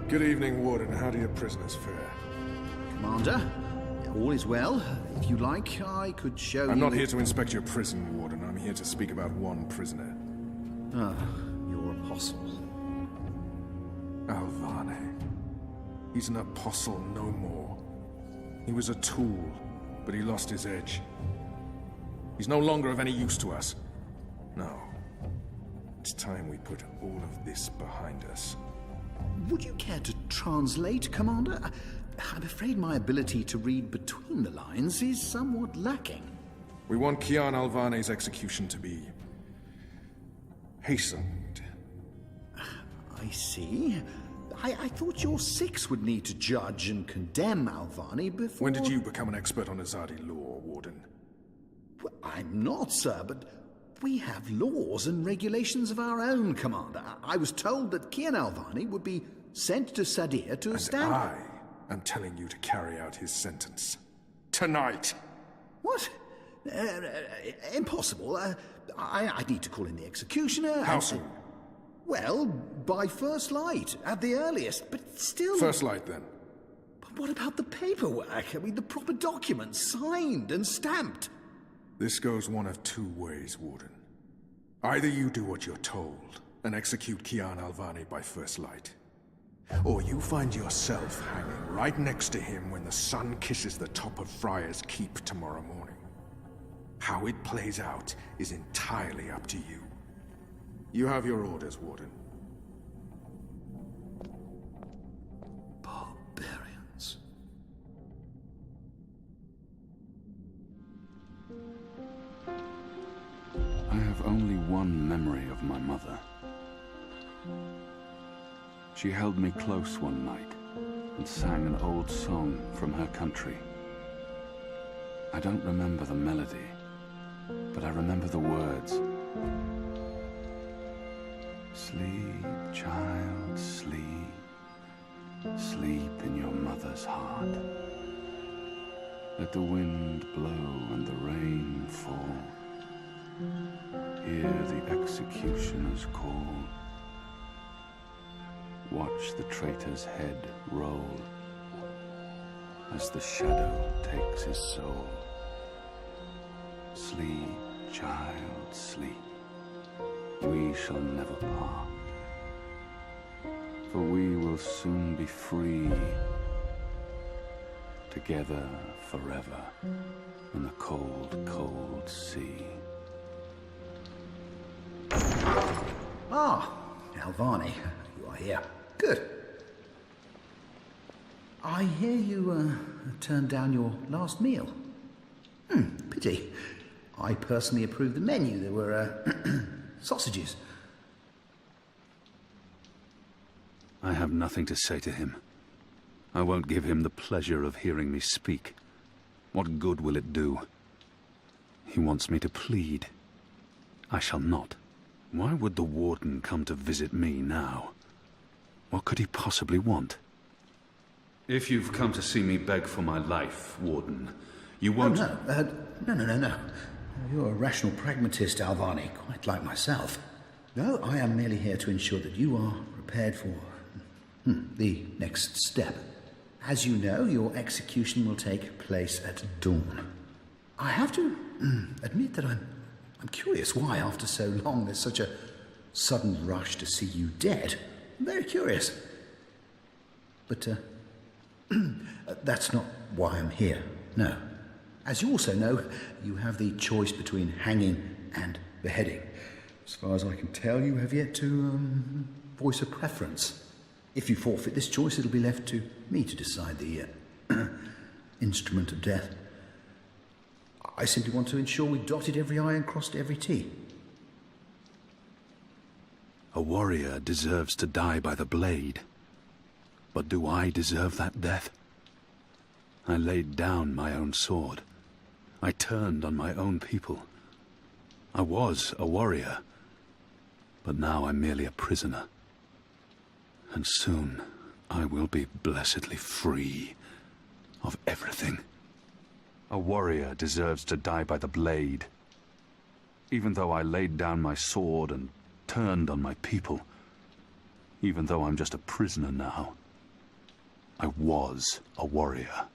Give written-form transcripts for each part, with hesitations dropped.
Good evening, Warden. How do your prisoners fare? Commander, all is well. If you like, I could show you... I'm not here to inspect your prison, Warden. I'm here to speak about one prisoner. Ah, your apostle. Alvane. He's an apostle no more. He was a tool, but he lost his edge. He's no longer of any use to us. No. It's time we put all of this behind us. Would you care to translate, Commander? I'm afraid my ability to read between the lines is somewhat lacking. We want Kian Alvane's execution to be... hastened. I see. I thought your six would need to judge and condemn Alvane before... When did you become an expert on Azadi law, Warden? Well, I'm not, sir, but we have laws and regulations of our own, Commander. I was told that Kian Alvane would be sent to Sadir to stand... I am telling you to carry out his sentence. Tonight! What? Impossible. I need to call in the executioner. How soon? Well, by first light, at the earliest, but still... First light, then. But what about the paperwork? I mean, the proper documents, signed and stamped. This goes one of two ways, Warden. Either you do what you're told, and execute Kian Alvane by first light. Or you find yourself hanging right next to him when the sun kisses the top of Friar's Keep tomorrow morning. How it plays out is entirely up to you. You have your orders, Warden. Barbarians. I have only one memory of my mother. She held me close one night and sang an old song from her country. I don't remember the melody, but I remember the words. Sleep, child, sleep. Sleep in your mother's heart. Let the wind blow and the rain fall. Hear the executioner's call. Watch the traitor's head roll as the shadow takes his soul. Sleep, child, sleep. We shall never part, for we will soon be free, together forever in the cold, cold sea. Ah, Alvane, you are here. Good. I hear you turned down your last meal. Pity. I personally approved the menu. There were sausages. I have nothing to say to him. I won't give him the pleasure of hearing me speak. What good will it do? He wants me to plead. I shall not. Why would the warden come to visit me now? What could he possibly want? If you've come to see me beg for my life, Warden, you won't... No. You're a rational pragmatist, Alvane, quite like myself. No, I am merely here to ensure that you are prepared for the next step. As you know, your execution will take place at dawn. I have to admit that I'm curious why, after so long, there's such a sudden rush to see you dead. I'm very curious. But, that's not why I'm here, no. As you also know, you have the choice between hanging and beheading. As far as I can tell, you have yet to voice a preference. If you forfeit this choice, it'll be left to me to decide the instrument of death. I simply want to ensure we dotted every I and crossed every T. A warrior deserves to die by the blade. But do I deserve that death? I laid down my own sword. I turned on my own people. I was a warrior, but now I'm merely a prisoner. And soon I will be blessedly free of everything. A warrior deserves to die by the blade. Even though I laid down my sword and turned on my people. Even though I'm just a prisoner now. I was a warrior.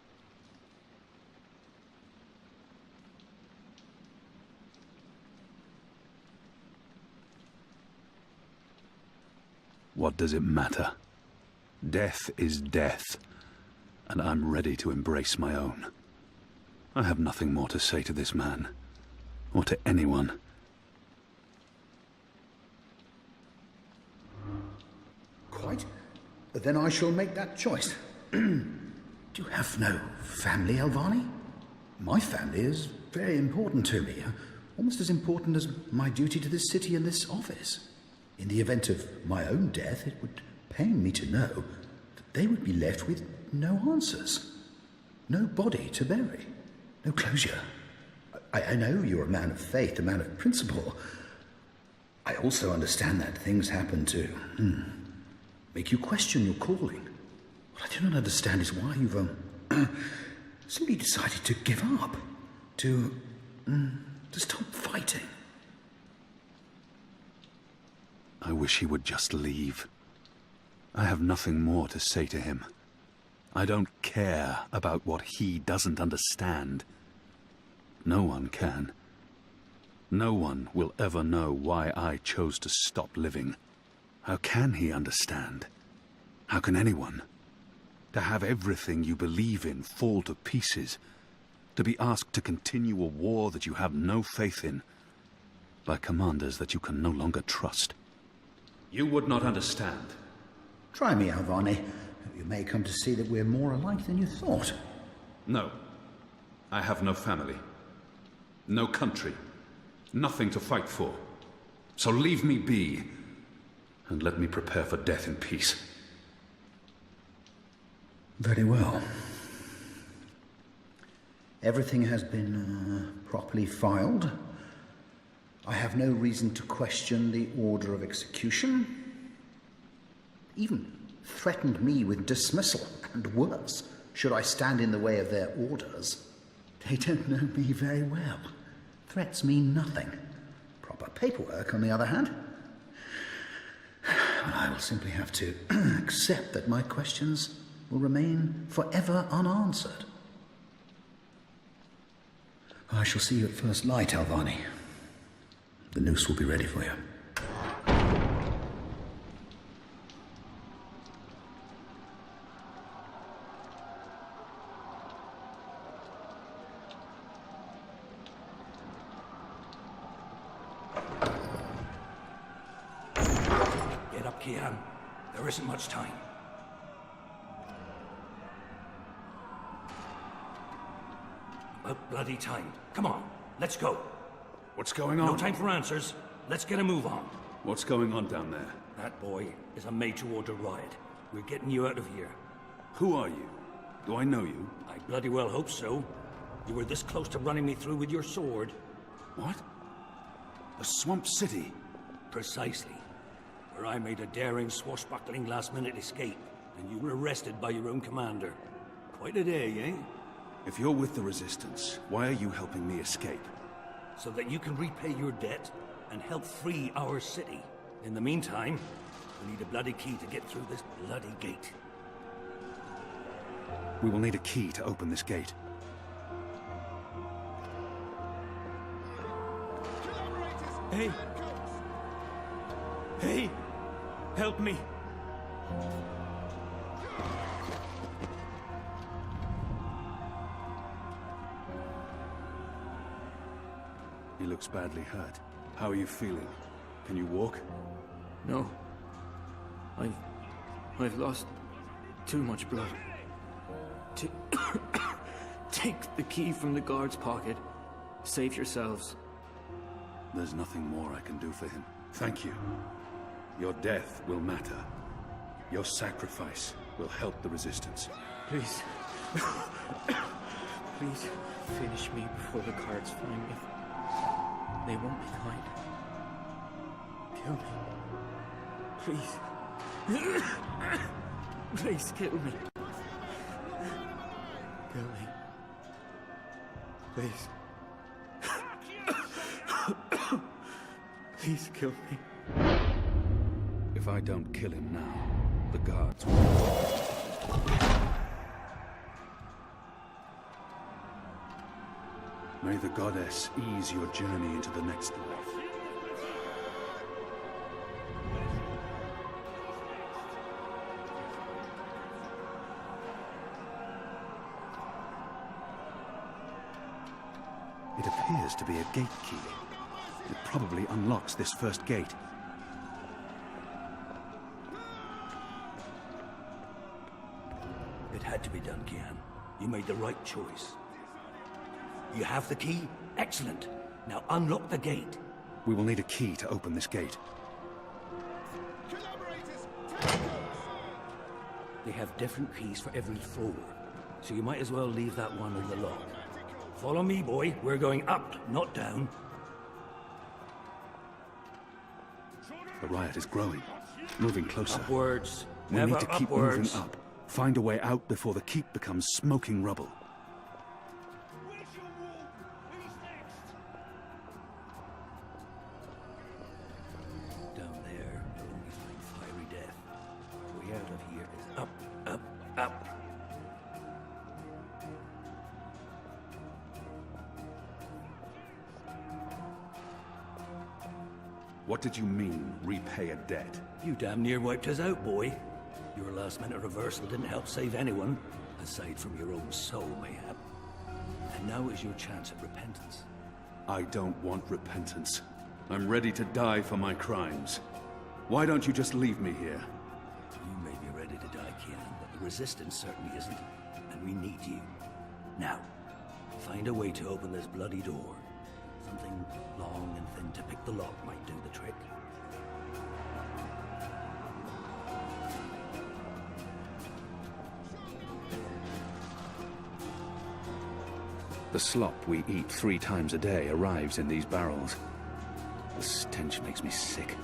What does it matter? Death is death, and I'm ready to embrace my own. I have nothing more to say to this man, or to anyone. Quite. Then I shall make that choice. Do you have no family, Alvani? My family is very important to me, almost as important as my duty to this city and this office. In the event of my own death, it would pain me to know that they would be left with no answers, no body to bury, no closure. I know you're a man of faith, a man of principle. I also understand that things happen to make you question your calling. What I do not understand is why you've simply decided to give up, to stop fighting. I wish he would just leave. I have nothing more to say to him. I don't care about what he doesn't understand. No one can. No one will ever know why I chose to stop living. How can he understand? How can anyone? To have everything you believe in fall to pieces. To be asked to continue a war that you have no faith in. By commanders that you can no longer trust. You would not understand. Try me, Alvani. You may come to see that we're more alike than you thought. No. I have no family. No country. Nothing to fight for. So leave me be, and let me prepare for death in peace. Very well. Everything has been properly filed. I have no reason to question the order of execution. Even threatened me with dismissal, and worse, should I stand in the way of their orders. They don't know me very well. Threats mean nothing. Proper paperwork, on the other hand. I will simply have to accept that my questions will remain forever unanswered. I shall see you at first light, Alvani. The noose will be ready for you. Get up, Kian. There isn't much time. About bloody time. Come on, let's go. What's going on? No time for answers. Let's get a move on. What's going on down there? That boy is a major order riot. We're getting you out of here. Who are you? Do I know you? I bloody well hope so. You were this close to running me through with your sword. What? A swamp city? Precisely. Where I made a daring, swashbuckling last-minute escape, and you were arrested by your own commander. Quite a day, eh? If you're with the Resistance, why are you helping me escape? So that you can repay your debt and help free our city. In the meantime, we need a bloody key to get through this bloody gate. We will need a key to open this gate. Hey! Hey! Help me! He looks badly hurt. How are you feeling? Can you walk? No. I've lost too much blood. Take the key from the guard's pocket. Save yourselves. There's nothing more I can do for him. Thank you. Your death will matter. Your sacrifice will help the Resistance. Please. Please finish me before the guards find me. They won't be kind. Kill me. Please. Please kill me. Kill me. Please. Please kill me. If I don't kill him now, the guards will. May the goddess ease your journey into the next life. It appears to be a gate key. It probably unlocks this first gate. It had to be done, Kian. You made the right choice. You have the key? Excellent. Now unlock the gate. We will need a key to open this gate. They have different keys for every floor, so you might as well leave that one in the lock. Follow me, boy. We're going up, not down. The riot is growing, moving closer. Upwards. We Never need to keep upwards. moving up. Find a way out before the keep becomes smoking rubble. Down there, you'll only find fiery death. The way out of here is up, up, up. What did you mean, repay a debt? You damn near wiped us out, boy. Your last-minute reversal didn't help save anyone, aside from your own soul, mayhap. And now is your chance at repentance. I don't want repentance. I'm ready to die for my crimes. Why don't you just leave me here? You may be ready to die, Kian, but the Resistance certainly isn't. And we need you. Now, find a way to open this bloody door. Something long and thin to pick the lock might do the trick. The slop we eat 3 times a day arrives in these barrels. The stench makes me sick.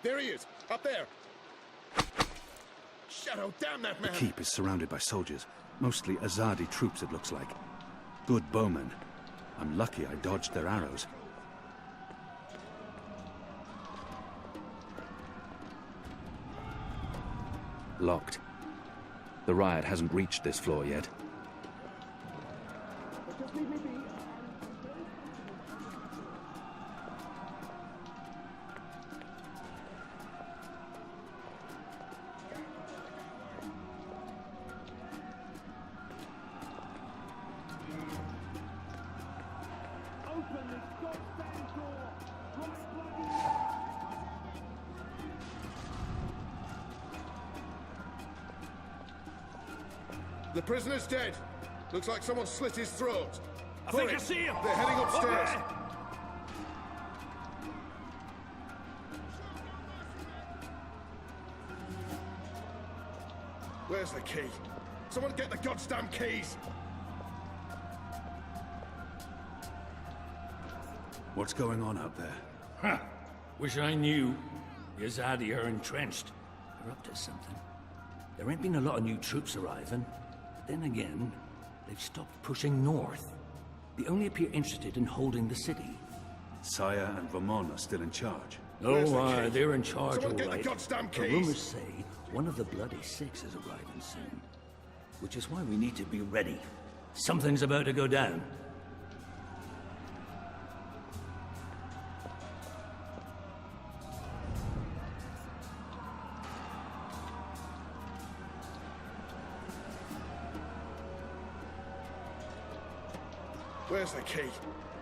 There he is, up there. Shadow, damn that The man! keep is surrounded by soldiers, mostly Azadi troops it looks like. Good bowmen. I'm lucky I dodged their arrows. Locked. The riot hasn't reached this floor yet. The prisoner's dead. Looks like someone slit his throat. I think I see him! They're heading upstairs. Okay. Where's the key? Someone get the goddamn keys! What's going on out there? Huh. Wish I knew. The Azadi are entrenched. They're up to something. There ain't been a lot of new troops arriving. Then again, they've stopped pushing north. They only appear interested in holding the city. Saya and Vermont are still in charge. Where's the Oh, key? they're in charge, Someone all get the right. goddamn The keys! rumors say one of the Bloody Six is arriving soon. Which is why we need to be ready. Something's about to go down. Where's the key?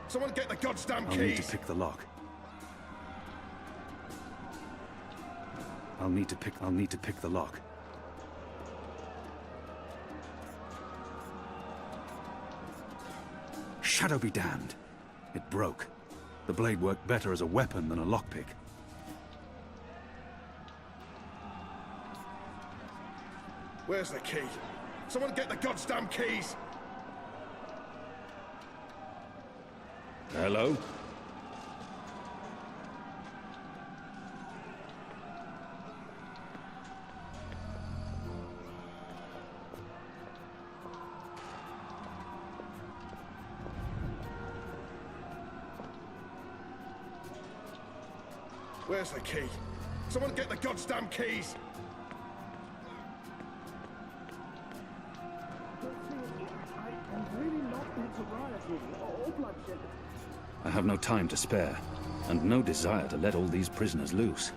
Someone get the goddamn I'll need to keys! pick the lock. I'll need to pick the lock. Shadow be damned. It broke. The blade worked better as a weapon than a lockpick. Where's the key? Someone get the goddamn keys! Hello? Where's the key? Someone get the goddamn keys! I have no time to spare, and no desire to let all these prisoners loose.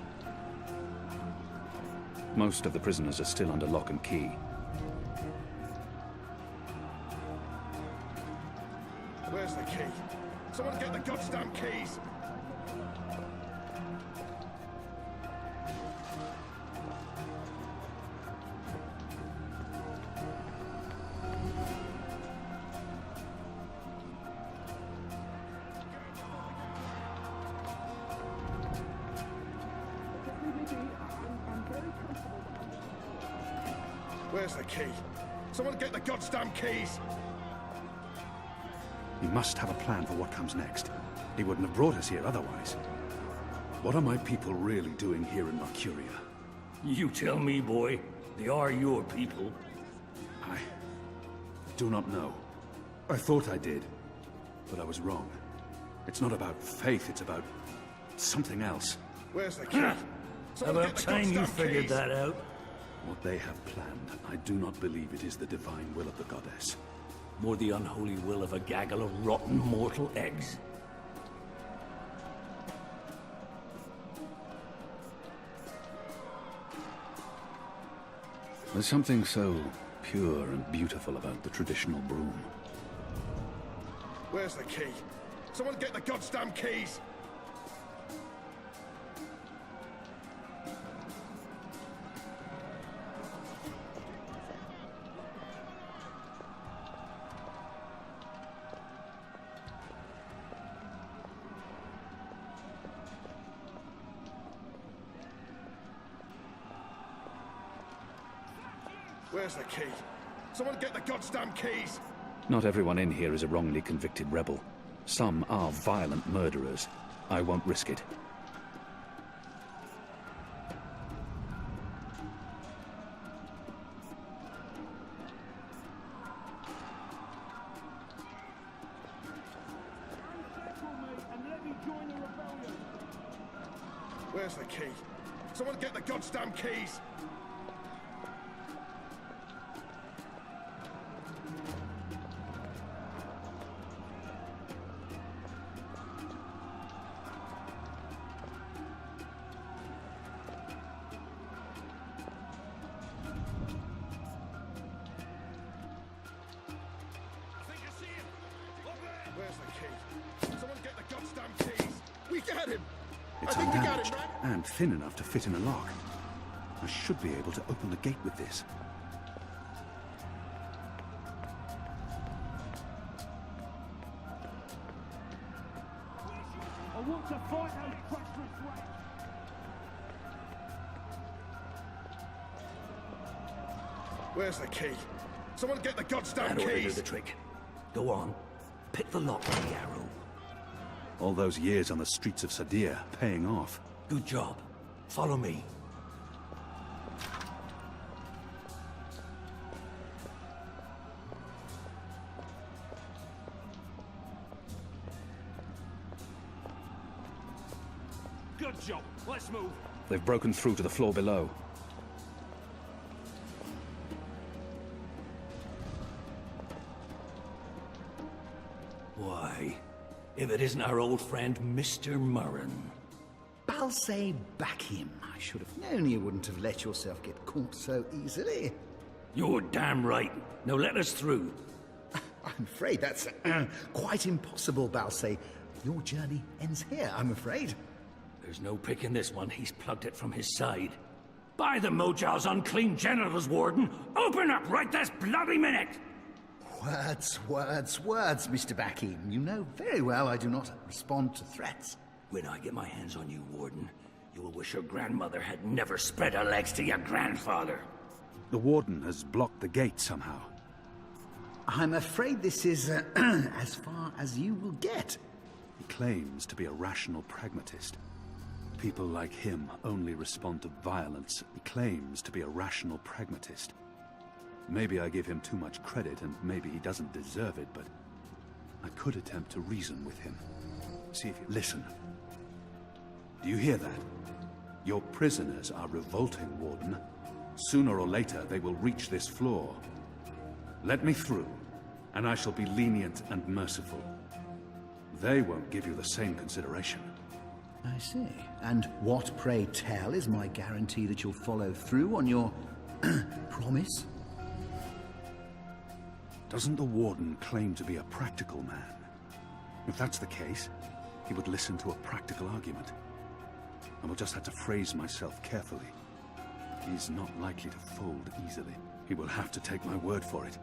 Most of the prisoners are still under lock and key. Where's the key? Someone get the goddamn keys! Where's the key? Someone get the goddamn keys! He must have a plan for what comes next. He wouldn't have brought us here otherwise. What are my people really doing here in Mercuria? You tell me, boy. They are your people. I do not know. I thought I did, but I was wrong. It's not about faith, it's about something else. Where's the key? Someone About get the time you goddamn figured keys! that out. What they have planned, I do not believe it is the divine will of the goddess. More the unholy will of a gaggle of rotten mortal eggs. There's something so pure and beautiful about the traditional broom. Where's the key? Someone get the goddamn keys! Where's the key? Someone get the goddamn keys! Not everyone in here is a wrongly convicted rebel. Some are violent murderers. I won't risk it. Where's the key? Someone get the goddamn keys! Where's the key? Someone get the goddamn keys! We got him! It's I think we got undamaged him, man! and thin enough to fit in a lock. I should be able to open the gate with this. I want to fight those treacherous rats. Where's the key? Someone get the goddamn That ought to do keys! the trick. Go on. Pick the lock with the arrow. All those years on the streets of Sadir paying off. Good job. Follow me. Good job. Let's move. They've broken through to the floor below. Why, if it isn't our old friend, Mr. Murren. Balsay, back him. I should have known you wouldn't have let yourself get caught so easily. You're damn right. Now let us through. I'm afraid that's quite impossible, Balsay. Your journey ends here, I'm afraid. There's no picking this one. He's plugged it from his side. By the Mojal's unclean genitals, Warden! Open up right this bloody minute! Words, words, words, Mr. Bakim. You know very well I do not respond to threats. When I get my hands on you, Warden, you will wish your grandmother had never spread her legs to your grandfather. The Warden has blocked the gate somehow. I'm afraid this is as far as you will get. He claims to be a rational pragmatist. People like him only respond to violence. He claims to be a rational pragmatist. Maybe I give him too much credit, and maybe he doesn't deserve it, but I could attempt to reason with him. See if you listen. Do you hear that? Your prisoners are revolting, Warden. Sooner or later, they will reach this floor. Let me through, and I shall be lenient and merciful. They won't give you the same consideration. I see. And what, pray tell, is my guarantee that you'll follow through on your promise? Doesn't the Warden claim to be a practical man? If that's the case, he would listen to a practical argument. I will just have to phrase myself carefully. He's not likely to fold easily. He will have to take my word for it.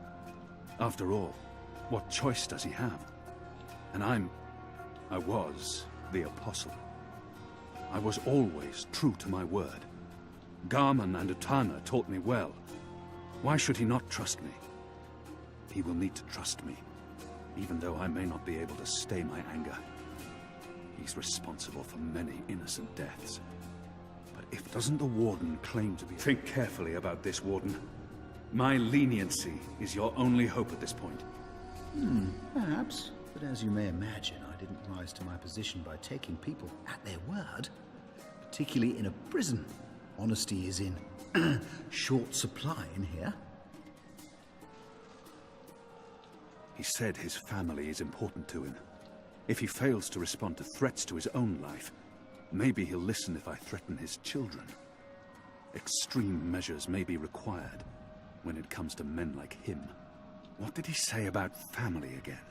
After all, what choice does he have? And I was the apostle. I was always true to my word. Garman and Utana taught me well. Why should he not trust me? He will need to trust me, even though I may not be able to stay my anger. He's responsible for many innocent deaths. But if doesn't the Warden claim to be... Think carefully about this, Warden. My leniency is your only hope at this point. Perhaps. But as you may imagine, I didn't rise to my position by taking people at their word. Particularly in a prison. Honesty is in short supply in here. He said his family is important to him. If he fails to respond to threats to his own life, maybe he'll listen if I threaten his children. Extreme measures may be required when it comes to men like him. What did he say about family again?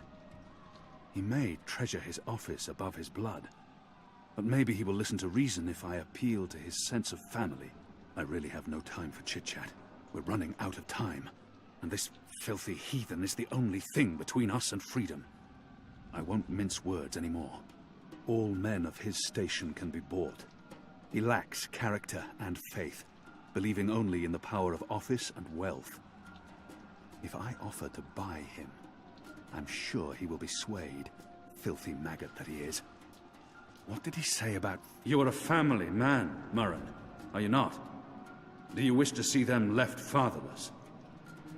He may treasure his office above his blood, but maybe he will listen to reason if I appeal to his sense of family. I really have no time for chit-chat. We're running out of time, and this filthy heathen is the only thing between us and freedom. I won't mince words anymore. All men of his station can be bought. He lacks character and faith, believing only in the power of office and wealth. If I offer to buy him, I'm sure he will be swayed, filthy maggot that he is. What did he say about... You are a family man, Murren, are you not? Do you wish to see them left fatherless?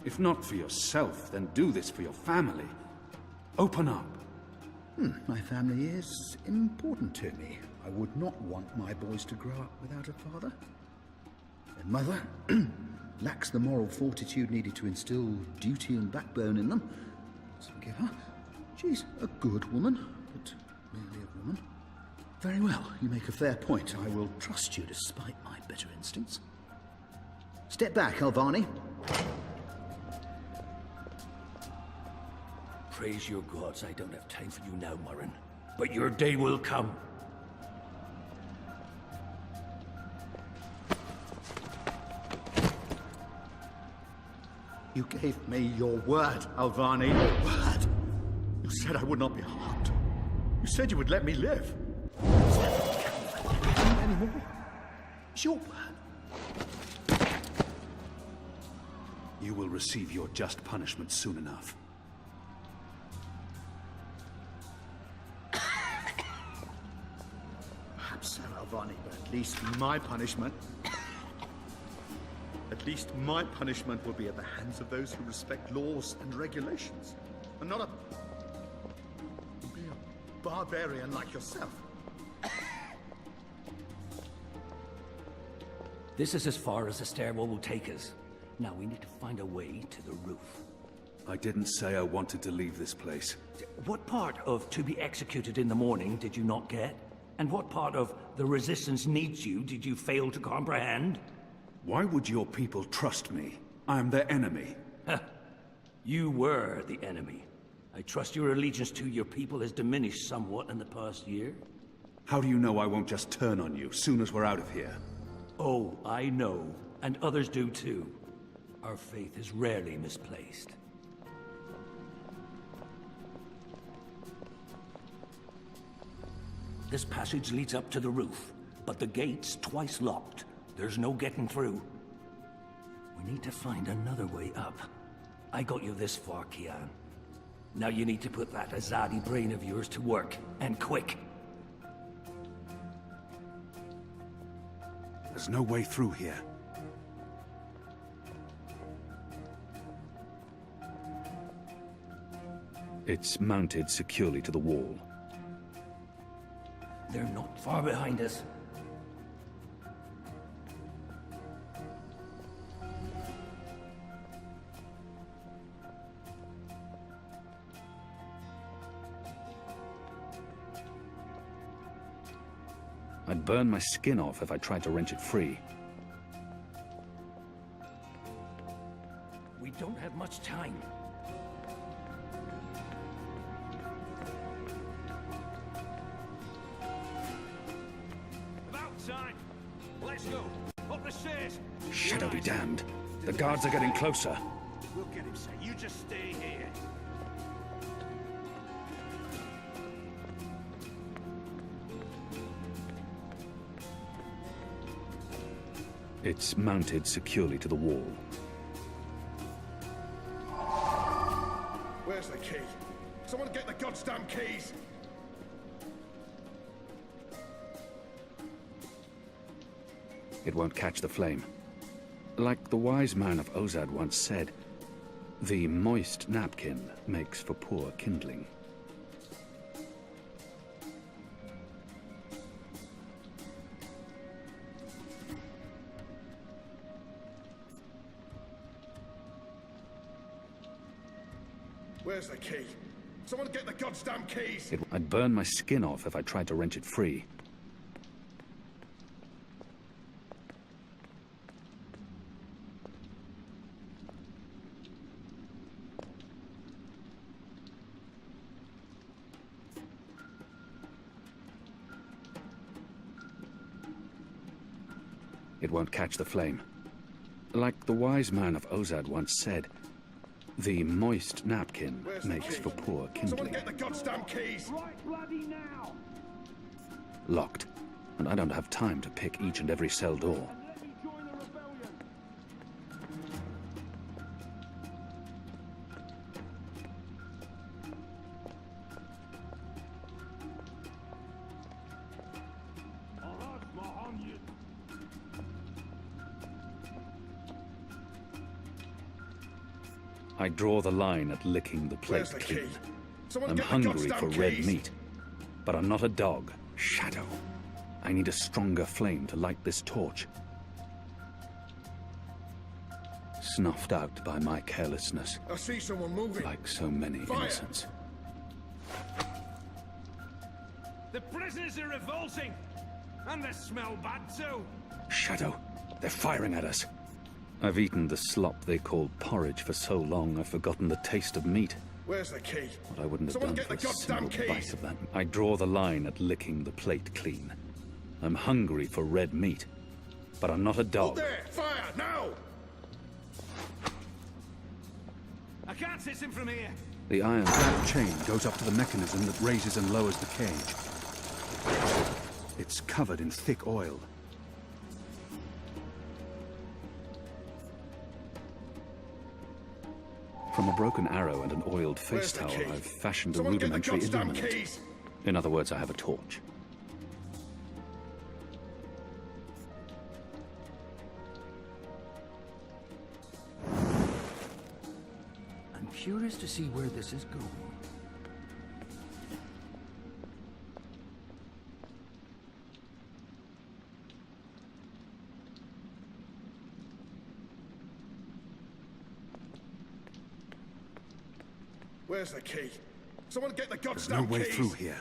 If not for yourself, then do this for your family. Open up. My family is important to me. I would not want my boys to grow up without a father. Their mother lacks the moral fortitude needed to instill duty and backbone in them. So forgive her. She's a good woman, but merely a woman. Very well, you make a fair point. I will trust you despite my better instincts. Step back, Alvani. Praise your gods, I don't have time for you now, Murren. But your day will come. You gave me your word, Alvani. Your word. You said I would not be harmed. You said you would let me live. Anymore. It's your word. You will receive your just punishment soon enough. Perhaps so, Alvani, but at least my punishment... At least my punishment will be at the hands of those who respect laws and regulations, and not be a barbarian like yourself. This is as far as the stairwell will take us. Now we need to find a way to the roof. I didn't say I wanted to leave this place. What part of to be executed in the morning did you not get? And what part of the resistance needs you did you fail to comprehend? Why would your people trust me? I am their enemy. You were the enemy. I trust your allegiance to your people has diminished somewhat in the past year. How do you know I won't just turn on you soon as we're out of here? Oh, I know. And others do too. Our faith is rarely misplaced. This passage leads up to the roof, but the gate's twice locked. There's no getting through. We need to find another way up. I got you this far, Kian. Now you need to put that Azadi brain of yours to work, and quick. There's no way through here. It's mounted securely to the wall. They're not far behind us. I'd burn my skin off if I tried to wrench it free. We don't have much time. About time. Let's go. Up the stairs. Shadow be damned. The guards are getting closer. We'll get him, sir. You just stay here. It's mounted securely to the wall. Where's the key? Someone get the goddamn keys! It won't catch the flame. Like the wise man of Ozad once said, the moist napkin makes for poor kindling. Where's the key? Someone get the goddamn keys! I'd burn my skin off if I tried to wrench it free. It won't catch the flame. Like the wise man of Ozad once said, the moist napkin makes for poor Someone kindling. get the goddamn keys! Right bloody now. Locked, and I don't have time to pick each and every cell door. And let me join the rebellion. I draw the line at licking the plate Where's the key? clean. Someone I'm get the hungry goddamn for red keys! meat, but I'm not a dog. Shadow. I need a stronger flame to light this torch. Snuffed out by my carelessness, I see someone moving. like so many Fire! innocents. The prisoners are revolting. And they smell bad too. Shadow, they're firing at us. I've eaten the slop they call porridge for so long I've forgotten the taste of meat. Where's the key? What I wouldn't have Someone done get for the a single goddamn bite keys! of that. I draw the line at licking the plate clean. I'm hungry for red meat, but I'm not a Up dog. there! Fire! Now! I can't see him from here. The iron chain goes up to the mechanism that raises and lowers the cage. It's covered in thick oil. From a broken arrow and an oiled face Where's the towel, key? I've fashioned a Someone get the rudimentary goddamn illuminant. keys! In other words, I have a torch. I'm curious to see where this is going. Where's the key? Someone get the There's no goddamn way keys! through here.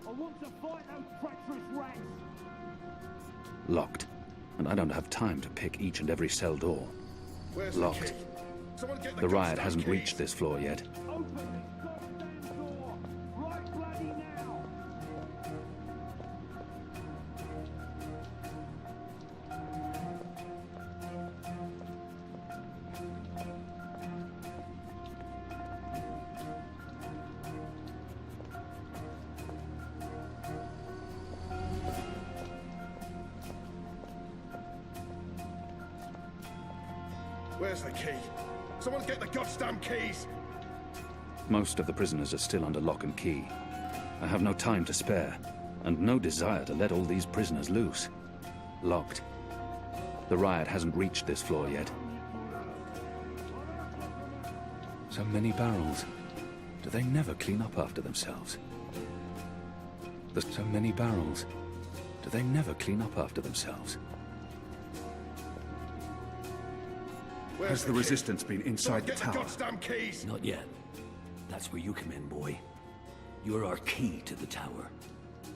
I want to fight those treacherous rats. Locked, and I don't have time to pick each and every cell door. Where's Locked. the key? Someone get The riot goddamn hasn't keys! reached this floor yet. Open this goddamn Where's the key? Someone get the goddamn keys! Most of the prisoners are still under lock and key. I have no time to spare, and no desire to let all these prisoners loose. Locked. The riot hasn't reached this floor yet. So many barrels. Do they never clean up after themselves? There's so many barrels. Do they never clean up after themselves? Has the resistance been inside the tower? Goddamn keys! Not yet. That's where you come in, boy. You're our key to the tower.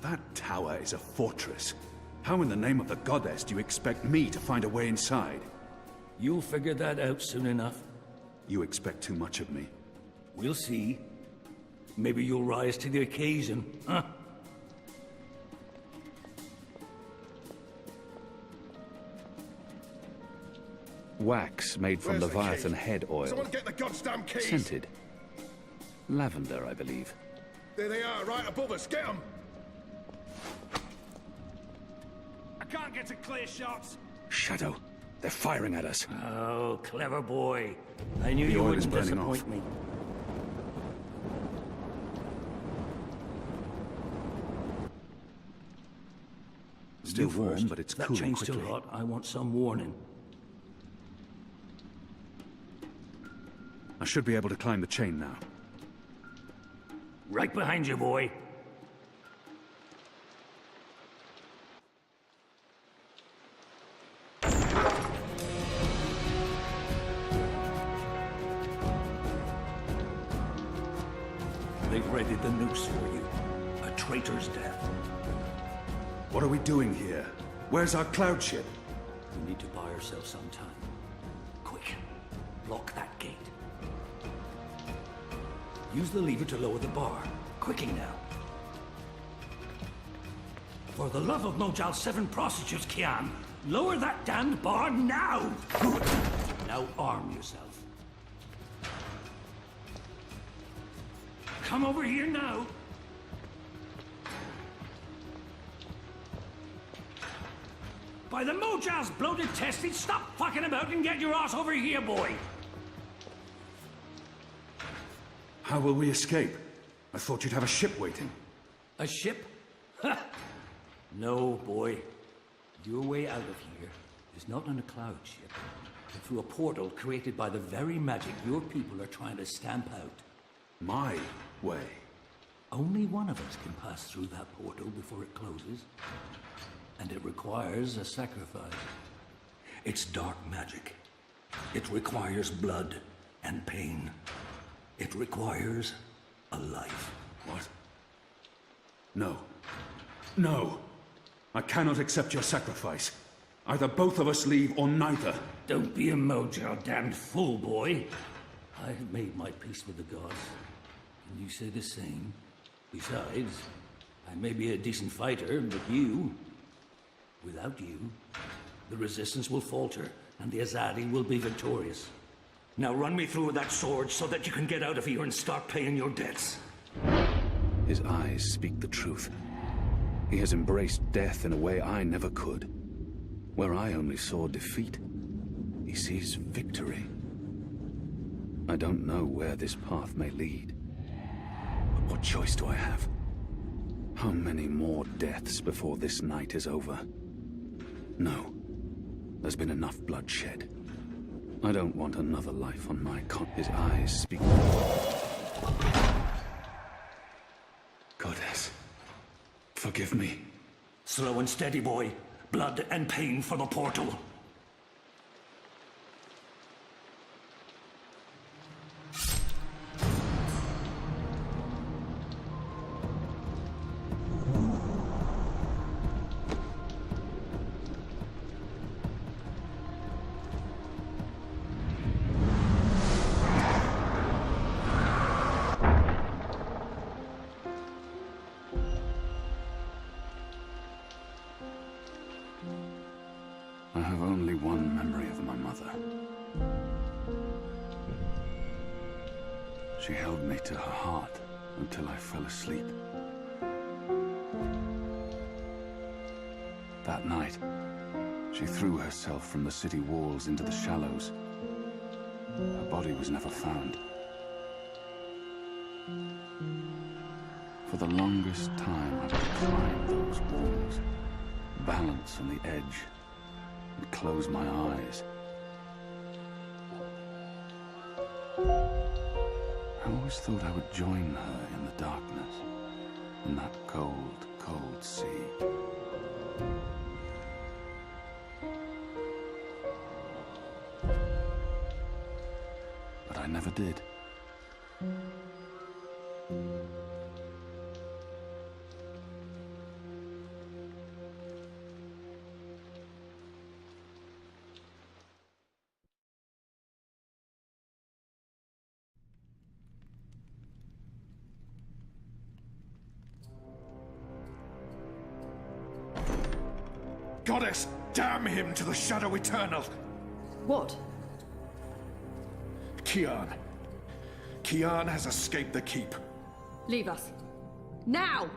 That tower is a fortress. How in the name of the goddess do you expect me to find a way inside? You'll figure that out soon enough. You expect too much of me. We'll see. Maybe you'll rise to the occasion, huh? Wax made from Where's the Leviathan key? head oil. Someone get the goddamn keys! Scented. Lavender, I believe. There they are, right above us. Get them! I can't get to clear shots. Shadow, they're firing at us. Oh, clever boy. I knew The you oil is wouldn't burning disappoint off. me. Still You warm, first. but it's That cooling chain's quickly. still hot. I want some warning. I should be able to climb the chain now. Right behind you, boy. They've readied the noose for you. A traitor's death. What are we doing here? Where's our cloud ship? We need to buy ourselves some time. Quick, block that gate. Use the lever to lower the bar. Quickly now. For the love of Mojal 7 prostitutes, Kian, lower that damned bar now! Good. Now arm yourself. Come over here now. By the Mojal's bloated testes, stop fucking about and get your ass over here, boy! How will we escape? I thought you'd have a ship waiting. A ship? Ha! No, boy. Your way out of here is not on a cloud ship, but through a portal created by the very magic your people are trying to stamp out. My way. Only one of us can pass through that portal before it closes. And it requires a sacrifice. It's dark magic. It requires blood and pain. It requires a life. What? No. No! I cannot accept your sacrifice. Either both of us leave or neither. Don't be a Mojo damned fool, boy. I have made my peace with the gods. And you say the same. Besides, I may be a decent fighter, but you... Without you, the resistance will falter, and the Azadi will be victorious. Now run me through with that sword so that you can get out of here and start paying your debts. His eyes speak the truth. He has embraced death in a way I never could. Where I only saw defeat, he sees victory. I don't know where this path may lead. But what choice do I have? How many more deaths before this night is over? No. There's been enough bloodshed. I don't want another life on my His eyes speak. Goddess, forgive me. Slow and steady, boy. Blood and pain for the portal. I have only one memory of my mother. She held me to her heart until I fell asleep. That night, she threw herself from the city walls into the shallows, Her body was never found. For the longest time, I would climb those walls, balance on the edge, and close my eyes. I always thought I would join her in the darkness, in that cold, cold sea. But I never did. Goddess, damn him to the Shadow Eternal! What? Kian. Kian has escaped the keep. Leave us. Now!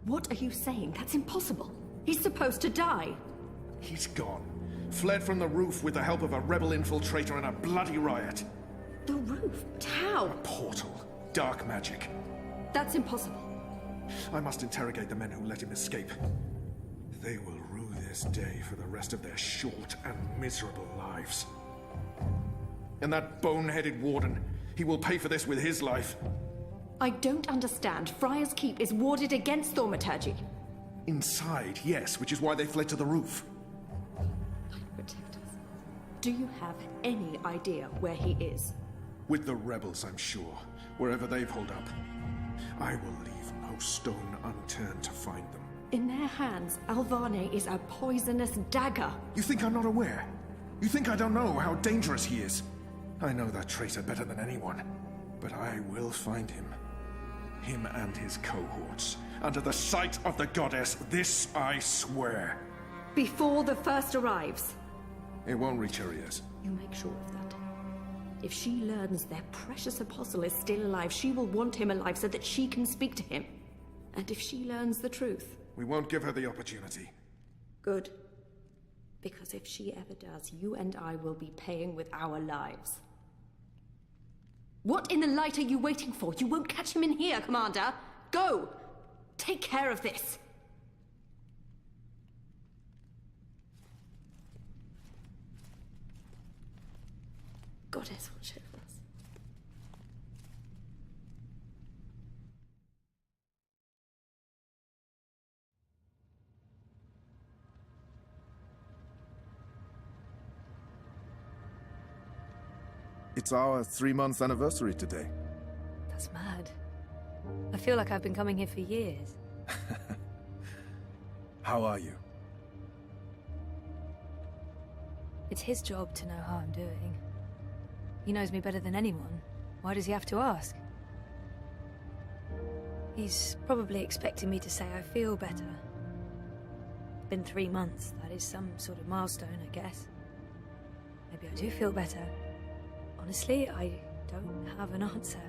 What are you saying? That's impossible. He's supposed to die. He's gone. Fled from the roof with the help of a rebel infiltrator in a bloody riot. The roof? But how? A portal. Dark magic. That's impossible. I must interrogate the men who let him escape. They will rue this day for the rest of their short and miserable lives. And that bone-headed warden, he will pay for this with his life. I don't understand. Friar's Keep is warded against thaumaturgy. Inside, yes, which is why they fled to the roof. Protect us. Do you have any idea where he is? With the rebels, I'm sure. Wherever they've holed up. I will leave no stone unturned to find them. In their hands, Alvane is a poisonous dagger. You think I'm not aware? You think I don't know how dangerous he is? I know that traitor better than anyone. But I will find him. Him and his cohorts. Under the sight of the goddess, this I swear. Before the first arrives. It won't reach her ears. You make sure of that. If she learns their precious apostle is still alive, she will want him alive so that she can speak to him. And if she learns the truth... We won't give her the opportunity. Good. Because if she ever does, you and I will be paying with our lives. What in the light are you waiting for? You won't catch him in here, Commander. Go! Take care of this. Goddess watch over us. It's our 3-month anniversary today. That's mad. I feel like I've been coming here for years. How are you? It's his job to know how I'm doing. He knows me better than anyone. Why does he have to ask? He's probably expecting me to say I feel better. It's been 3 months. That is some sort of milestone, I guess. Maybe I do feel better. Honestly, I don't have an answer.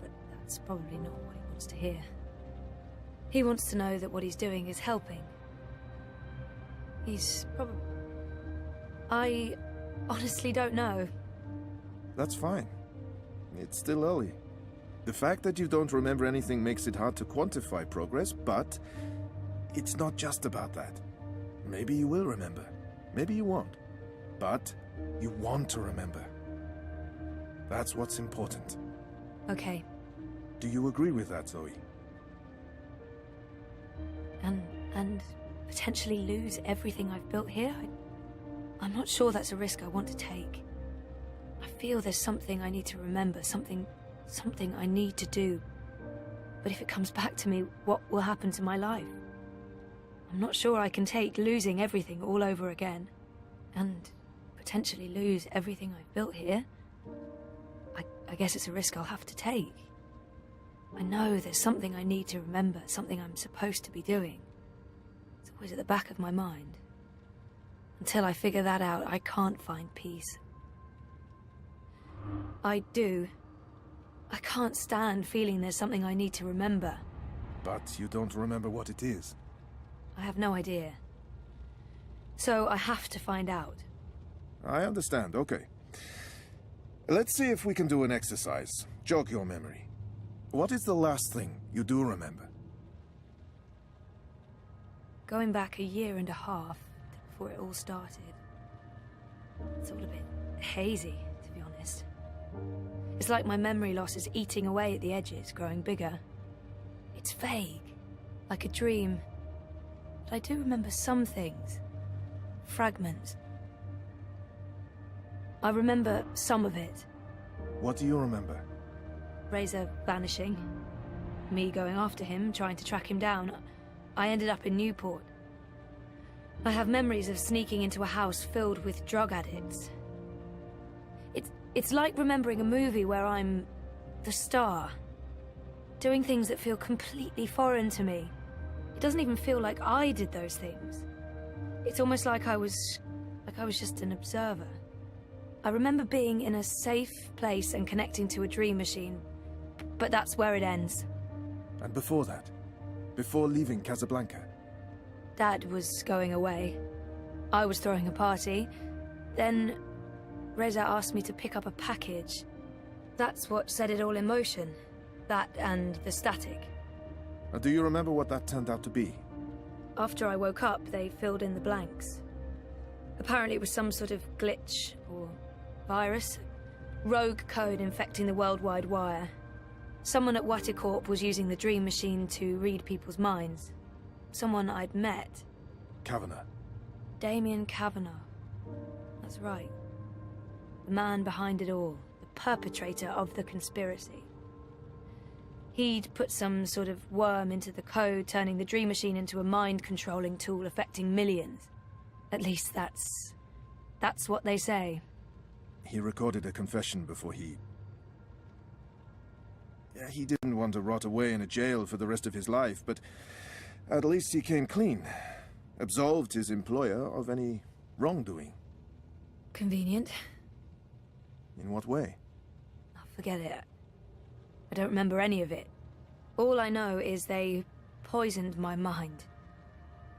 But that's probably not what he wants to hear. He wants to know that what he's doing is helping. He's probably... I honestly don't know. That's fine. It's still early. The fact that you don't remember anything makes it hard to quantify progress, but it's not just about that. Maybe you will remember. Maybe you won't. But you want to remember. That's what's important. Okay. Do you agree with that, Zoe? And potentially lose everything I've built here? I'm not sure that's a risk I want to take. I feel there's something I need to remember, something I need to do. But if it comes back to me, what will happen to my life? I'm not sure I can take losing everything all over again. And potentially lose everything I've built here. I guess it's a risk I'll have to take. I know there's something I need to remember, something I'm supposed to be doing. It's always at the back of my mind. Until I figure that out, I can't find peace. I can't stand feeling there's something I need to remember. But you don't remember what it is. I have no idea. So I have to find out. I understand, okay. Let's see if we can do an exercise. Jog your memory. What is the last thing you do remember? Going back 1.5 years before it all started. It's all a bit hazy, to be honest. It's like my memory loss is eating away at the edges, growing bigger. It's vague, like a dream. But I do remember some things. Fragments. I remember some of it. What do you remember? Razor vanishing. Me going after him, trying to track him down. I ended up in Newport. I have memories of sneaking into a house filled with drug addicts. It's like remembering a movie where I'm the star. Doing things that feel completely foreign to me. It doesn't even feel like I did those things. It's almost like I was just an observer. I remember being in a safe place and connecting to a dream machine. But that's where it ends. And before that? Before leaving Casablanca? Dad was going away. I was throwing a party. Then Reza asked me to pick up a package. That's what set it all in motion. That and the static. Do you remember what that turned out to be? After I woke up, they filled in the blanks. Apparently it was some sort of glitch or virus. Rogue code infecting the worldwide wire. Someone at Waticorp was using the dream machine to read people's minds. Someone I'd met. Kavanagh. Damien Kavanagh. That's right. The man behind it all. The perpetrator of the conspiracy. He'd put some sort of worm into the code, turning the dream machine into a mind-controlling tool affecting millions. At least that's what they say. He recorded a confession before he didn't want to rot away in a jail for the rest of his life, but at least he came clean. Absolved his employer of any wrongdoing. Convenient. In what way? Oh, forget it. I don't remember any of it. All I know is they poisoned my mind.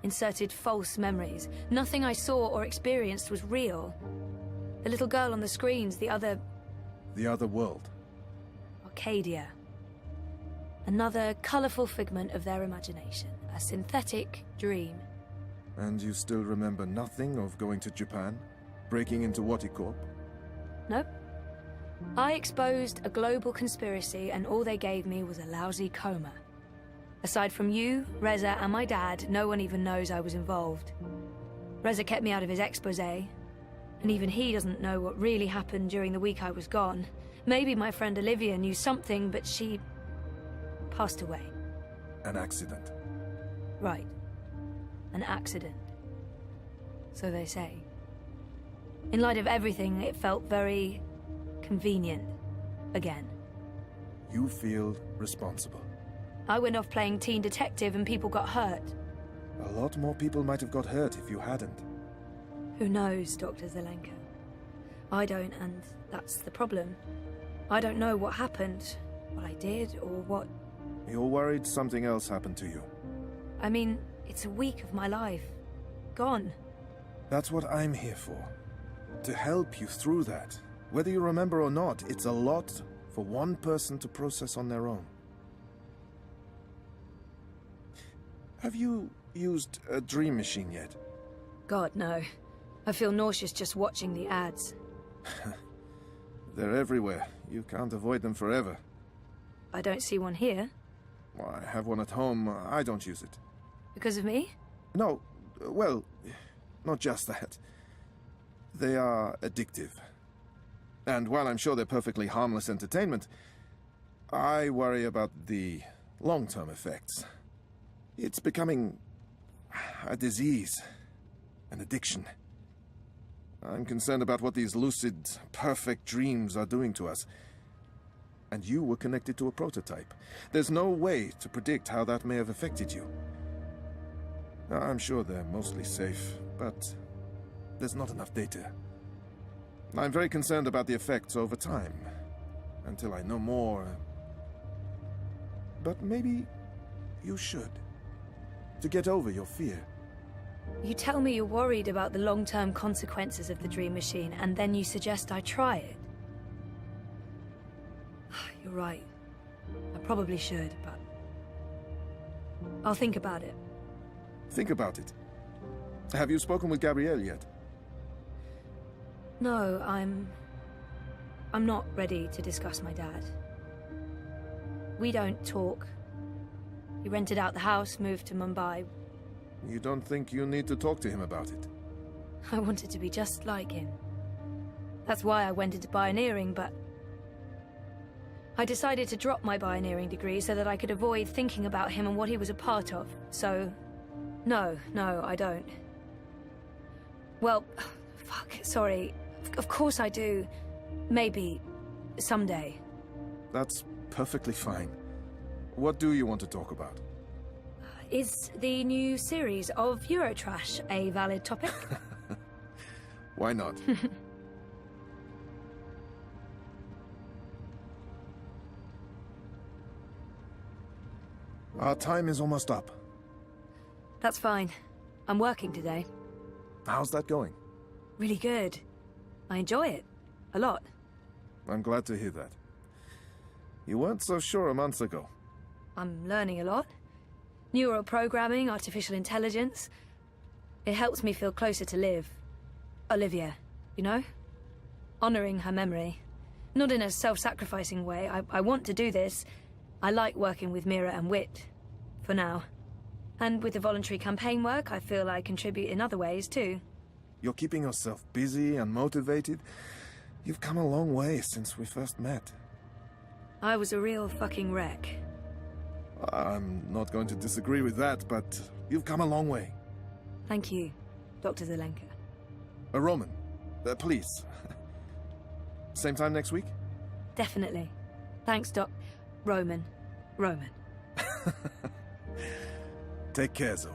Inserted false memories. Nothing I saw or experienced was real. The little girl on the screens, the other... The other world. Arcadia. Another colourful figment of their imagination. A synthetic dream. And you still remember nothing of going to Japan? Breaking into Waticorp? Nope. I exposed a global conspiracy and all they gave me was a lousy coma. Aside from you, Reza, and my dad, no one even knows I was involved. Reza kept me out of his exposé, and even he doesn't know what really happened during the week I was gone. Maybe my friend Olivia knew something, but she... passed away. An accident. Right. An accident. So they say. In light of everything, it felt very... convenient. Again. You feel responsible. I went off playing teen detective and people got hurt. A lot more people might have got hurt if you hadn't. Who knows, Dr. Zelenka? I don't, and that's the problem. I don't know what happened, what I did, or what... You're worried something else happened to you. I mean, it's a week of my life. Gone. That's what I'm here for. To help you through that. Whether you remember or not, it's a lot for one person to process on their own. Have you used a dream machine yet? God, no. I feel nauseous just watching the ads. They're everywhere. You can't avoid them forever. I don't see one here. Well, I have one at home. I don't use it. Because of me? No, well, not just that. They are addictive. And while I'm sure they're perfectly harmless entertainment, I worry about the long-term effects. It's becoming a disease, an addiction. I'm concerned about what these lucid, perfect dreams are doing to us. And you were connected to a prototype. There's no way to predict how that may have affected you. I'm sure they're mostly safe, but there's not enough data. I'm very concerned about the effects over time, until I know more. But maybe you should, to get over your fear. You tell me you're worried about the long-term consequences of the dream machine, and then you suggest I try it. right. I probably should, but... I'll think about it. Think about it. Have you spoken with Gabrielle yet? No, I'm not ready to discuss my dad. We don't talk. He rented out the house, moved to Mumbai. You don't think you need to talk to him about it? I wanted to be just like him. That's why I went into pioneering, but... I decided to drop my pioneering degree so that I could avoid thinking about him and what he was a part of. So... No, I don't. Well, fuck, sorry. Of course I do. Maybe. Someday. That's perfectly fine. What do you want to talk about? Is the new series of Eurotrash a valid topic? Why not? Our time is almost up. That's fine. I'm working today. How's that going? Really good. I enjoy it. A lot. I'm glad to hear that. You weren't so sure a month ago. I'm learning a lot. Neural programming, artificial intelligence. It helps me feel closer to Liv. Olivia, you know? Honoring her memory. Not in a self-sacrificing way. I want to do this. I like working with Mira and Wit. For now. And with the voluntary campaign work, I feel I contribute in other ways, too. You're keeping yourself busy and motivated. You've come a long way since we first met. I was a real fucking wreck. I'm not going to disagree with that, but you've come a long way. Thank you, Dr. Zelenka. Roman, please. Same time next week? Definitely. Thanks, Doc. Roman. Take care, Zoe.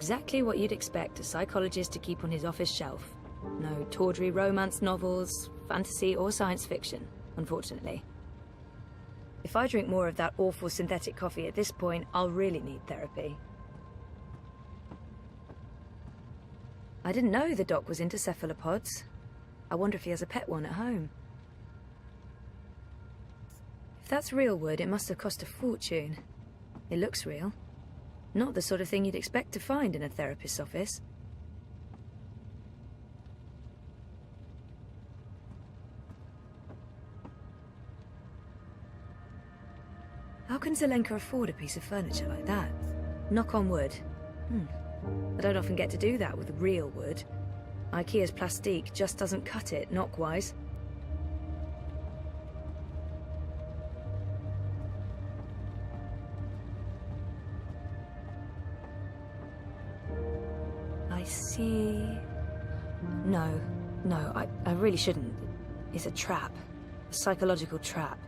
Exactly what you'd expect a psychologist to keep on his office shelf. No tawdry romance novels, fantasy or science fiction, unfortunately. If I drink more of that awful synthetic coffee at this point, I'll really need therapy. I didn't know the doc was into cephalopods. I wonder if he has a pet one at home. If that's real wood, it must have cost a fortune. It looks real. Not the sort of thing you'd expect to find in a therapist's office. How can Zelenka afford a piece of furniture like that? Knock on wood. I don't often get to do that with real wood. IKEA's plastique just doesn't cut it, knock-wise. I see... No, I really shouldn't. It's a trap. A psychological trap.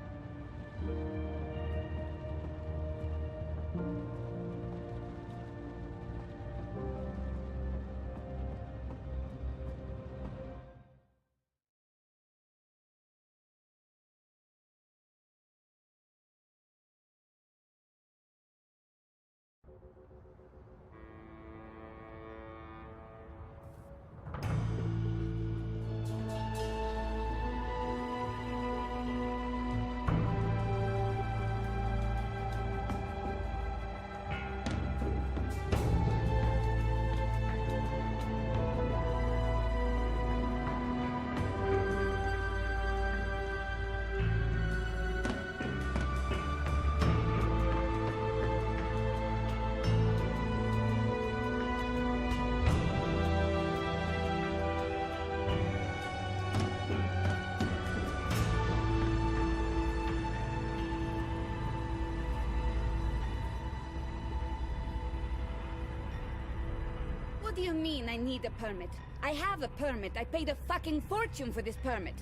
What do you mean I need a permit? I have a permit. I paid a fucking fortune for this permit.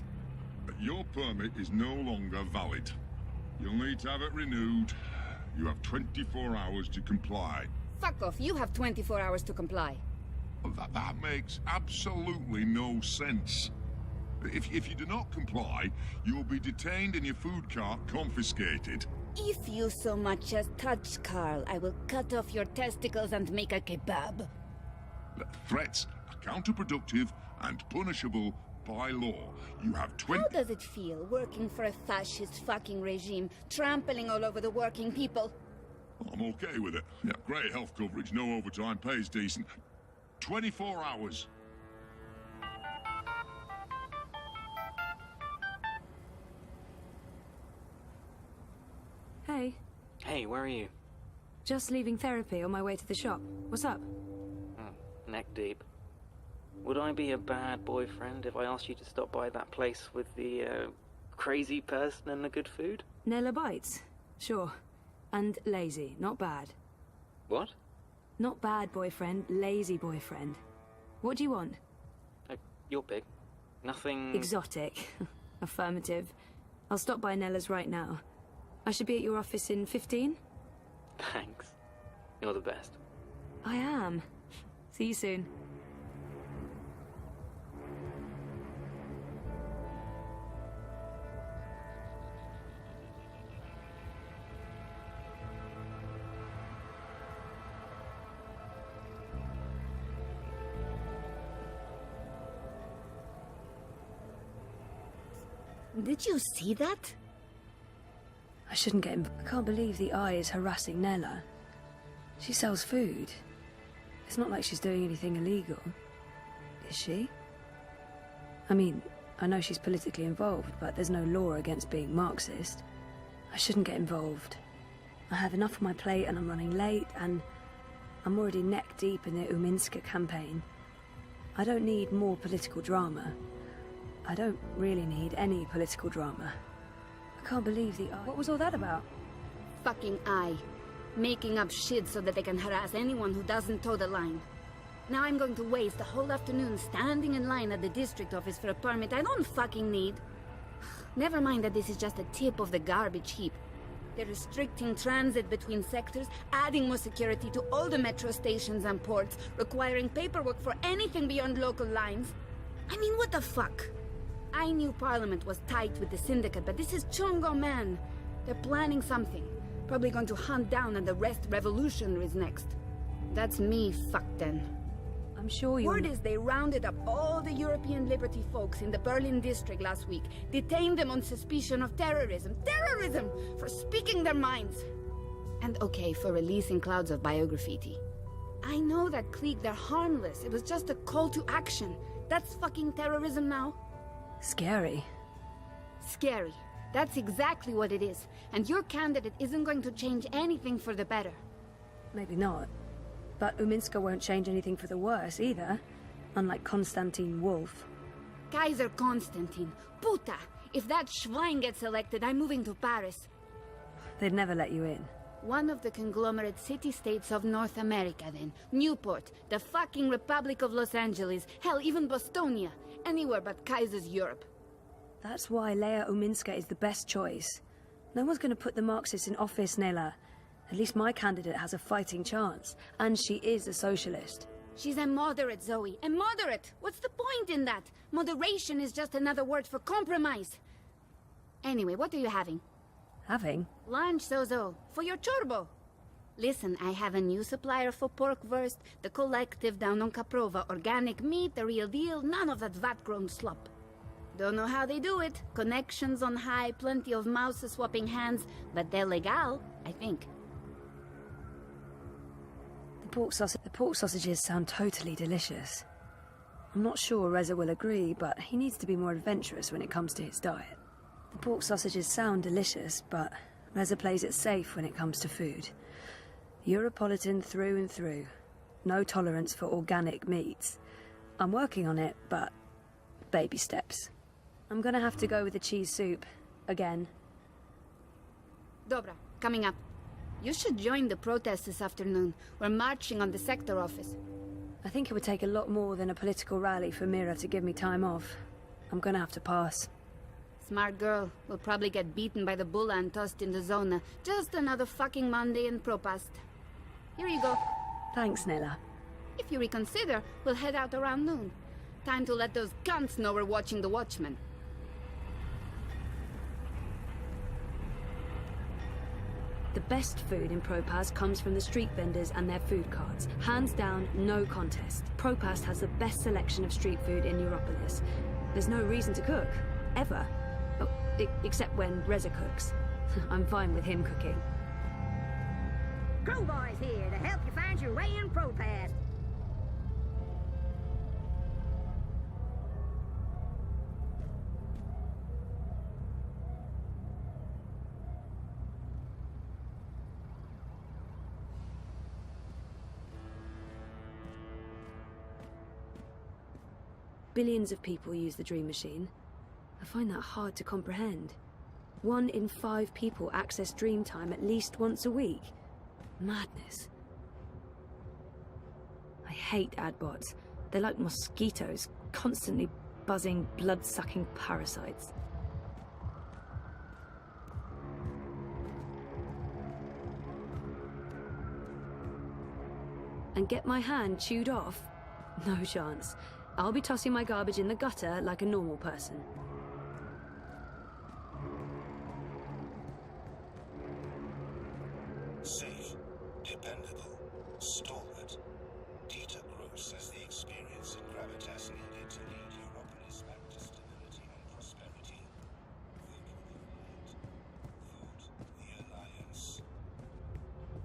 Your permit is no longer valid. You'll need to have it renewed. You have 24 hours to comply. Fuck off. You have 24 hours to comply. That makes absolutely no sense. If you do not comply, you'll be detained and your food cart confiscated. If you so much as touch Carl, I will cut off your testicles and make a kebab. Threats are counterproductive and punishable by law. You have 20... How does it feel, working for a fascist fucking regime, trampling all over the working people? I'm okay with it. Yeah, great health coverage, no overtime, pays decent. 24 hours. Hey. Hey, where are you? Just leaving therapy on my way to the shop. What's up? Neck deep. Would I be a bad boyfriend if I asked you to stop by that place with the, crazy person and the good food? Nella bites? Sure. And lazy, not bad. What? Not bad boyfriend, lazy boyfriend. What do you want? You're big. Nothing... Exotic. Affirmative. I'll stop by Nella's right now. I should be at your office in 15? Thanks. You're the best. I am. See you soon. Did you see that? I shouldn't get him. I can't believe the eye is harassing Nella. She sells food. It's not like she's doing anything illegal. Is she? I mean, I know she's politically involved, but there's no law against being Marxist. I shouldn't get involved. I have enough on my plate and I'm running late, and I'm already neck deep in the Uminska campaign. I don't need more political drama. I don't really need any political drama. I can't believe the eye. What was all that about? Fucking eye. Making up shit so that they can harass anyone who doesn't toe the line. Now I'm going to waste the whole afternoon standing in line at the district office for a permit I don't fucking need. Never mind that this is just a tip of the garbage heap. They're restricting transit between sectors, adding more security to all the metro stations and ports, requiring paperwork for anything beyond local lines. I mean, what the fuck? I knew Parliament was tight with the Syndicate, but this is Chongo, man. They're planning something. Probably going to hunt down and arrest revolutionaries next. That's me fucked then. I'm sure you... Word is they rounded up all the European Liberty folks in the Berlin district last week, detained them on suspicion of terrorism. Terrorism! For speaking their minds! And okay, for releasing clouds of biograffiti. I know that clique, they're harmless. It was just a call to action. That's fucking terrorism now. Scary. Scary. That's exactly what it is. And your candidate isn't going to change anything for the better. Maybe not. But Uminska won't change anything for the worse, either. Unlike Konstantin Wolf. Kaiser Konstantin. Puta! If that Schwein gets elected, I'm moving to Paris. They'd never let you in. One of the conglomerate city-states of North America, then. Newport, the fucking Republic of Los Angeles, hell, even Bostonia. Anywhere but Kaiser's Europe. That's why Leia Uminska is the best choice. No one's going to put the Marxists in office, Nela. At least my candidate has a fighting chance. And she is a socialist. She's a moderate, Zoe. A moderate! What's the point in that? Moderation is just another word for compromise. Anyway, what are you having? Having? Lunch, Zozo. For your chorbo. Listen, I have a new supplier for pork wurst. The collective down on Caprova. Organic meat, the real deal. None of that vat-grown slop. Don't know how they do it. Connections on high, plenty of mouses swapping hands. But they're legal, I think. The pork sausages sound totally delicious. I'm not sure Reza will agree, but he needs to be more adventurous when it comes to his diet. The pork sausages sound delicious, but Reza plays it safe when it comes to food. Europolitan through and through. No tolerance for organic meats. I'm working on it, but baby steps. I'm gonna have to go with the cheese soup. Again. Dobra, coming up. You should join the protest this afternoon. We're marching on the sector office. I think it would take a lot more than a political rally for Mira to give me time off. I'm gonna have to pass. Smart girl. We'll probably get beaten by the bulla and tossed in the zona. Just another fucking Monday in Propast. Here you go. Thanks, Nella. If you reconsider, we'll head out around noon. Time to let those cunts know we're watching the Watchmen. The best food in Propast comes from the street vendors and their food carts. Hands down, no contest. Propast has the best selection of street food in Europolis. There's no reason to cook. Ever. Oh, except when Reza cooks. I'm fine with him cooking. Crowboy's here to help you find your way in Propast. Billions of people use the Dream Machine. I find that hard to comprehend. 1 in 5 people access Dreamtime at least once a week. Madness. I hate adbots. They're like mosquitoes, constantly buzzing, blood-sucking parasites. And get my hand chewed off? No chance. I'll be tossing my garbage in the gutter like a normal person. Safe, dependable, stalwart. Dieter Gross says the experience and gravitas needed to lead Europolis back to stability and prosperity. Food, the Alliance.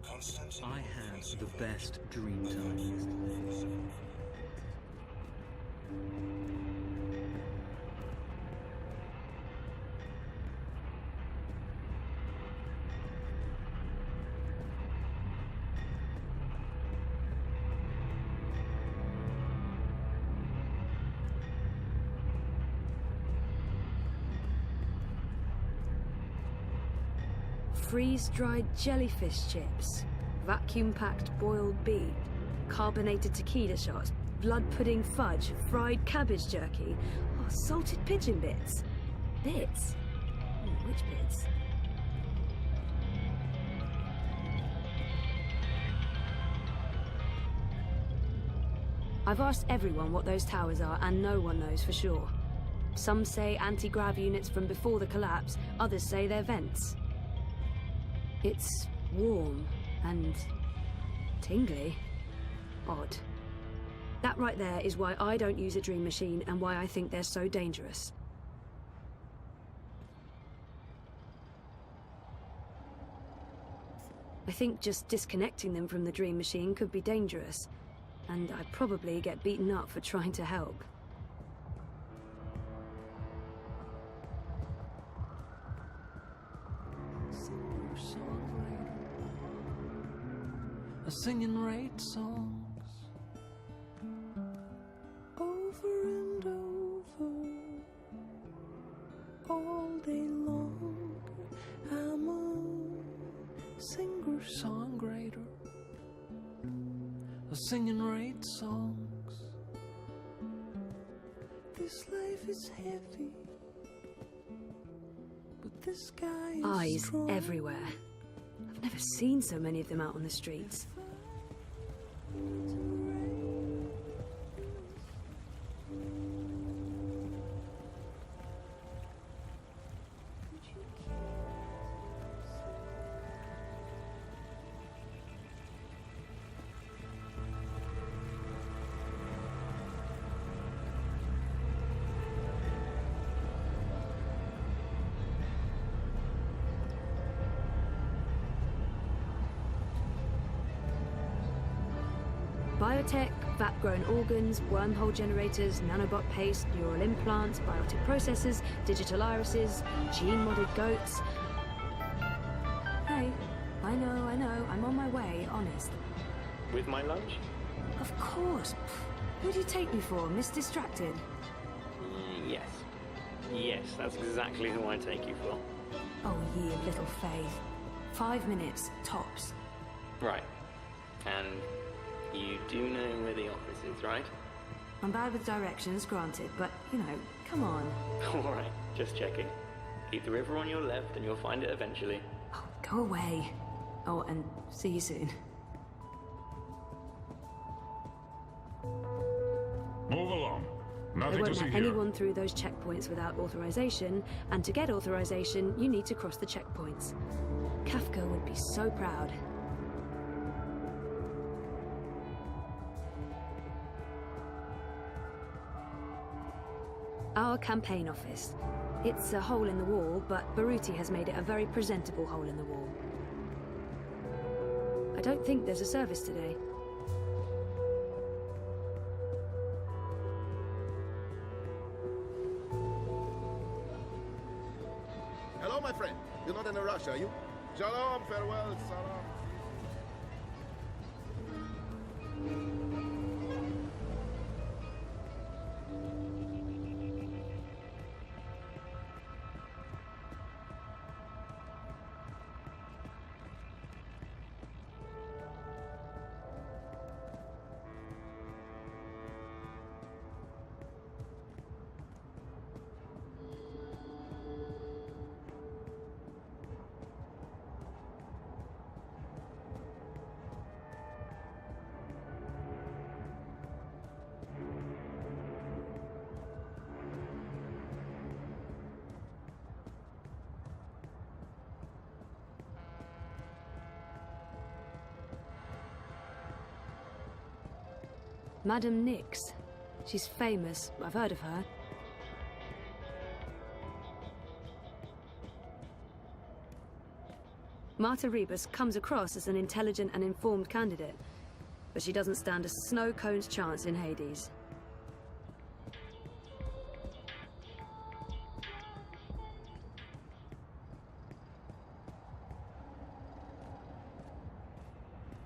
Constantine. I have the best Dreamtime. Freeze-dried jellyfish chips, vacuum-packed boiled beef, carbonated tequila shots, blood pudding fudge, fried cabbage jerky, salted pigeon bits. Bits? Which bits? I've asked everyone what those towers are, and no one knows for sure. Some say anti-grav units from before the collapse, others say they're vents. It's warm and tingly. Odd. That right there is why I don't use a dream machine and why I think they're so dangerous. I think just disconnecting them from the dream machine could be dangerous, and I'd probably get beaten up for trying to help. Singing raid songs over and over all day long. I'm a singer-songwriter, singing raid songs. This life is heavy, but this sky is Eyes strong. everywhere. I've never seen so many of them out on the streets. Biotech, vat-grown organs, wormhole generators, nanobot paste, neural implants, biotic processors, digital irises, gene-modded goats. Hey, I know, I'm on my way, honest. With my lunch? Of course. Who do you take me for, Miss Distracted? Yes. Yes, that's exactly who I take you for. Oh, ye of little faith. 5 minutes, tops. Right. And you do know where the office is, right? I'm bad with directions, granted, but, you know, come on. Alright, just checking. Keep the river on your left and you'll find it eventually. Oh, go away. Oh, and see you soon. Move along. They Nothing to won't see let here. anyone through those checkpoints without authorization, and to get authorization, you need to cross the checkpoints. Kafka would be so proud. Our campaign office. It's a hole in the wall, but Baruti has made it a very presentable hole in the wall. I don't think there's a service today. Hello, my friend. You're not in a rush, are you? Shalom, farewell, salam. Madam Nix. She's famous. I've heard of her. Marta Rebus comes across as an intelligent and informed candidate, but she doesn't stand a snow cone's chance in Hades.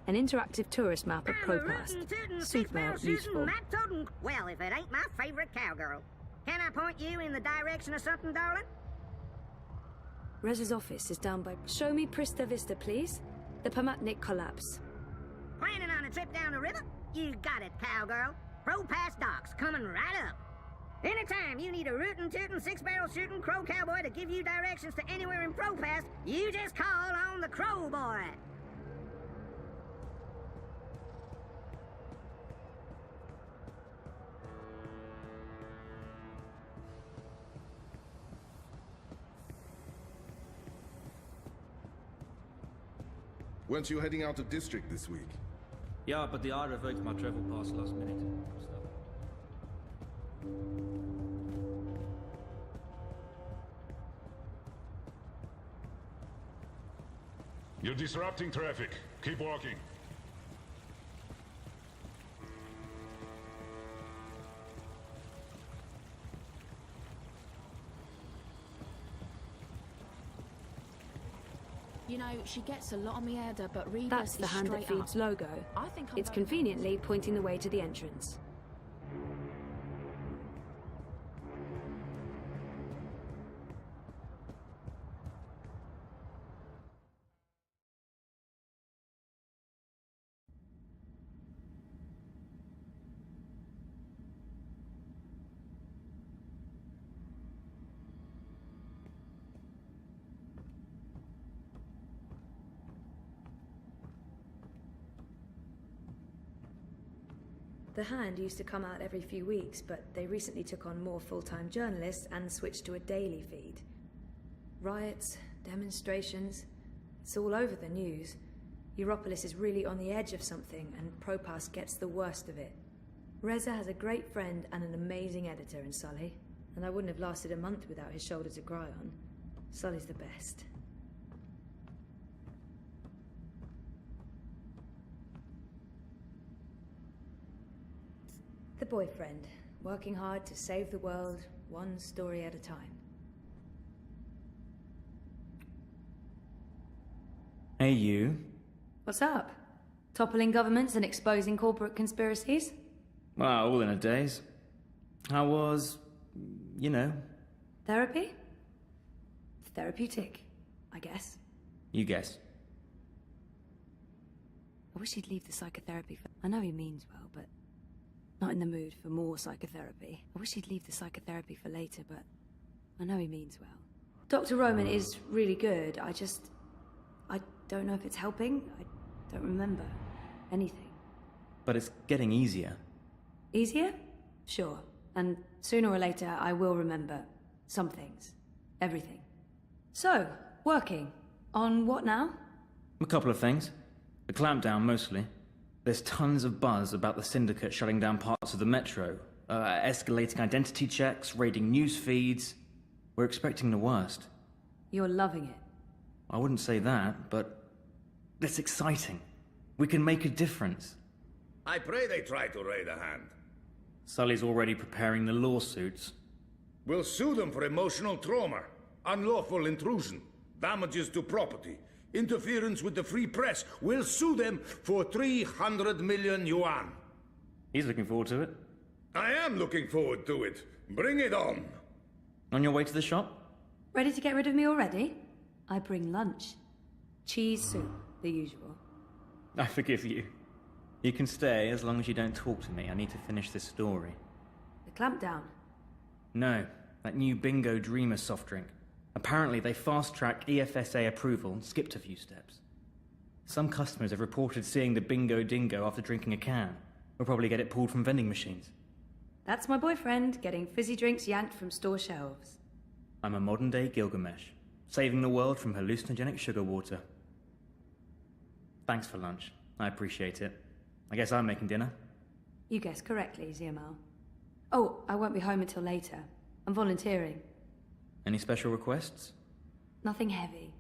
An interactive tourist map of Propast. Super useful. Well, if it ain't my favorite cowgirl. Can I point you in the direction of something, darling? Rez's office is down by... Show me Prista Vista, please. The Pamatnik collapse. Planning on a trip down the river? You got it, cowgirl. Propast docks coming right up. Anytime you need a rootin' tootin' six-barrel shooting crow cowboy to give you directions to anywhere in Propast, you just call on the crow boy. Weren't you heading out of district this week? Yeah, but the eye revoked my travel pass last minute. You're disrupting traffic. Keep walking. You know, she gets a lot on me head, but Rebus That's the is hand that straight feeds up. logo. I think I'm It's voting- conveniently pointing the way to the entrance. The Hand used to come out every few weeks, but they recently took on more full-time journalists and switched to a daily feed. Riots, demonstrations, it's all over the news. Europolis is really on the edge of something, and Propass gets the worst of it. Reza has a great friend and an amazing editor in Sully, and I wouldn't have lasted a month without his shoulder to cry on. Sully's the best. The boyfriend, working hard to save the world, one story at a time. Hey, you. What's up? Toppling governments and exposing corporate conspiracies? Well, all in a daze. How was, you know, Therapy? Therapeutic, I guess. you guess. I wish he'd leave the psychotherapy for... I know he means well, but not in the mood for more psychotherapy. I wish he'd leave the psychotherapy for later, but I know he means well. Dr. Roman is really good. I don't know if it's helping. I don't remember anything. But it's getting easier. Easier? Sure. And sooner or later, I will remember some things. Everything. So, working. On what now? A couple of things. A clampdown, mostly. There's tons of buzz about the Syndicate shutting down parts of the Metro. Escalating identity checks, raiding news feeds. We're expecting the worst. You're loving it. I wouldn't say that, but it's exciting. We can make a difference. I pray they try to raid a Hand. Sully's already preparing the lawsuits. We'll sue them for emotional trauma, unlawful intrusion, damages to property, interference with the free press. We'll sue them for 300 million yuan. He's looking forward to it. I am looking forward to it. Bring it on. On your way to the shop? Ready to get rid of me already? I bring lunch. Cheese soup, the usual. I forgive you. You can stay as long as you don't talk to me. I need to finish this story. The clampdown. No, that new Bingo Dreamer soft drink. Apparently they fast-tracked EFSA approval and skipped a few steps. Some customers have reported seeing the Bingo Dingo after drinking a can. We'll probably get it pulled from vending machines. That's my boyfriend, getting fizzy drinks yanked from store shelves. I'm a modern-day Gilgamesh, saving the world from hallucinogenic sugar water. Thanks for lunch. I appreciate it. I guess I'm making dinner. You guessed correctly, Ziamal. Oh, I won't be home until later. I'm volunteering. Any special requests? Nothing heavy.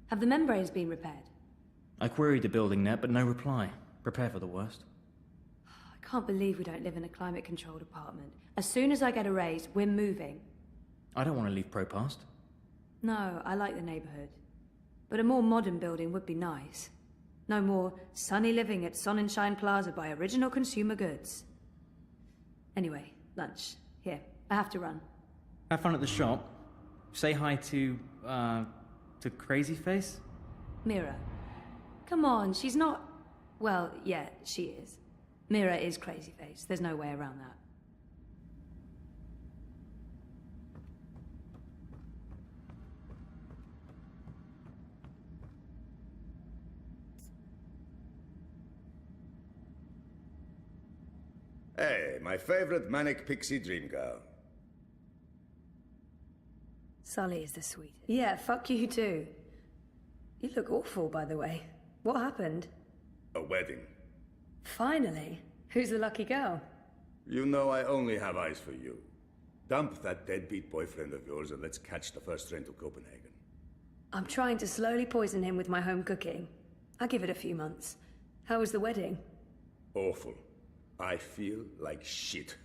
Have the membranes been repaired? I queried the building net, but no reply. Prepare for the worst. I can't believe we don't live in a climate-controlled apartment. As soon as I get a raise, we're moving. I don't want to leave Propast. No, I like the neighborhood. But a more modern building would be nice. No more sunny living at Sonnenschein Plaza by Original Consumer Goods. Anyway, lunch. Here, I have to run. Have fun at the shop. Say hi to Crazy Face? Mira. Come on, she's not... Well, yeah, she is. Mira is Crazy Face. There's no way around that. Hey, my favorite manic pixie dream girl. Sully is the sweetest. Yeah, fuck you too. You look awful, by the way. What happened? A wedding. Finally. Who's the lucky girl? You know I only have eyes for you. Dump that deadbeat boyfriend of yours and let's catch the first train to Copenhagen. I'm trying to slowly poison him with my home cooking. I'll give it a few months. How was the wedding? Awful. I feel like shit.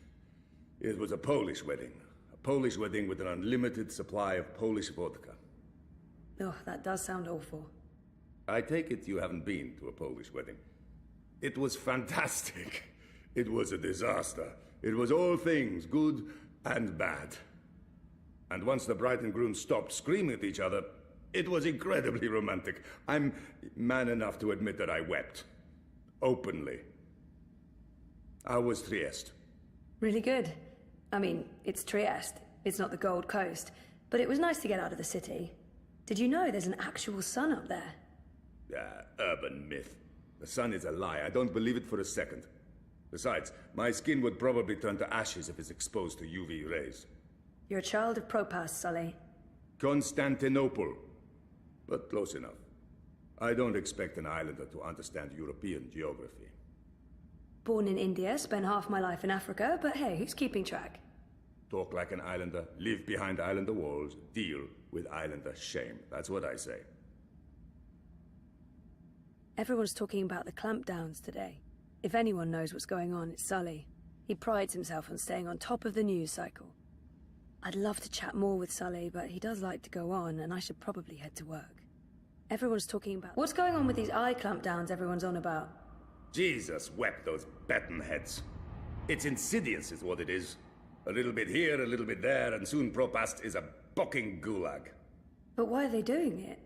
It was a Polish wedding. A Polish wedding with an unlimited supply of Polish vodka. Oh, that does sound awful. I take it you haven't been to a Polish wedding. It was fantastic. It was a disaster. It was all things, good and bad. And once the bride and groom stopped screaming at each other, it was incredibly romantic. I'm man enough to admit that I wept. Openly. How was Trieste? Really good. I mean, it's Trieste. It's not the Gold Coast. But it was nice to get out of the city. Did you know there's an actual sun up there? Urban myth. The sun is a lie. I don't believe it for a second. Besides, my skin would probably turn to ashes if it's exposed to UV rays. You're a child of Propas, Sully. Constantinople. But close enough. I don't expect an islander to understand European geography. Born in India, spent half my life in Africa, but hey, who's keeping track? Talk like an islander, live behind islander walls, deal with islander shame. That's what I say. Everyone's talking about the clampdowns today. If anyone knows what's going on, it's Sully. He prides himself on staying on top of the news cycle. I'd love to chat more with Sully, but he does like to go on, and I should probably head to work. Everyone's talking about... What's going on with these eye clampdowns everyone's on about? Jesus wept those baton heads. It's insidious is what it is. A little bit here, a little bit there, and soon Propast is a bocking gulag. But why are they doing it?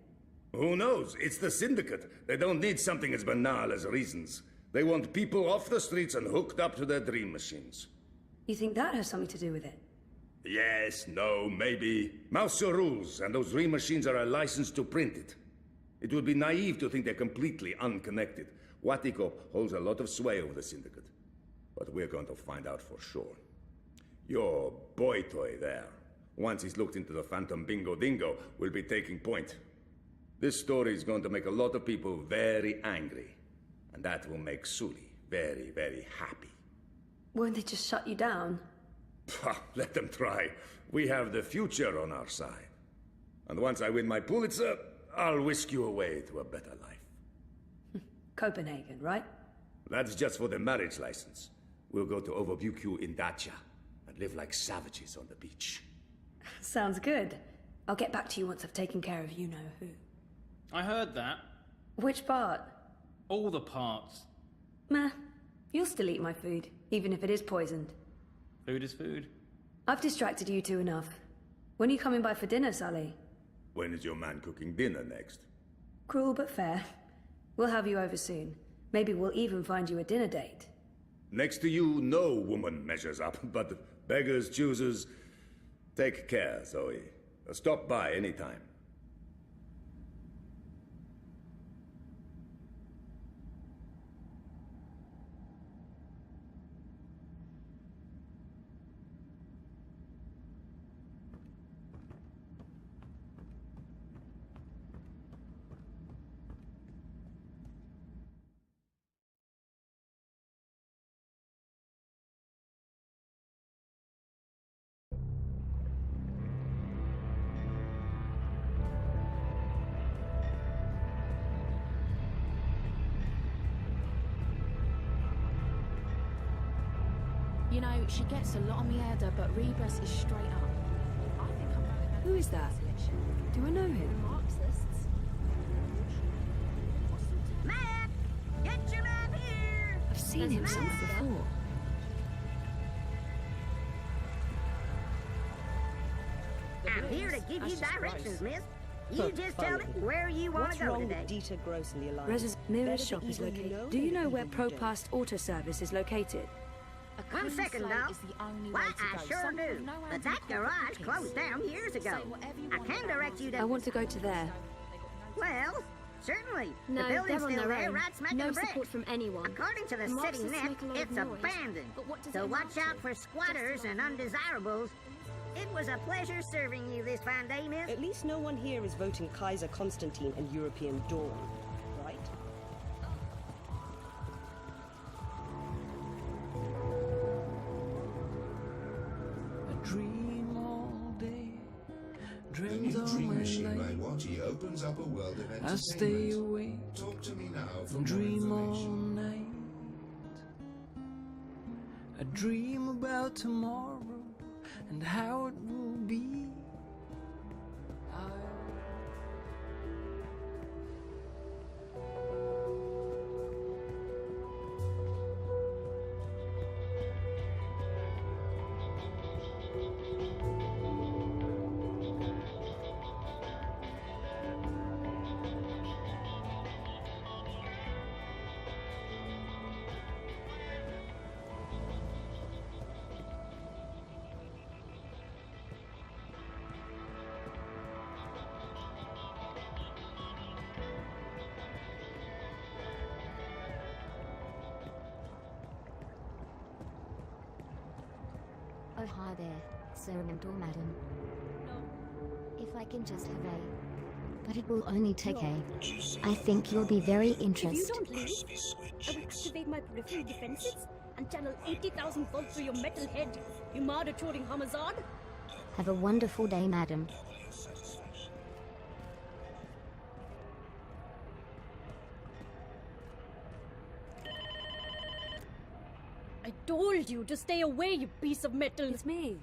Who knows? It's the Syndicate. They don't need something as banal as reasons. They want people off the streets and hooked up to their dream machines. You think that has something to do with it? Yes, no, maybe. Mouse rules, and those dream machines are a license to print it. It would be naive to think they're completely unconnected. Watiko holds a lot of sway over the Syndicate. But we're going to find out for sure. Your boy toy there, once he's looked into the Phantom Bingo Dingo, will be taking point. This story is going to make a lot of people very angry. And that will make Sully very, very happy. Won't they just shut you down? Let them try. We have the future on our side. And once I win my Pulitzer, I'll whisk you away to a better life. Copenhagen, right? That's just for the marriage license. We'll go to Overbukyu in Dacia and live like savages on the beach. Sounds good. I'll get back to you once I've taken care of you-know-who. I heard that. Which part? All the parts. Meh. You'll still eat my food, even if it is poisoned. Food is food. I've distracted you two enough. When are you coming by for dinner, Sully? When is your man cooking dinner next? Cruel but fair. We'll have you over soon. Maybe we'll even find you a dinner date. Next to you, no woman measures up, but beggars, choosers. Take care, Zoe. Stop by anytime. You know, she gets a lot on me head, but Rebus is straight up. I think I'm going Who is that? Do I know him? Marxists. Map! Get your map here! I've seen him somewhere before. I'm here to give you directions, miss. You just tell me where you want to go today. Dieter Gross and the Alliance? Rez's Mira's shop is located. Do you know where Propast Auto Service is located? 1 second, doll. Why, I sure do. But that garage closed down years ago. I can direct you to... I want to go to there. Well, certainly. No, the building's they're on still their there, own. right smack No in the brick. support from anyone. According to the The city Marxists net, make a lot of it's noise. abandoned. But what does So it watch amount out to? for squatters and undesirables. It was a pleasure serving you this fine day, miss. At least no one here is voting Kaiser Constantine and European Dawn, right? dreams new on dream my machine by life. Watty opens up a world of I stay entertainment. awake Talk to me now for and more dream all information. night. I dream about tomorrow and how it will be. Oh, hi there, sir and or madam. If I can just have a... But it will only take a... I think you'll be very If you interested. don't leave, I will activate my peripheral defenses and channel 80,000 volts through your metal head, you murder-choring Hamazad. Have a wonderful day, madam. I told you to stay away, you piece of metal. It's me.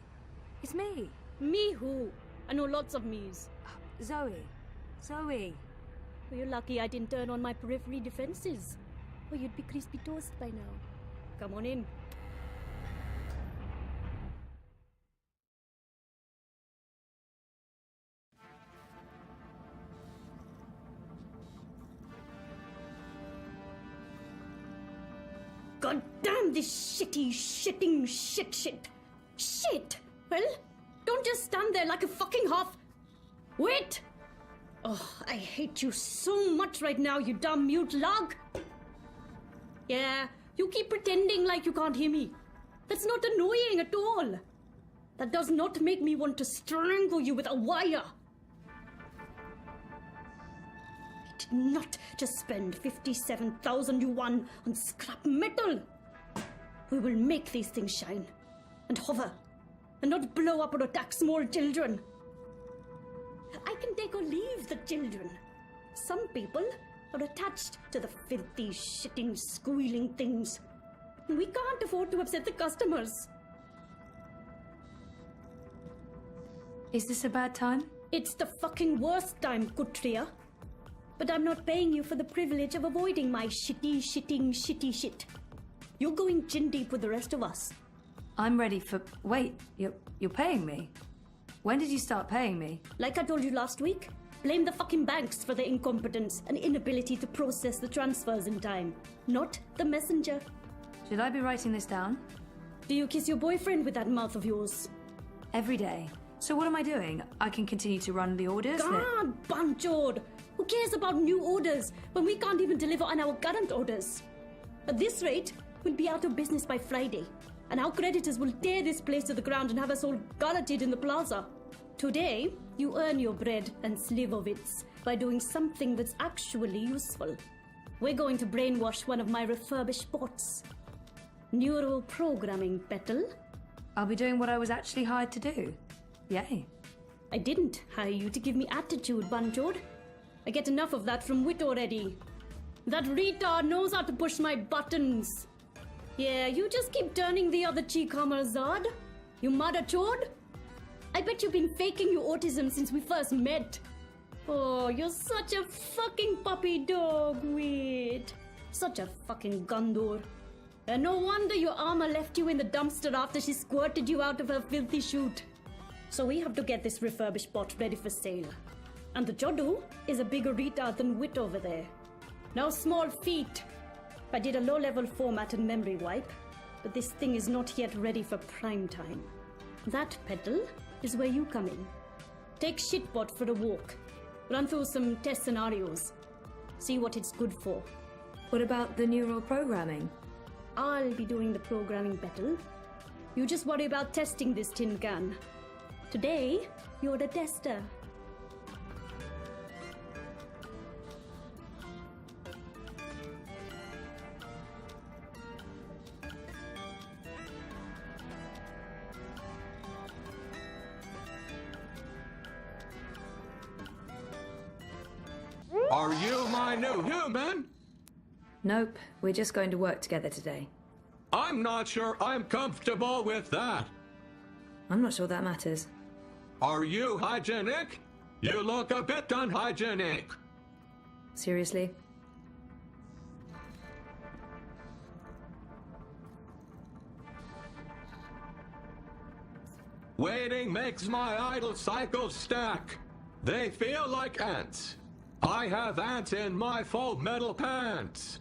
It's me. Me who? I know lots of me's. Zoe. Zoe. Well, you're lucky I didn't turn on my periphery defenses. Or you'd be crispy toast by now. Come on in. God damn this shitting shit. Shit! Well, don't just stand there like a fucking half... Wait! Oh, I hate you so much right now, you dumb mute lug! Yeah, you keep pretending like you can't hear me. That's not annoying at all. That does not make me want to strangle you with a wire. I did not just spend 57,000 yuan on scrap metal. We will make these things shine and hover and not blow up or attack small children. I can take or leave the children. Some people are attached to the filthy, shitting, squealing things. And we can't afford to upset the customers. Is this a bad time? It's the fucking worst time, Kutria. But I'm not paying you for the privilege of avoiding my shitty shit. You're going chin deep with the rest of us. I'm ready for... Wait, you're paying me? When did you start paying me? Like I told you last week, blame the fucking banks for their incompetence and inability to process the transfers in time, not the messenger. Should I be writing this down? Do you kiss your boyfriend with that mouth of yours? Every day. So what am I doing? I can continue to run the orders? God, Banchod! Who cares about new orders when we can't even deliver on our current orders? At this rate, we'll be out of business by Friday, and our creditors will tear this place to the ground and have us all gulleted in the plaza. Today, you earn your bread and slivovitz by doing something that's actually useful. We're going to brainwash one of my refurbished bots. Neural programming, Petal. I'll be doing what I was actually hired to do. Yay. I didn't hire you to give me attitude, Banjod. I get enough of that from Wit already. That retard knows how to push my buttons. Yeah, you just keep turning the other cheek, Hammerzad. You mother chode. I bet you've been faking your autism since we first met. Oh, you're such a fucking puppy dog, Wit. Such a fucking Gondor. And no wonder your armor left you in the dumpster after she squirted you out of her filthy chute. So we have to get this refurbished bot ready for sale. And the Jodu is a bigger retard than Wit over there. No small feat. I did a low-level format and memory wipe, but this thing is not yet ready for prime time. That, Petal, is where you come in. Take Shitbot for a walk. Run through some test scenarios. See what it's good for. What about the neural programming? I'll be doing the programming, Petal. You just worry about testing this tin can. Today, you're the tester. Are you my new human? Nope, we're just going to work together today. I'm not sure I'm comfortable with that. I'm not sure that matters. Are you hygienic? You look a bit unhygienic. Seriously? Waiting makes my idle cycles stack. They feel like ants. I have ants in my full metal pants.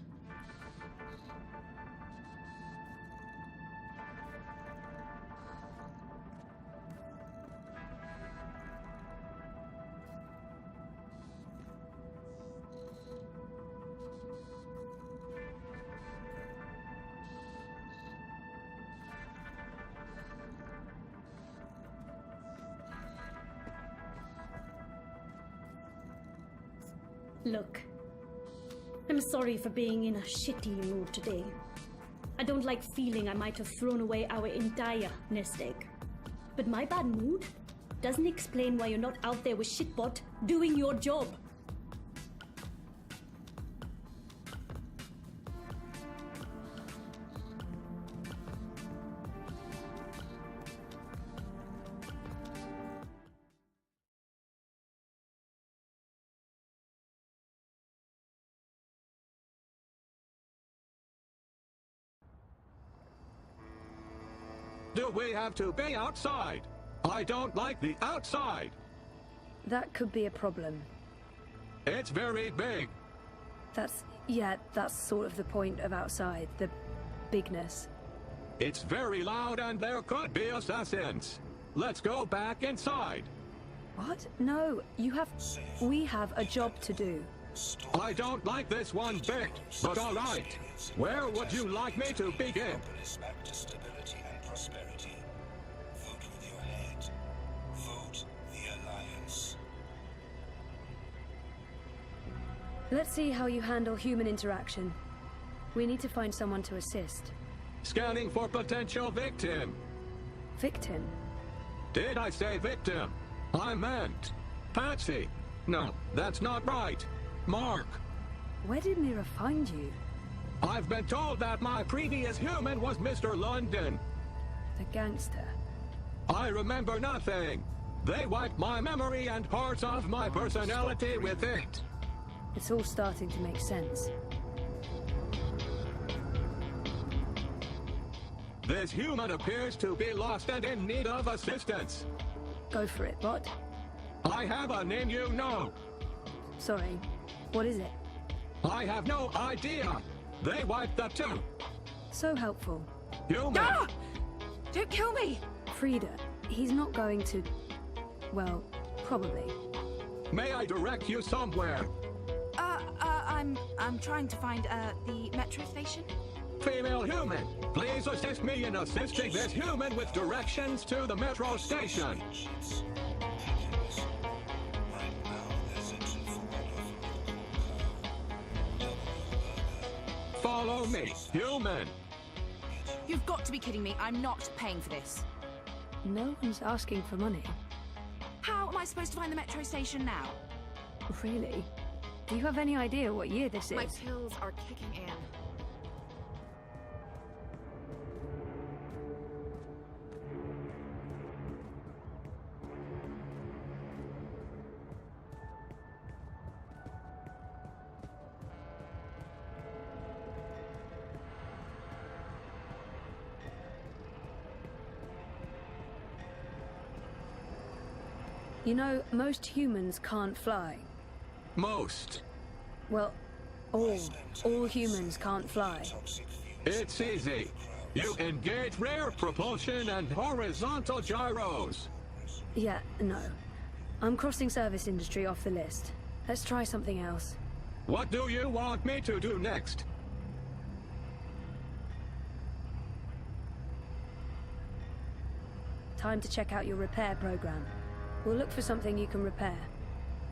Look, I'm sorry for being in a shitty mood today. I don't like feeling I might have thrown away our entire nest egg. But my bad mood doesn't explain why you're not out there with Shitbot doing your job. Do we have to be outside? I don't like the outside. That could be a problem. It's very big. That's sort of the point of outside, the bigness. It's very loud and there could be assassins. Let's go back inside. What? No, we have a job to do. I don't like this one bit, but all right. Where would you like me to begin? Back to stability and prosperity. Vote with your head. Vote the Alliance. Let's see how you handle human interaction. We need to find someone to assist. Scanning for potential victim. Victim? Did I say victim? I meant Patsy. No, that's not right. Mark. Where did Mira find you? I've been told that my previous human was Mr. London. The gangster. I remember nothing. They wiped my memory and parts of my personality with it. It's all starting to make sense. This human appears to be lost and in need of assistance. Go for it, Bot. I have a name you know. Sorry, what is it? I have no idea. They wiped the two. So helpful. Human. Ah! Don't kill me! Frida, he's not going to... well, probably. May I direct you somewhere? I'm trying to find, the metro station. Female human, please assist me in assisting this human with directions to the metro station. Follow me, human. You've got to be kidding me. I'm not paying for this. No one's asking for money. How am I supposed to find the metro station now? Really? Do you have any idea what year this is? My pills are kicking in. You know, most humans can't fly. Most. Well, all humans can't fly. It's easy. You engage rear propulsion and horizontal gyros. Yeah, no. I'm crossing service industry off the list. Let's try something else. What do you want me to do next? Time to check out your repair program. We'll look for something you can repair.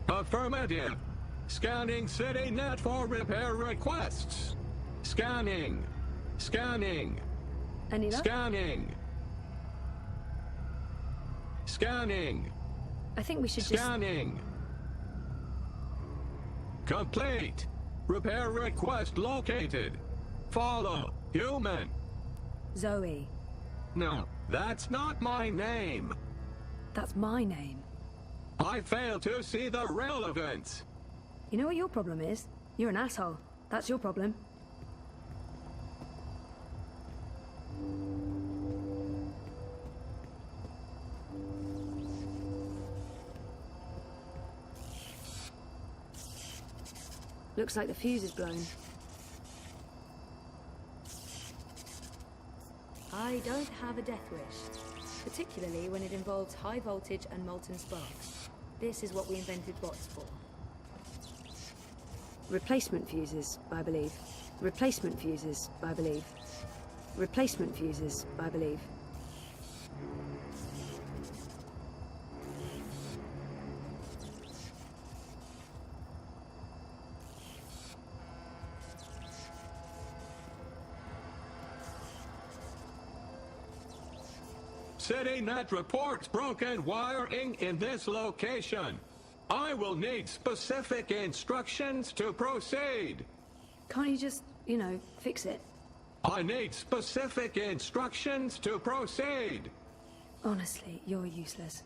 Affirmative. Scanning CityNet for repair requests. Scanning. Scanning. Any luck? Scanning. Scanning. I think we should Scanning. Complete. Repair request located. Follow. Human. Zoe. No, that's not my name. That's my name. I fail to see the relevance. You know what your problem is? You're an asshole. That's your problem. Looks like the fuse is blown. I don't have a death wish, particularly when it involves high voltage and molten sparks. This is what we invented bots for. Replacement fuses, I believe. Replacement fuses, I believe. Replacement fuses, I believe. CityNet reports broken wiring in this location. I will need specific instructions to proceed. Can't you just, fix it? I need specific instructions to proceed. Honestly, you're useless.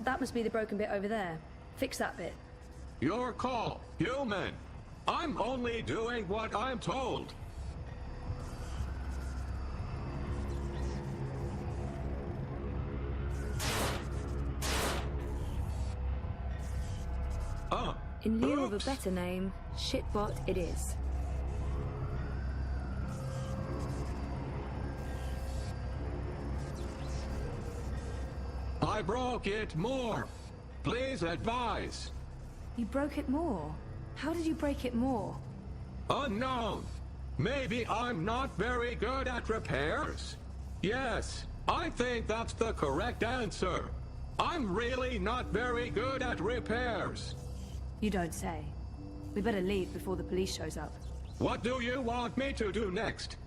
That must be the broken bit over there. Fix that bit. Your call, human. I'm only doing what I'm told. In lieu of a better name, shitbot it is. I broke it more. Please advise. You broke it more? How did you break it more? Unknown. Maybe I'm not very good at repairs. Yes, I think that's the correct answer. I'm really not very good at repairs. You don't say. We better leave before the police shows up. What do you want me to do next?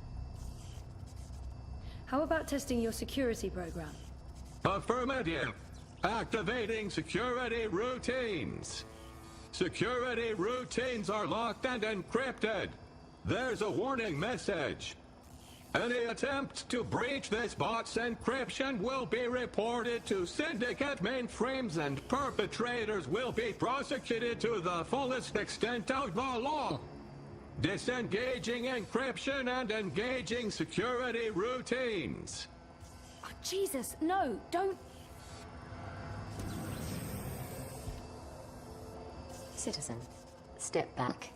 How about testing your security program? Affirmative. Activating security routines. Security routines are locked and encrypted. There's a warning message. Any attempt to breach this bot's encryption will be reported to Syndicate mainframes, and perpetrators will be prosecuted to the fullest extent of the law. Disengaging encryption and engaging security routines. Oh, Jesus, no, don't... Citizen, step back.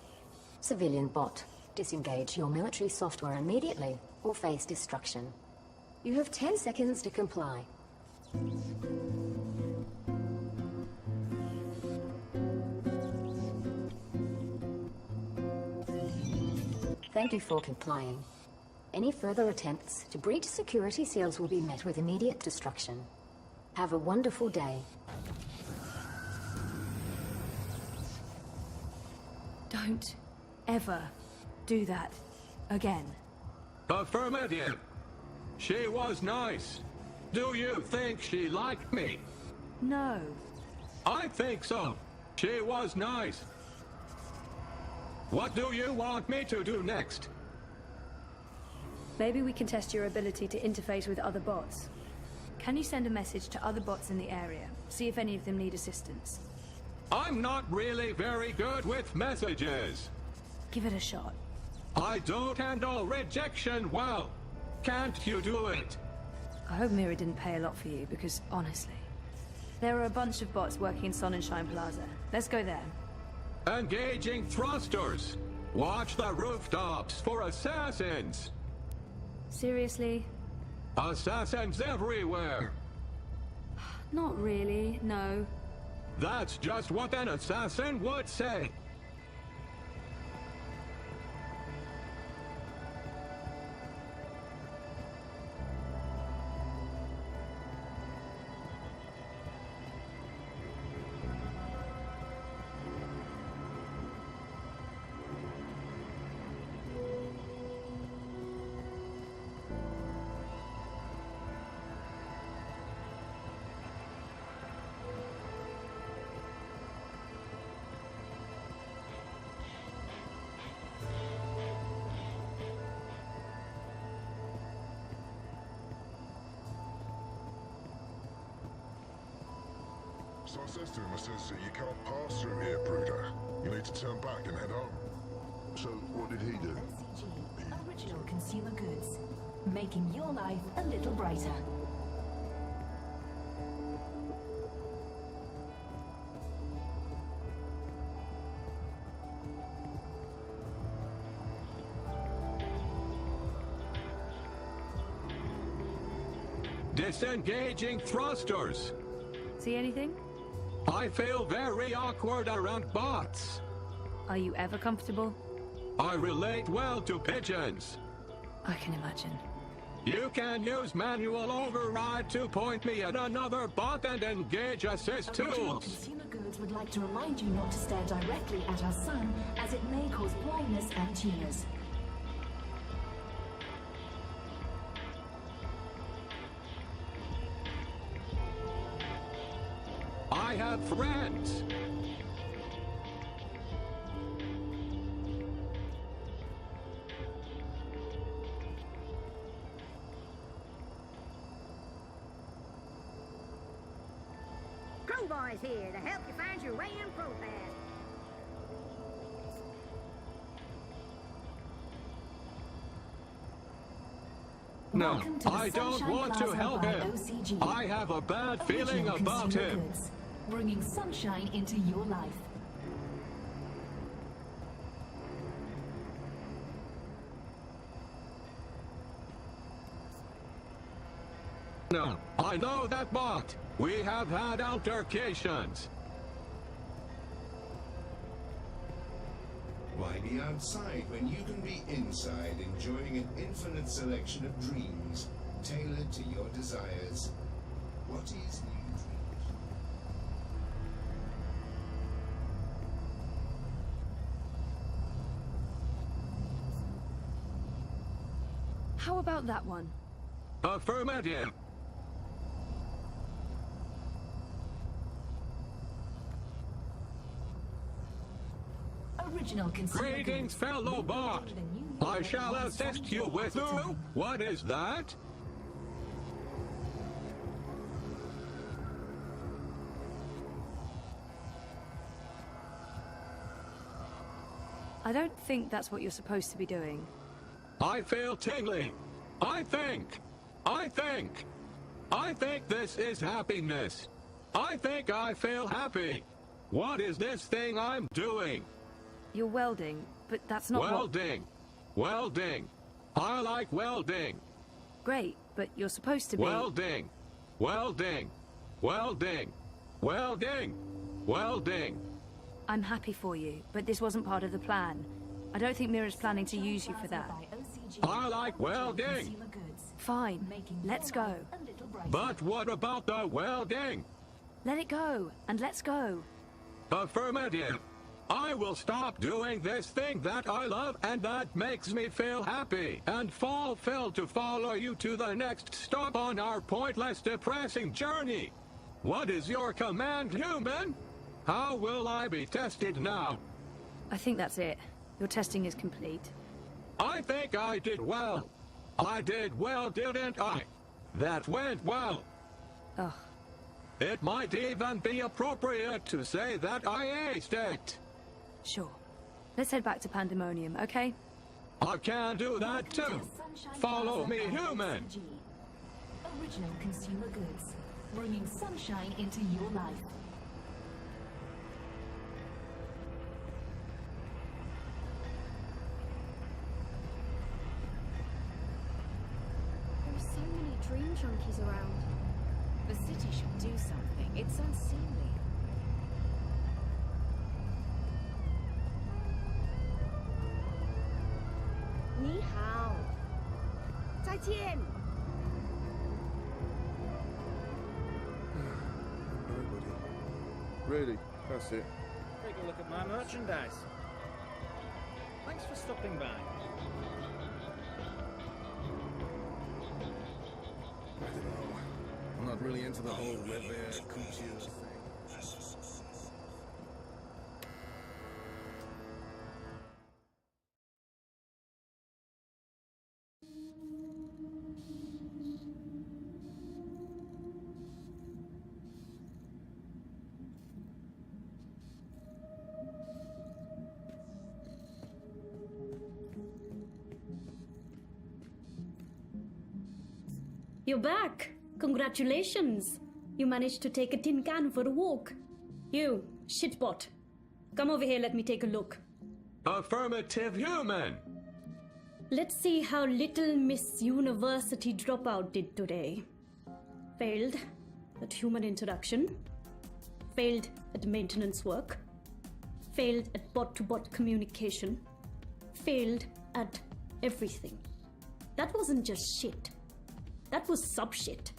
Civilian bot, disengage your military software immediately or face destruction. You have 10 seconds to comply. Thank you for complying. Any further attempts to breach security seals will be met with immediate destruction. Have a wonderful day. Don't ever do that again. Affirmative. She was nice. Do you think she liked me? No. I think so. She was nice. What do you want me to do next? Maybe we can test your ability to interface with other bots. Can you send a message to other bots in the area? See if any of them need assistance. I'm not really very good with messages. Give it a shot. I don't handle rejection well. Can't you do it? I hope Mira didn't pay a lot for you, because honestly... There are a bunch of bots working in Sonnenschein Plaza. Let's go there. Engaging thrusters. Watch the rooftops for assassins. Seriously? Assassins everywhere. Not really, no. That's just what an assassin would say. So I says to him, I says, you can't pass through here, Brooder. You need to turn back and head home. So what did he do? OCG, original consumer goods. Making your life a little brighter. Disengaging thrusters. See anything? I feel very awkward around bots. Are you ever comfortable? I relate well to pigeons. I can imagine. You can use manual override to point me at another bot and engage assist Original tools. consumer goods would like to remind you not to stare directly at our sun, as it may cause blindness and tumors. I have friends. Crowboy's here to help you find your way in ProPass. No, Welcome to the I don't Sunshine want to Plaza help by him. OCG. I have a bad feeling Original about consumer him. goods, bringing sunshine into your life. No, I know that bot. We have had altercations. Why be outside when you can be inside enjoying an infinite selection of dreams tailored to your desires? What is new? How about that one? Affirmative. Original consumer Greetings, goods. fellow bot. I shall assist you with... What is that? I don't think that's what you're supposed to be doing. I feel tingling. I think this is happiness. I think I feel happy. What is this thing I'm doing? You're welding, but that's not Welding. Welding. I like welding. Great, but you're supposed to be... Welding. Welding. Welding. Welding. Welding. I'm happy for you, but this wasn't part of the plan. I don't think Mira's planning to use you for that. I like welding. Fine, let's go. But what about the welding? Let it go, and let's go. Affirmative. I will stop doing this thing that I love and that makes me feel happy and fulfill to follow you to the next stop on our pointless, depressing journey. What is your command, human? How will I be tested now? I think that's it. Your testing is complete. I think I did well. I did well, didn't I? That went well. Ugh. It might even be appropriate to say that I aced it. Sure. Let's head back to Pandemonium, okay? I can do that too. Follow me, human. Original consumer goods, bringing sunshine into your life. There are so many dream junkies around. The city should do something. It's unseemly. Ni hao. 再见. Really, that's it. Take a look at my merchandise. Thanks for stopping by. I don't know. I'm not really into the whole Revere couture thing. You're back. Congratulations. You managed to take a tin can for a walk. You, shitbot. Come over here, let me take a look. Affirmative human! Let's see how little Miss University dropout did today. Failed at human introduction. Failed at maintenance work. Failed at bot-to-bot communication. Failed at everything. That wasn't just shit. That was sub-shit.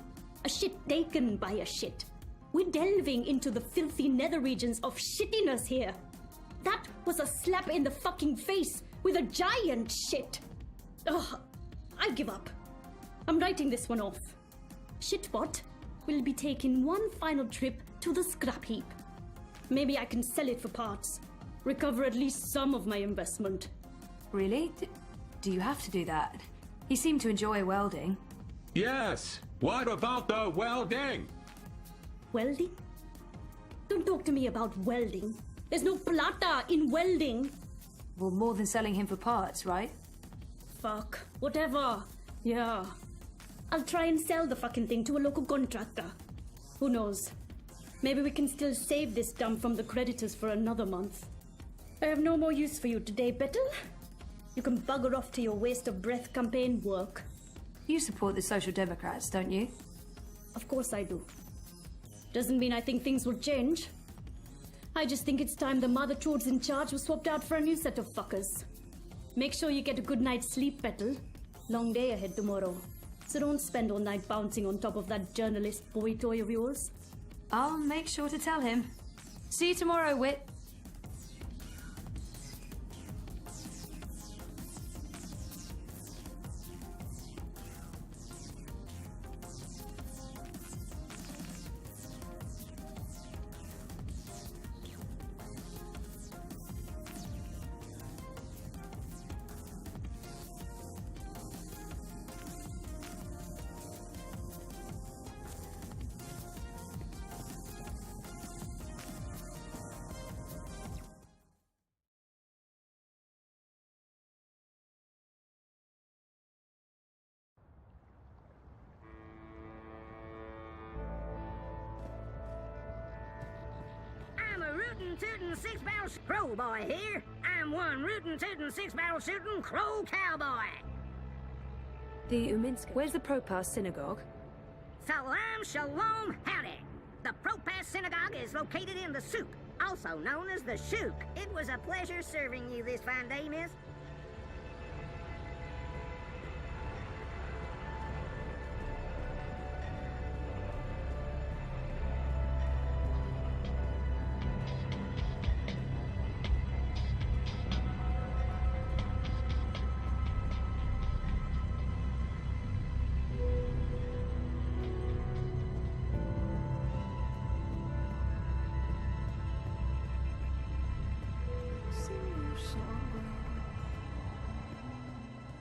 A shit taken by a shit. We're delving into the filthy nether regions of shittiness here. That was a slap in the fucking face with a giant shit. Ugh, I give up. I'm writing this one off. Shitbot will be taking one final trip to the scrap heap. Maybe I can sell it for parts. Recover at least some of my investment. Really? Do you have to do that? He seemed to enjoy welding. Yes! What about the welding? Welding? Don't talk to me about welding. There's no plata in welding. Well, more than selling him for parts, right? Fuck. Whatever. Yeah. I'll try and sell the fucking thing to a local contractor. Who knows? Maybe we can still save this dump from the creditors for another month. I have no more use for you today, Bettel. You can bugger off to your waste of breath campaign work. You support the Social Democrats, don't you? Of course I do. Doesn't mean I think things will change. I just think it's time the mother chodes in charge was swapped out for a new set of fuckers. Make sure you get a good night's sleep, Bettel. Long day ahead tomorrow. So don't spend all night bouncing on top of that journalist boy toy of yours. I'll make sure to tell him. See you tomorrow, Wit. Rootin' tootin' six-barrel crow boy here. I'm one rootin' tootin' six-barrel shootin' crow cowboy. The Uminsk. Where's the Propas synagogue? Salam shalom howdy. The Propas synagogue is located in the souk, also known as the shuk. It was a pleasure serving you this fine day, miss.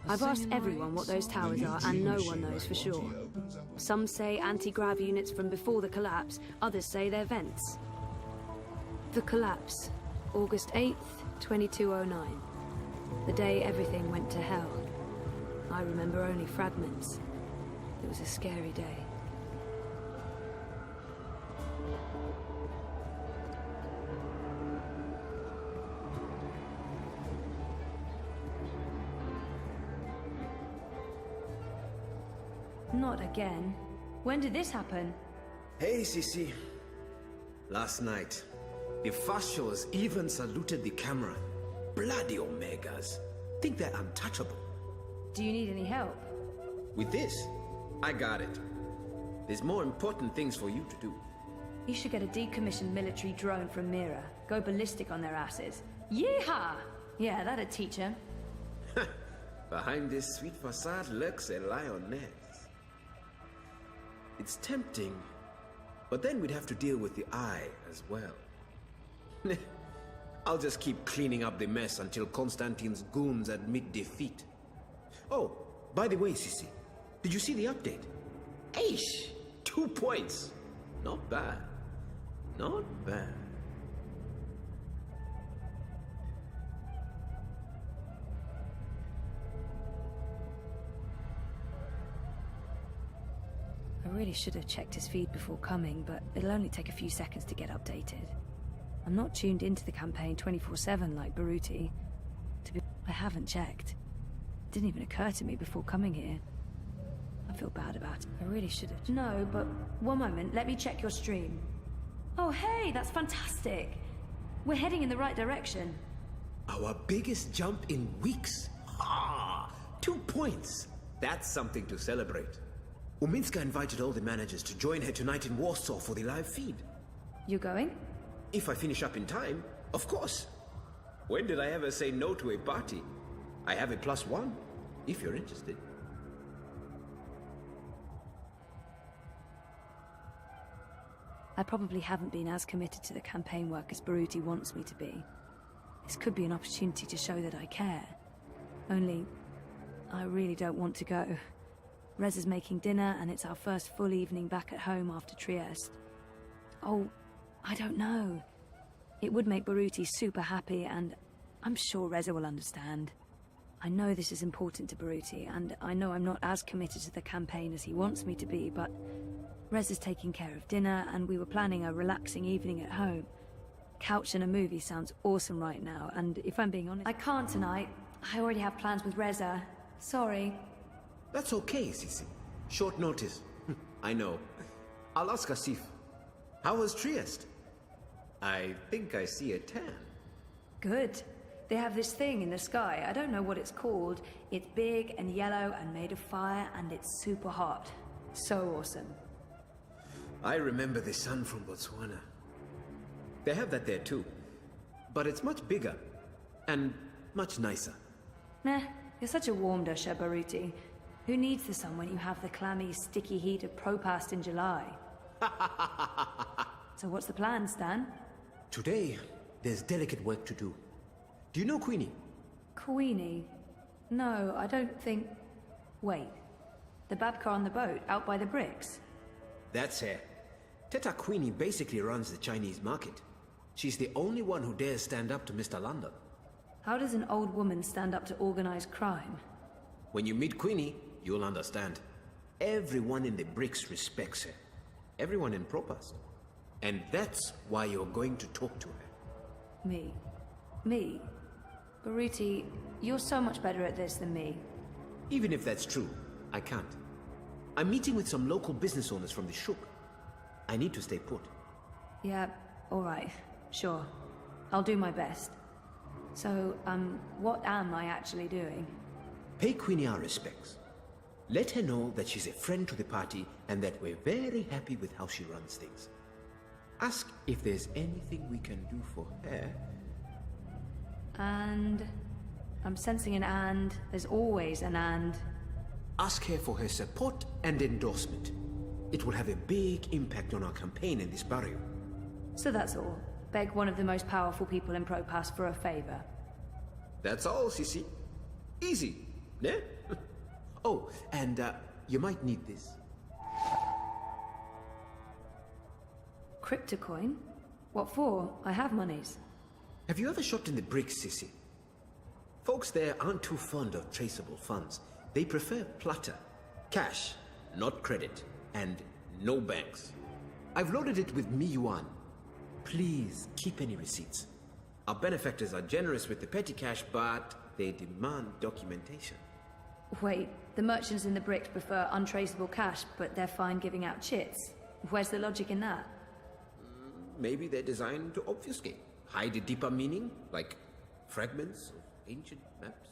I've asked everyone what those towers are, and no one knows for sure. Some say anti-grav units from before the collapse, others say they're vents. The collapse, August 8th, 2209. The day everything went to hell. I remember only fragments. It was a scary day. Not again. When did this happen? Hey, Sisi. Last night, the fascios even saluted the camera. Bloody Omegas. Think they're untouchable. Do you need any help? With this, I got it. There's more important things for you to do. You should get a decommissioned military drone from Mira. Go ballistic on their asses. Yeehaw! Yeah, that'd teach him. Behind this sweet facade lurks a lioness. It's tempting, but then we'd have to deal with the eye as well. I'll just keep cleaning up the mess until Konstantin's goons admit defeat. Oh, by the way, Sisi, did you see the update? Aish! 2 points! Not bad. Not bad. really should have checked his feed before coming, but it'll only take a few seconds to get updated. I'm not tuned into the campaign 24/7 like Baruti. I haven't checked. It didn't even occur to me before coming here. I feel bad about it. I really should have. No, but one moment, let me check your stream. Oh, hey, that's fantastic. We're heading in the right direction. Our biggest jump in weeks. Ah, 2 points. That's something to celebrate. Uminska invited all the managers to join her tonight in Warsaw for the live feed. You going? If I finish up in time, of course. When did I ever say no to a party? I have a +1, if you're interested. I probably haven't been as committed to the campaign work as Baruti wants me to be. This could be an opportunity to show that I care. Only, I really don't want to go. Rez is making dinner, and it's our first full evening back at home after Trieste. Oh, I don't know. It would make Baruti super happy, and I'm sure Reza will understand. I know this is important to Baruti, and I know I'm not as committed to the campaign as he wants me to be, but Rez is taking care of dinner, and we were planning a relaxing evening at home. Couch and a movie sounds awesome right now, and if I'm being honest, I can't tonight. I already have plans with Reza. Sorry. That's okay, Sisi. Short notice. I know. I'll ask Asif. How was Trieste? I think I see a tan. Good. They have this thing in the sky. I don't know what it's called. It's big and yellow and made of fire, and it's super hot. So awesome. I remember the sun from Botswana. They have that there too. But it's much bigger. And much nicer. Nah, you're such a warm dusher, Baruti. Who needs the sun when you have the clammy, sticky heat of Propast in July? So what's the plan, Stan? Today, there's delicate work to do. Do you know Queenie? Queenie? No, I don't think... Wait. The Babka on the boat, out by the bricks? That's her. Teta Queenie basically runs the Chinese market. She's the only one who dares stand up to Mr. London. How does an old woman stand up to organized crime? When you meet Queenie, you'll understand. Everyone in the bricks respects her. Everyone in Propast. And that's why you're going to talk to her. Me? Me? Baruti, you're so much better at this than me. Even if that's true, I can't. I'm meeting with some local business owners from the Shuk. I need to stay put. Yeah, alright. Sure. I'll do my best. So, what am I actually doing? Pay Queenie our respects. Let her know that she's a friend to the party and that we're very happy with how she runs things. Ask if there's anything we can do for her. And... I'm sensing an and. There's always an and. Ask her for her support and endorsement. It will have a big impact on our campaign in this barrio. So that's all. Beg one of the most powerful people in Propass for a favor. That's all, Sisi. Easy, yeah? Oh, and you might need this. Cryptocoin? What for? I have monies. Have you ever shopped in the bricks, Sisi? Folks there aren't too fond of traceable funds. They prefer plata. Cash, not credit. And no banks. I've loaded it with Mi Yuan. Please keep any receipts. Our benefactors are generous with the petty cash, but they demand documentation. Wait, the merchants in the bricks prefer untraceable cash, but they're fine giving out chits. Where's the logic in that? Maybe they're designed to obfuscate. Hide a deeper meaning, like fragments of ancient maps.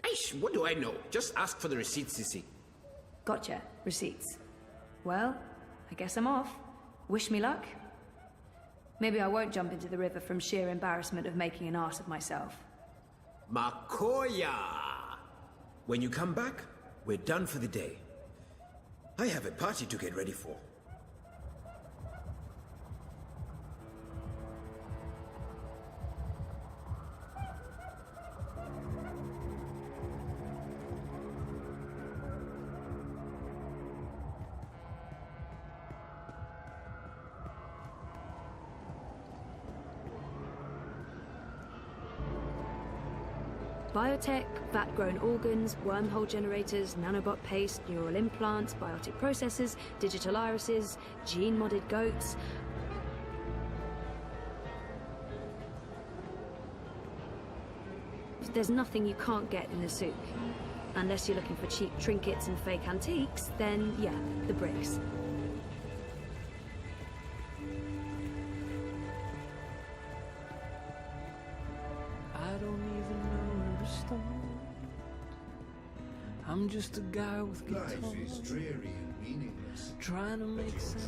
Aish, what do I know? Just ask for the receipts, Sisi. Gotcha. Receipts. Well, I guess I'm off. Wish me luck. Maybe I won't jump into the river from sheer embarrassment of making an ass of myself. Makoya! When you come back, we're done for the day. I have a party to get ready for. Biotech, vat-grown organs, wormhole generators, nanobot paste, neural implants, biotic processors, digital irises, gene-modded goats. There's nothing you can't get in the souk. Unless you're looking for cheap trinkets and fake antiques, then yeah, the bricks. I don't even know where to start. I'm just a guy with guitar. Life is dreary and meaningless. Trying to make sense.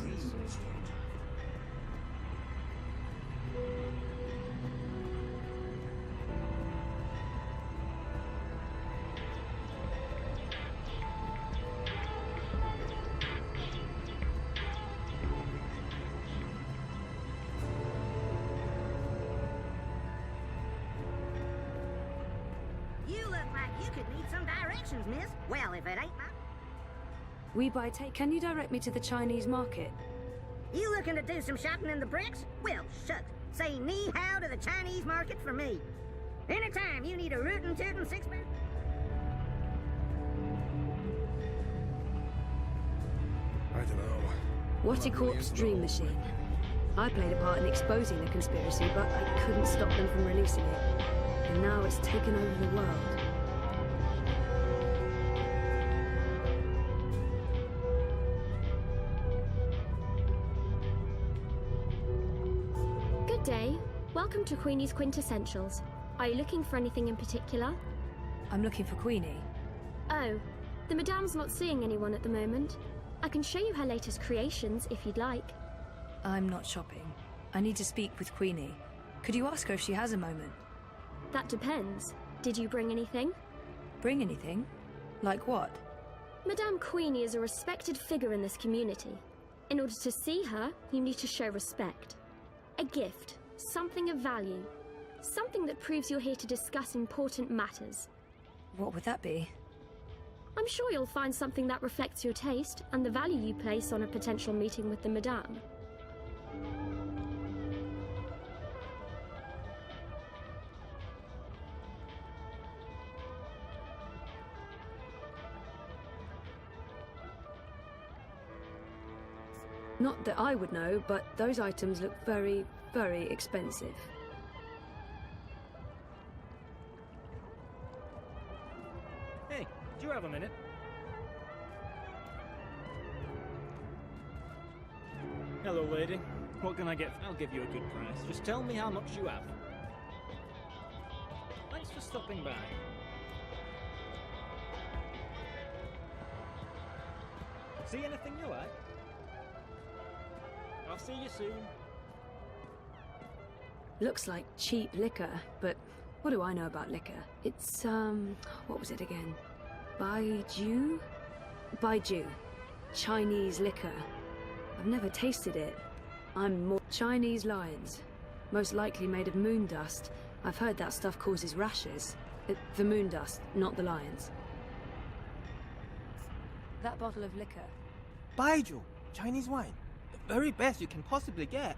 You look like you could need some directions, miss. Well, if it ain't my... We buy take. Can you direct me to the Chinese market? You looking to do some shopping in the bricks? Well, shucks. Say ni-hao to the Chinese market for me. Anytime you need a rootin' tootin' six-pack... I don't know. Waticorp's Dream Machine. I played a part in exposing the conspiracy, but I couldn't stop them from releasing it. And now it's taken over the world. Good day. Welcome to Queenie's Quintessentials. Are you looking for anything in particular? I'm looking for Queenie. Oh, the Madame's not seeing anyone at the moment. I can show you her latest creations if you'd like. I'm not shopping. I need to speak with Queenie. Could you ask her if she has a moment? That depends. Did you bring anything? Bring anything? Like what? Madame Queenie is a respected figure in this community. In order to see her, you need to show respect. A gift, something of value. Something that proves you're here to discuss important matters. What would that be? I'm sure you'll find something that reflects your taste and the value you place on a potential meeting with the Madame. Not that I would know, but those items look very, very expensive. Hey, do you have a minute? Hello, lady. What can I get? I'll give you a good price. Just tell me how much you have. Thanks for stopping by. See anything you like? I'll see you soon. Looks like cheap liquor, but what do I know about liquor? It's, what was it again? Baiju? Baiju. Chinese liquor. I've never tasted it. I'm more Chinese lions. Most likely made of moon dust. I've heard that stuff causes rashes. The moon dust, not the lions. That bottle of liquor. Baiju, Chinese wine. The very best you can possibly get.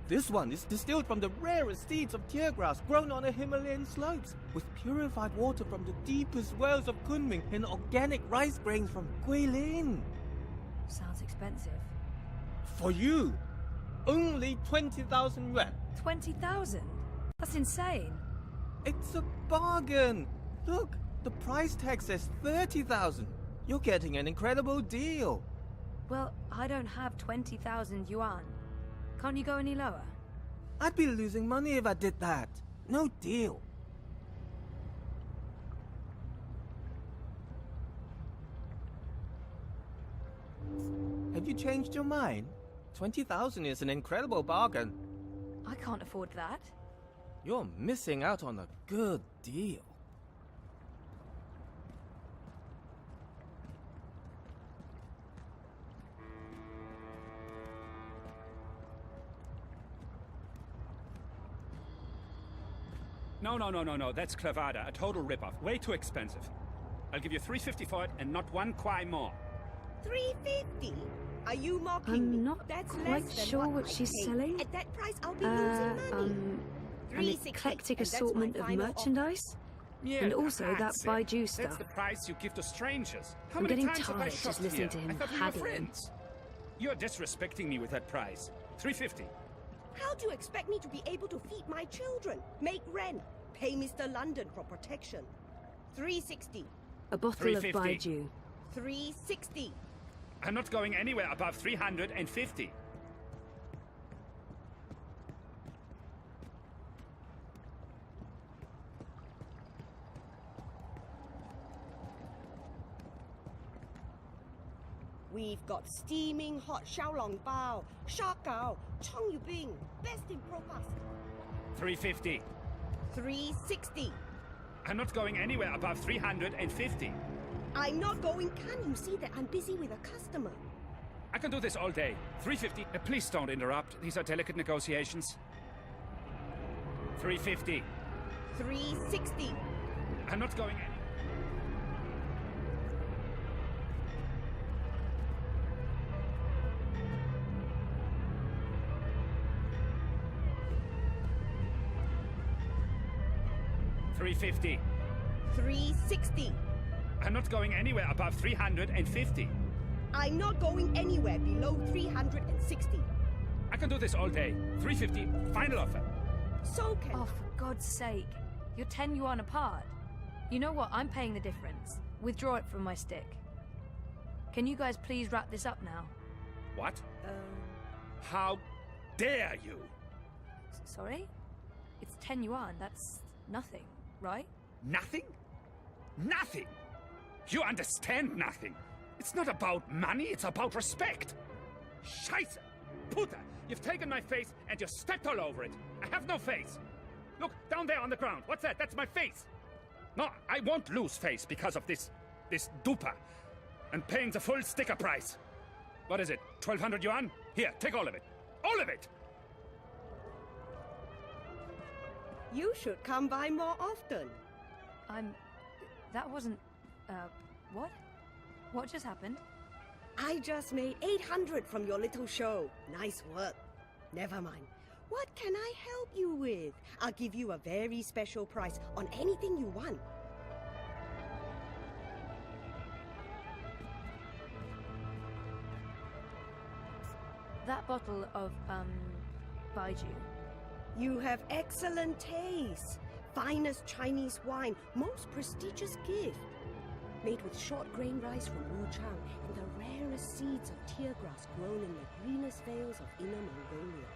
This one is distilled from the rarest seeds of tear grass grown on the Himalayan slopes, with purified water from the deepest wells of Kunming and organic rice grains from Guilin. Sounds expensive. For you, only 20,000 yuan. 20,000? That's insane. It's a bargain. Look, the price tag says 30,000. You're getting an incredible deal. Well, I don't have 20,000 yuan. Can't you go any lower? I'd be losing money if I did that. No deal. Have you changed your mind? 20,000 is an incredible bargain. I can't afford that. You're missing out on a good deal. No, that's clavada, a total rip-off. Way too expensive. I'll give you 350 for it and not one kwai more. 350? Are you mocking me? I'm not That's quite less than sure what I she's paid. selling. At that price, I'll be losing money. An 360, eclectic and that's my assortment of final offer. merchandise? Yeah, And also that that's it. Baiju That's stuff. the price you give to strangers. How I'm many getting times have I tired shopped just listening to here? him I thought we were haggling. friends. You're disrespecting me with that price. 350. How do you expect me to be able to feed my children, make rent, pay Mr. London for protection? 360. A bottle of 350. Baiju. 360. I'm not going anywhere above 350. We've got steaming hot xiaolong bao, shark gao, chong yu bing, best in Propas. 350. 360. I'm not going anywhere above 350. I'm not going. Can't you see that I'm busy with a customer? I can do this all day. 350. Please don't interrupt. These are delicate negotiations. 350. 360. I'm not going any. $350. 360. I'm not going anywhere above 350. I'm not going anywhere below 360. I can do this all day. 350. Final offer. So can. Oh, for God's sake. You're 10 yuan apart. You know what? I'm paying the difference. Withdraw it from my stick. Can you guys please wrap this up now? What? How dare you? Sorry? It's 10 yuan. That's nothing, right? Nothing? Nothing! You understand nothing. It's not about money, it's about respect. Scheiße! Puta! You've taken my face and you stepped all over it. I have no face. Look, down there on the ground. What's that? That's my face. No, I won't lose face because of this dupa. And paying the full sticker price. What is it? 1,200 yuan? Here, take all of it. All of it! You should come by more often. That wasn't... what? What just happened? I just made 800 from your little show. Nice work. Never mind. What can I help you with? I'll give you a very special price on anything you want. That bottle of, Baiju. You have excellent taste. Finest Chinese wine, most prestigious gift. Made with short grain rice from Wuchang and the rarest seeds of tear grass grown in the greenest vales of Inner Mongolia,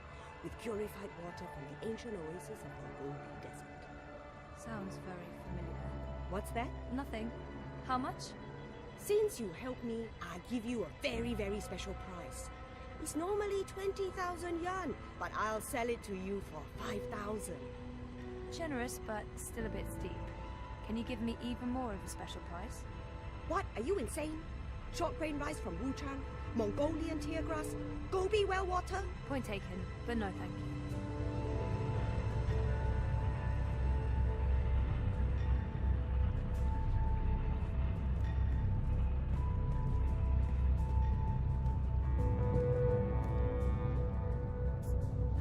with purified water from the ancient oasis of the Gobi Desert. Sounds very familiar. What's that? Nothing. How much? Since you helped me, I'll give you a very, very special price. It's normally 20,000 yuan, but I'll sell it to you for 5,000. Generous, but still a bit steep. Can you give me even more of a special price? What? Are you insane? Short grain rice from Wuchang, Mongolian tear grass, Gobi well water? Point taken, but no thank you.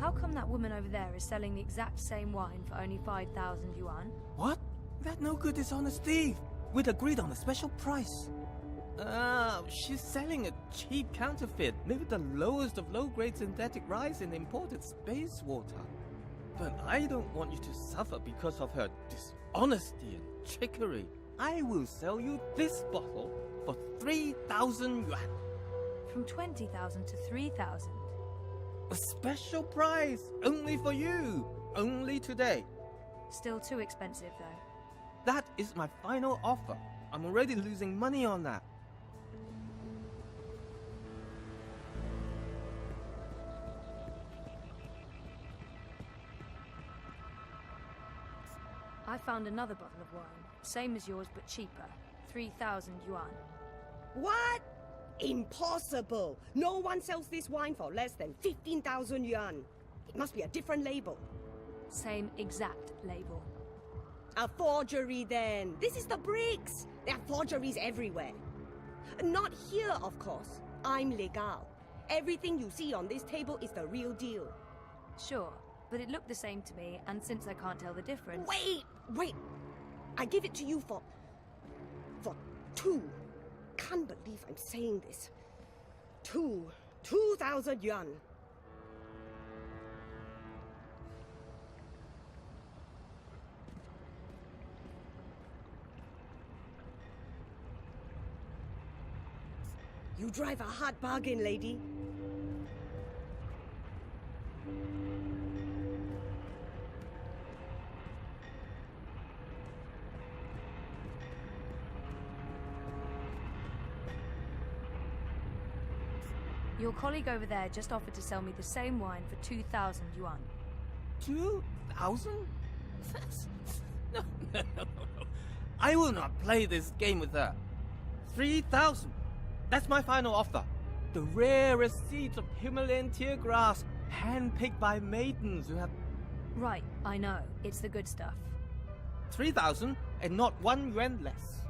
How come that woman over there is selling the exact same wine for only 5,000 yuan? What? That no good dishonest thief! We'd agreed on a special price. She's selling a cheap counterfeit made with the lowest of low-grade synthetic rice and imported space water. But I don't want you to suffer because of her dishonesty and trickery. I will sell you this bottle for 3,000 yuan. From 20,000 to 3,000. A special price, only for you, only today. Still too expensive, though. That is my final offer. I'm already losing money on that. I found another bottle of wine, same as yours but cheaper, 3,000 yuan. What? Impossible! No one sells this wine for less than 15,000 yuan. It must be a different label. Same exact label. A forgery then. This is the bricks. There are forgeries everywhere. Not here, of course. I'm legal. Everything you see on this table is the real deal. Sure, but it looked the same to me, and since I can't tell the difference... Wait! I give it to you for 2. Can't believe I'm saying this. 2,000 yuan. You drive a hard bargain, lady. Your colleague over there just offered to sell me the same wine for 2,000 yuan. 2,000? No. I will not play this game with her. 3,000. That's my final offer. The rarest seeds of Himalayan tear grass, handpicked by maidens who have... Right, I know. It's the good stuff. 3,000 and not 1 yuan less.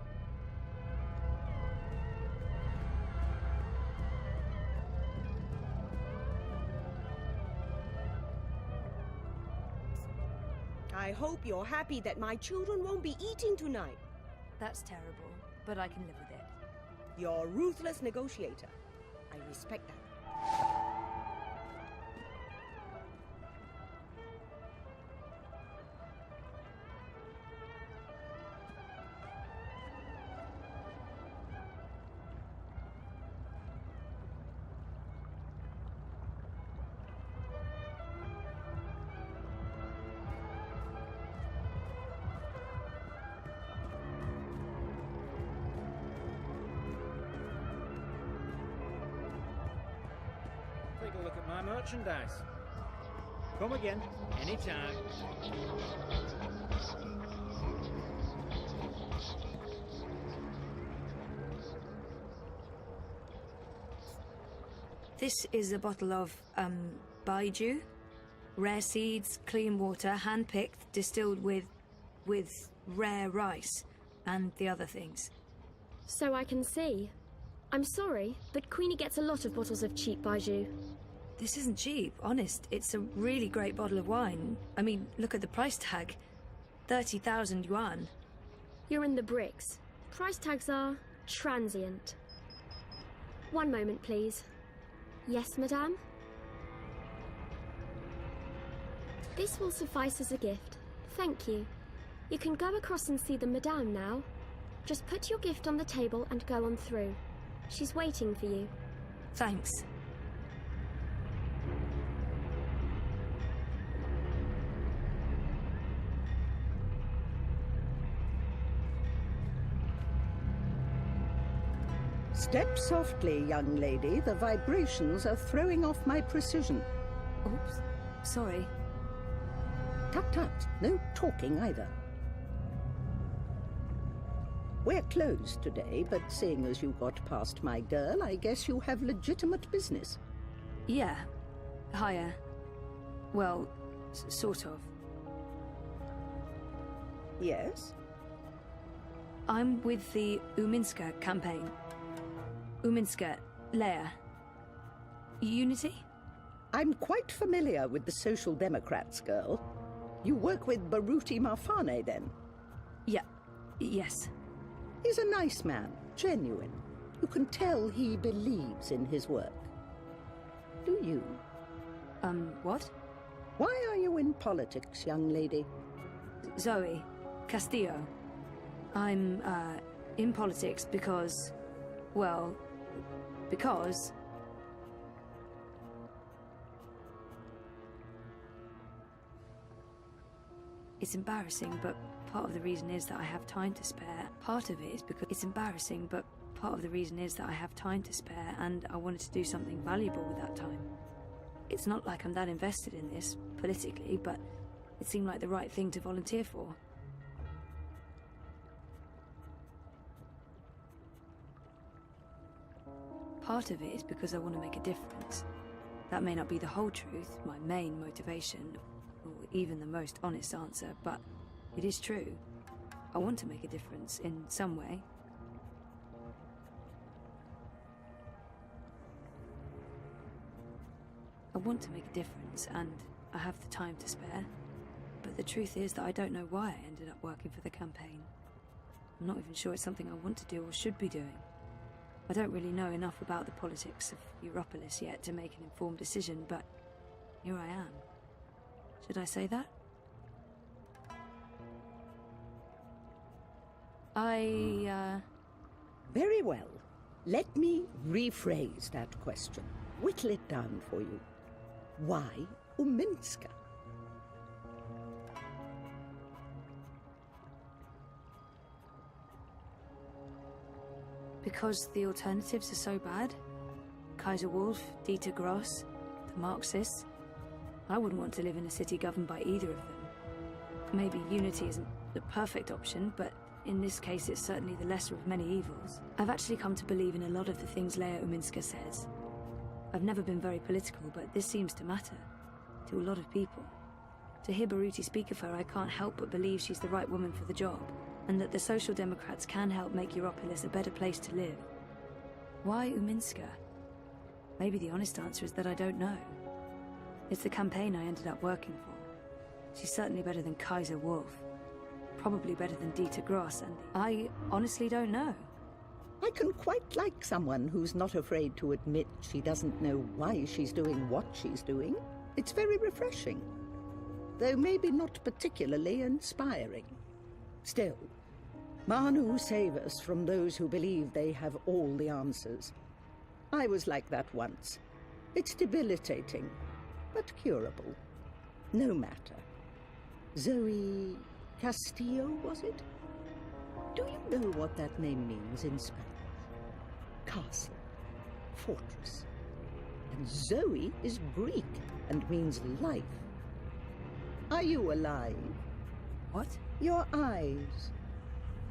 I hope you're happy that my children won't be eating tonight. That's terrible, but I can live with it. You're a ruthless negotiator. I respect that. Take a look at my merchandise. Come again, anytime. This is a bottle of, Baiju. Rare seeds, clean water, hand-picked, distilled with rare rice and the other things. So I can see. I'm sorry, but Queenie gets a lot of bottles of cheap Baiju. This isn't cheap, honest. It's a really great bottle of wine. I mean, look at the price tag. 30,000 yuan. You're in the bricks. Price tags are transient. One moment, please. Yes, madame? This will suffice as a gift. Thank you. You can go across and see the madame now. Just put your gift on the table and go on through. She's waiting for you. Thanks. Step softly, young lady. The vibrations are throwing off my precision. Oops. Sorry. Tut tut. No talking either. We're closed today, but seeing as you got past my girl, I guess you have legitimate business. Yeah. Hiya. Well, sort of. Yes? I'm with the Uminska campaign. Uminska, Leia. Unity? I'm quite familiar with the Social Democrats, girl. You work with Baruti Marfane, then? Yeah. Yes. He's a nice man, genuine. You can tell he believes in his work. Do you? What? Why are you in politics, young lady? Zoe. Castillo. I'm, in politics because... well... because... It's embarrassing, but part of the reason is that I have time to spare. Part of it is because it's embarrassing, but part of the reason is that I have time to spare, and I wanted to do something valuable with that time. It's not like I'm that invested in this, politically, but it seemed like the right thing to volunteer for. Part of it is because I want to make a difference. That may not be the whole truth, my main motivation, or even the most honest answer, but it is true. I want to make a difference in some way. I want to make a difference, and I have the time to spare. But But the truth is that I don't know why I ended up working for the campaign. I'm not even sure it's something I want to do or should be doing. I don't really know enough about the politics of Europolis yet to make an informed decision, but here I am. Should I say that? Very well. Let me rephrase that question. Whittle it down for you. Why Uminska? Because the alternatives are so bad? Kaiser Wolf, Dieter Gross, the Marxists. I wouldn't want to live in a city governed by either of them. Maybe unity isn't the perfect option, but in this case it's certainly the lesser of many evils. I've actually come to believe in a lot of the things Leia Uminska says. I've never been very political, but this seems to matter. To a lot of people. To hear Baruti speak of her, I can't help but believe she's the right woman for the job, and that the Social Democrats can help make Europolis a better place to live. Why Uminska? Maybe the honest answer is that I don't know. It's the campaign I ended up working for. She's certainly better than Kaiser Wolf. Probably better than Dieter Gross, and I honestly don't know. I can quite like someone who's not afraid to admit she doesn't know why she's doing what she's doing. It's very refreshing, though maybe not particularly inspiring. Still, Manu save us from those who believe they have all the answers. I was like that once. It's debilitating, but curable. No matter. Zoe Castillo, was it? Do you know what that name means in Spanish? Castle, fortress. And Zoe is Greek and means life. Are you alive? What? Your eyes.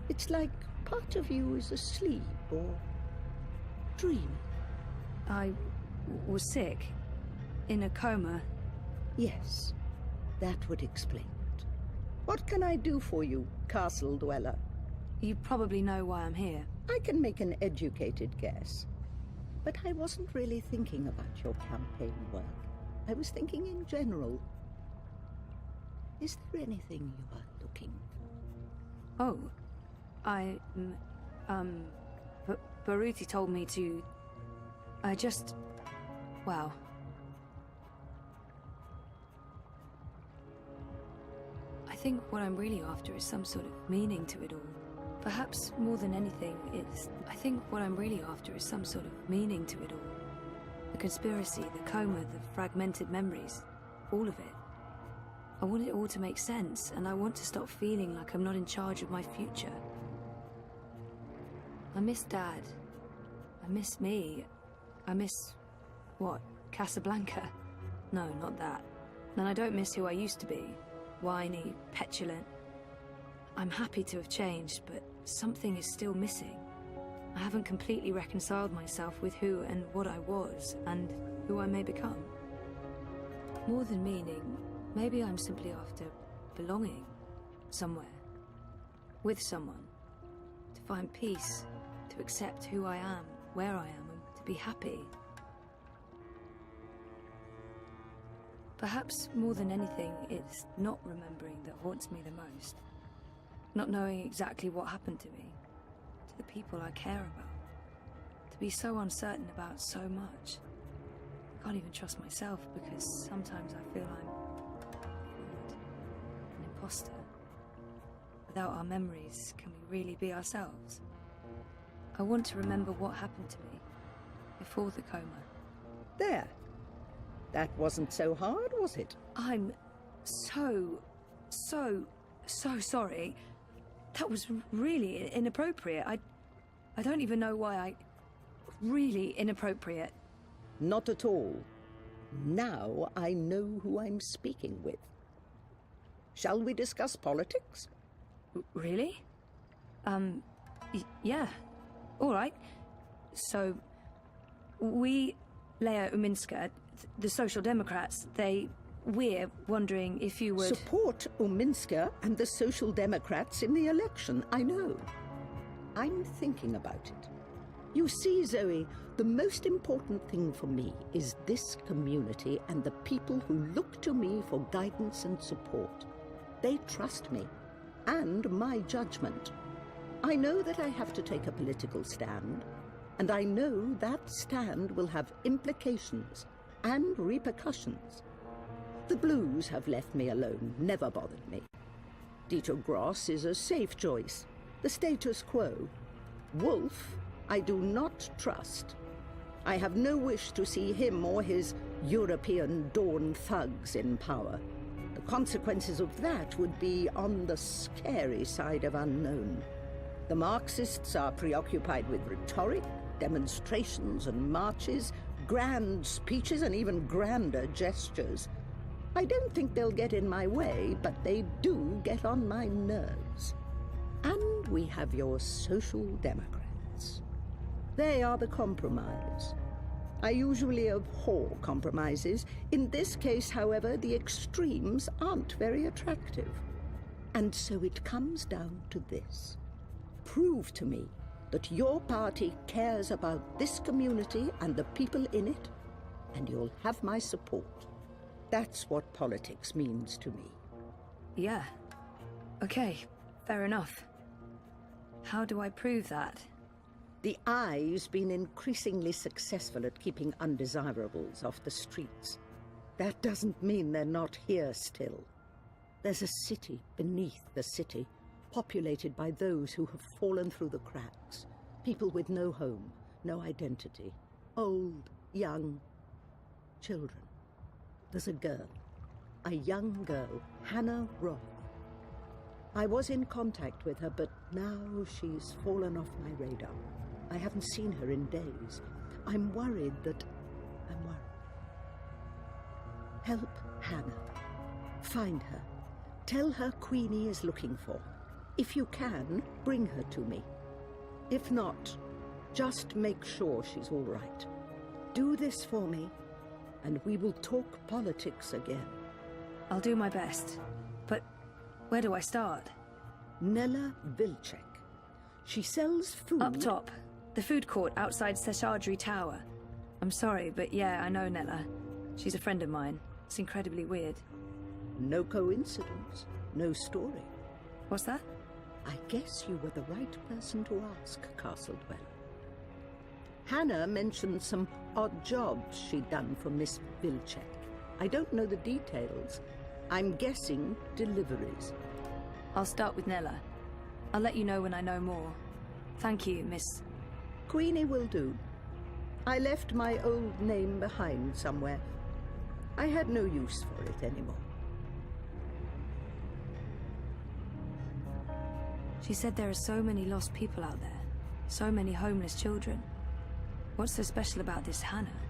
It's like part of you is asleep or dreaming. I was sick. In a coma. Yes, that would explain it. What can I do for you, Castle Dweller? You probably know why I'm here. I can make an educated guess. But I wasn't really thinking about your campaign work. I was thinking in general. Is there anything you are looking for? Oh, Baruti told me to... Wow. I think what I'm really after is some sort of meaning to it all. Perhaps more than anything, I think what I'm really after is some sort of meaning to it all. The conspiracy, the coma, the fragmented memories. All of it. I want it all to make sense, and I want to stop feeling like I'm not in charge of my future. I miss Dad. I miss me. I miss... what? Casablanca? No, not that. And I don't miss who I used to be. Whiny, petulant. I'm happy to have changed, but something is still missing. I haven't completely reconciled myself with who and what I was, and who I may become. More than meaning, maybe I'm simply after belonging. Somewhere. With someone. To find peace. To accept who I am, where I am, and to be happy. Perhaps more than anything, it's not remembering that haunts me the most. Not knowing exactly what happened to me, to the people I care about. To be so uncertain about so much. I can't even trust myself because sometimes I feel I'm an imposter. Without our memories, can we really be ourselves? I want to remember what happened to me before the coma. There. That wasn't so hard, was it? I'm so sorry. That was really inappropriate. I don't even know why really inappropriate. Not at all. Now I know who I'm speaking with. Shall we discuss politics? Really? Yeah. All right. So, we, Leia Uminska, the Social Democrats, we're wondering if you would... Support Uminska and the Social Democrats in the election, I know. I'm thinking about it. You see, Zoe, the most important thing for me is this community and the people who look to me for guidance and support. They trust me, and my judgment. I know that I have to take a political stand, and I know that stand will have implications and repercussions. The Blues have left me alone, never bothered me. Dieter Gross is a safe choice, the status quo. Wolf, I do not trust. I have no wish to see him or his European Dawn thugs in power. The consequences of that would be on the scary side of unknown. The Marxists are preoccupied with rhetoric, demonstrations and marches, grand speeches and even grander gestures. I don't think they'll get in my way, but they do get on my nerves. And we have your Social Democrats. They are the compromise. I usually abhor compromises. In this case, however, the extremes aren't very attractive. And so it comes down to this. Prove to me that your party cares about this community and the people in it, and you'll have my support. That's what politics means to me. Yeah. Okay, fair enough. How do I prove that? The Eye's been increasingly successful at keeping undesirables off the streets. That doesn't mean they're not here still. There's a city beneath the city, populated by those who have fallen through the cracks. People with no home, no identity. Old, young, children. There's a girl. A young girl, Hannah Roth. I was in contact with her, but now she's fallen off my radar. I haven't seen her in days. I'm worried. Help Hannah. Find her. Tell her Queenie is looking for. If you can, bring her to me. If not, just make sure she's all right. Do this for me, and we will talk politics again. I'll do my best. But where do I start? Nella Vilcek. She sells food... Up top. The food court outside Seshadri Tower. I'm sorry, but yeah, I know Nella. She's a friend of mine. It's incredibly weird. No coincidence. No story. What's that? I guess you were the right person to ask, Castle Dweller. Hannah mentioned some odd jobs she'd done for Miss Vilcek. I don't know the details. I'm guessing deliveries. I'll start with Nella. I'll let you know when I know more. Thank you, Miss... Queenie will do. I left my old name behind somewhere. I had no use for it anymore. She said there are so many lost people out there. So many homeless children. What's so special about this Hannah?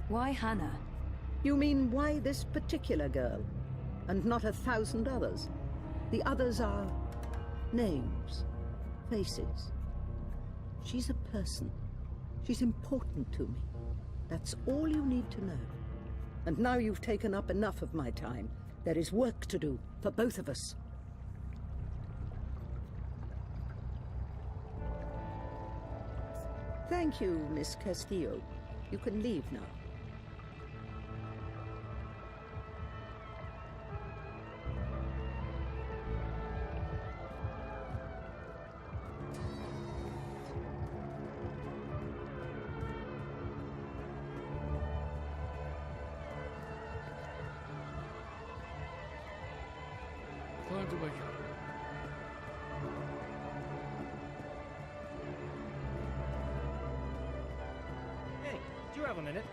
Why Hannah? You mean why this particular girl, and not 1,000 others? The others are names, faces. She's a person. She's important to me. That's all you need to know. And now you've taken up enough of my time. There is work to do for both of us. Thank you, Miss Castillo. You can leave now. Time to wake up. Hey, do you have a minute?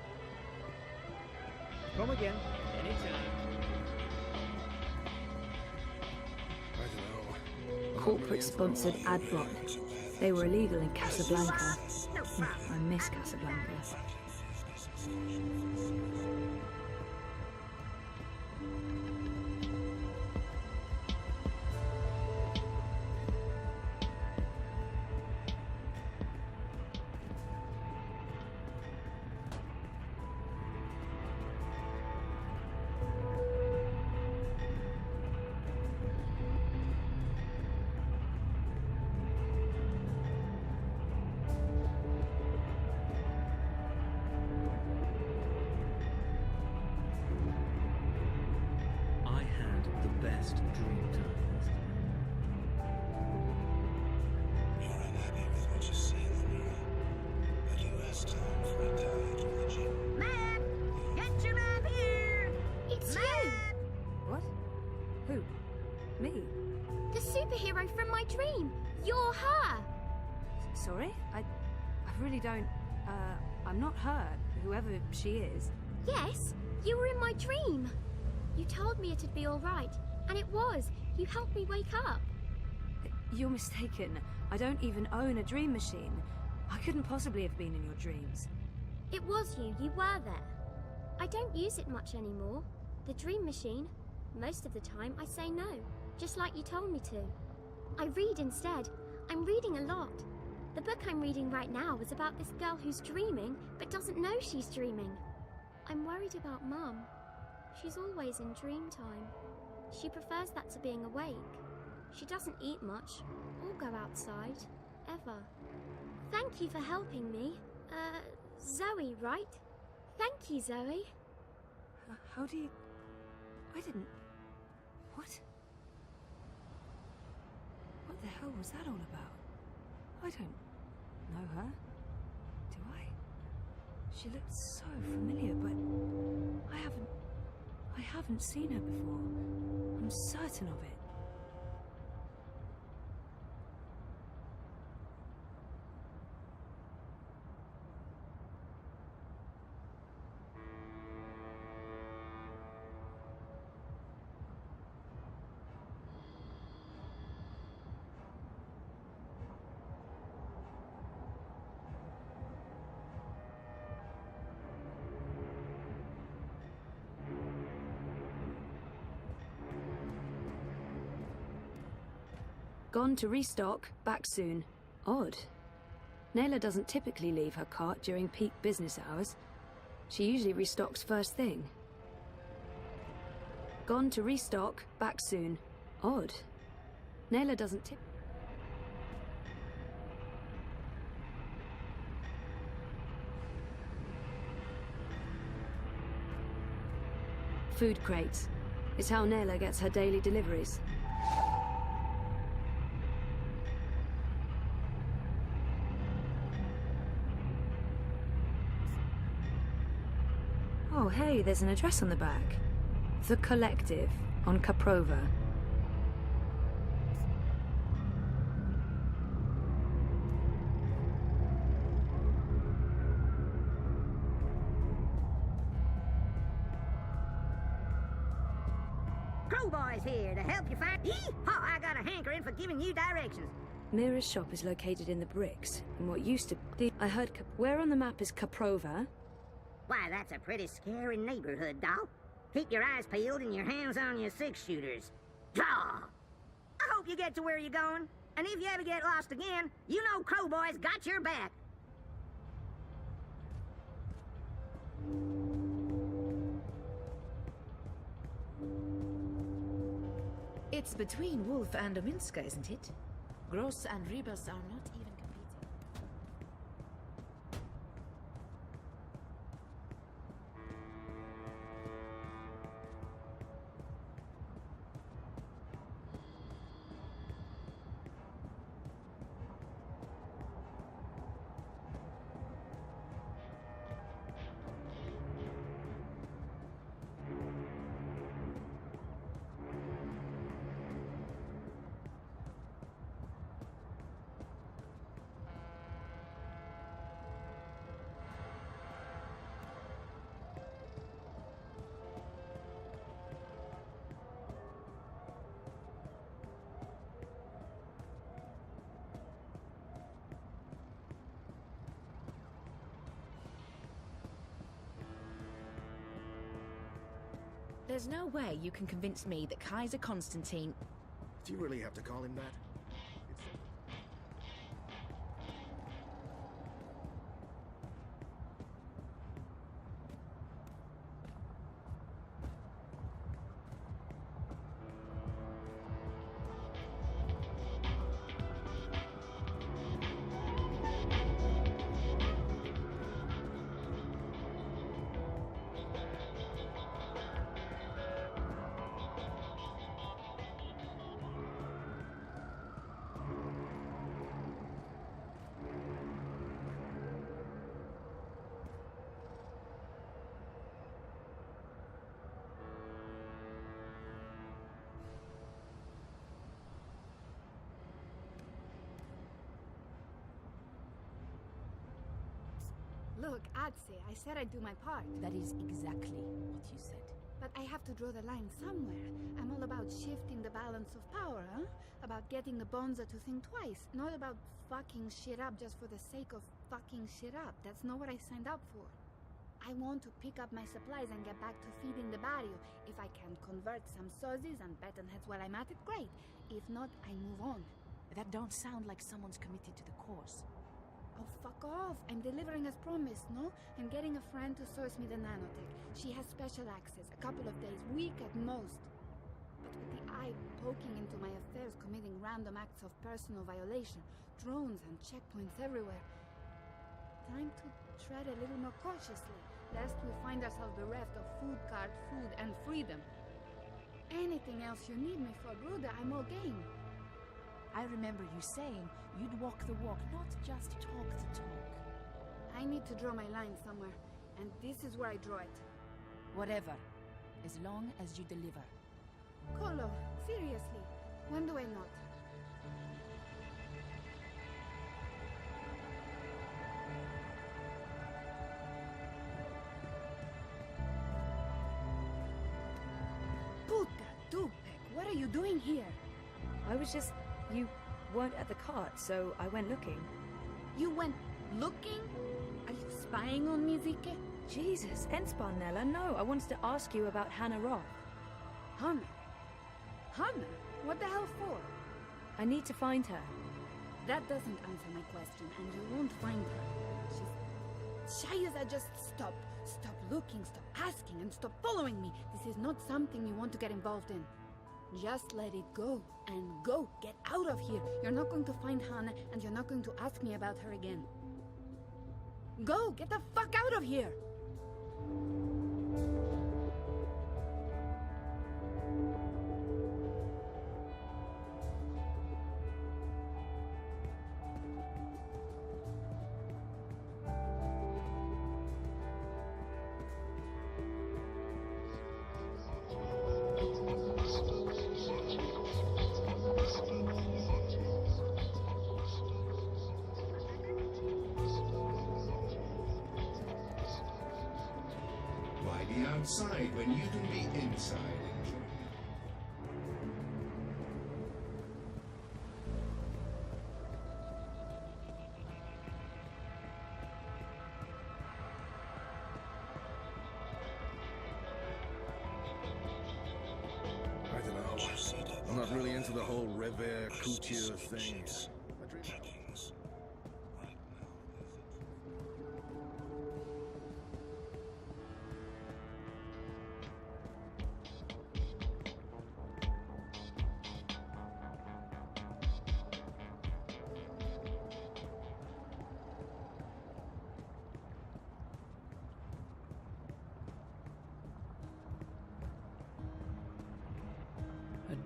Come again, anytime. Corporate-sponsored ad block. They were illegal in Casablanca. I miss Casablanca. best dream times. You're unhappy with what you see in the mirror, but you ask time for a guide with the gym. Map! Get your map here! It's Map! you! What? Who? Me? The superhero from my dream! You're her! Sorry? I really don't... I'm not her, whoever she is. Yes, you were in my dream. You told me it'd be all right, and it was. You helped me wake up. You're mistaken. I don't even own a dream machine. I couldn't possibly have been in your dreams. It was you. You were there. I don't use it much anymore. The dream machine. Most of the time, I say no, just like you told me to. I read instead. I'm reading a lot. The book I'm reading right now is about this girl who's dreaming, but doesn't know she's dreaming. I'm worried about Mum. She's always in dream time. She prefers that to being awake. She doesn't eat much, or go outside, ever. Thank you for helping me. Zoe, right? Thank you, Zoe. How do you... I didn't... What? What the hell was that all about? I don't know her. Do I? She looked so familiar, but I haven't seen her before. I'm certain of it. Gone to restock, back soon. Odd. Nayla doesn't typically leave her cart during peak business hours. She usually restocks first thing. Gone to restock, back soon. Odd. Nayla doesn't Food crates. It's how Nayla gets her daily deliveries. Oh, hey, there's an address on the back. The Collective, on Caprova. Crowboy's here to help you find... Yeehaw! I got a hankering for giving you directions. Mira's shop is located in the bricks, in what used to be... I heard... Where on the map is Caprova? Why, that's a pretty scary neighborhood, doll. Keep your eyes peeled and your hands on your six-shooters. Draw! I hope you get to where you're going. And if you ever get lost again, you know Crowboy's got your back. It's between Wolf and Ominska, isn't it? Gross and Rebus are not even competing. There's no way you can convince me that Kaiser Constantine... Do you really have to call him that? Look, Atse, I said I'd do my part. That is exactly what you said. But I have to draw the line somewhere. I'm all about shifting the balance of power, huh? About getting the Bonza to think twice. Not about fucking shit up just for the sake of fucking shit up. That's not what I signed up for. I want to pick up my supplies and get back to feeding the barrio. If I can convert some sozzies and battenheads while I'm at it, great. If not, I move on. That don't sound like someone's committed to the cause. Oh, fuck off. I'm delivering as promised, no? I'm getting a friend to source me the nanotech. She has special access, a couple of days, week at most. But with the eye poking into my affairs, committing random acts of personal violation, drones and checkpoints everywhere. Time to tread a little more cautiously, lest we find ourselves bereft of food card, food, and freedom. Anything else you need me for, Bruder, I'm all game. I remember you saying you'd walk the walk, not just talk the talk. I need to draw my line somewhere, and this is where I draw it. Whatever, as long as you deliver. Colo, seriously, when do I not? Puta Dupek, what are you doing here? I was just... You weren't at the cart, so I went looking. You went looking? Are you spying on me, Zike? Jesus, Ensparnella, no. I wanted to ask you about Hannah Roth. Hannah? Hannah? What the hell for? I need to find her. That doesn't answer my question, and you won't find her. She's... Shayaza, just stop. Stop looking, stop asking, and stop following me. This is not something you want to get involved in. Just let it go, and go. Get out of here. You're not going to find Hannah, and you're not going to ask me about her again. Go! Get the fuck out of here! Be outside when you can be inside enjoying I don't know. I'm not really into the whole Revere couture thing.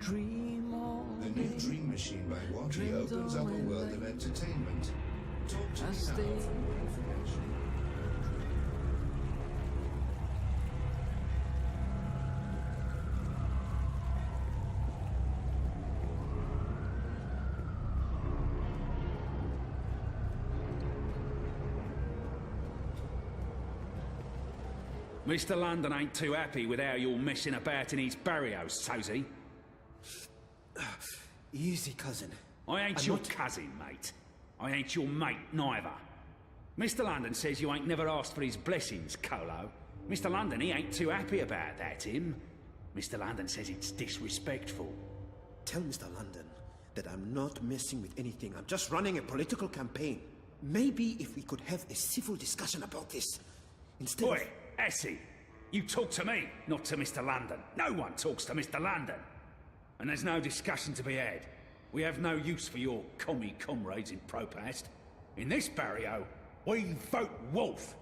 Dream on. The new Dream Machine by Watty opens up a world of entertainment. Talk to me now for more information. Mr. London ain't too happy with how you're messing about in his barrios, Sozy. Easy, cousin. I ain't your cousin, mate. I ain't your mate, neither. Mr. London says you ain't never asked for his blessings, Colo. Mr. London, he ain't too happy about that, him. Mr. London says it's disrespectful. Tell Mr. London that I'm not messing with anything. I'm just running a political campaign. Maybe if we could have a civil discussion about this. Instead Oi, Essie, you talk to me, not to Mr. London. No one talks to Mr. London. And there's no discussion to be had. We have no use for your commie comrades in Propast. In this barrio, we vote Wolf.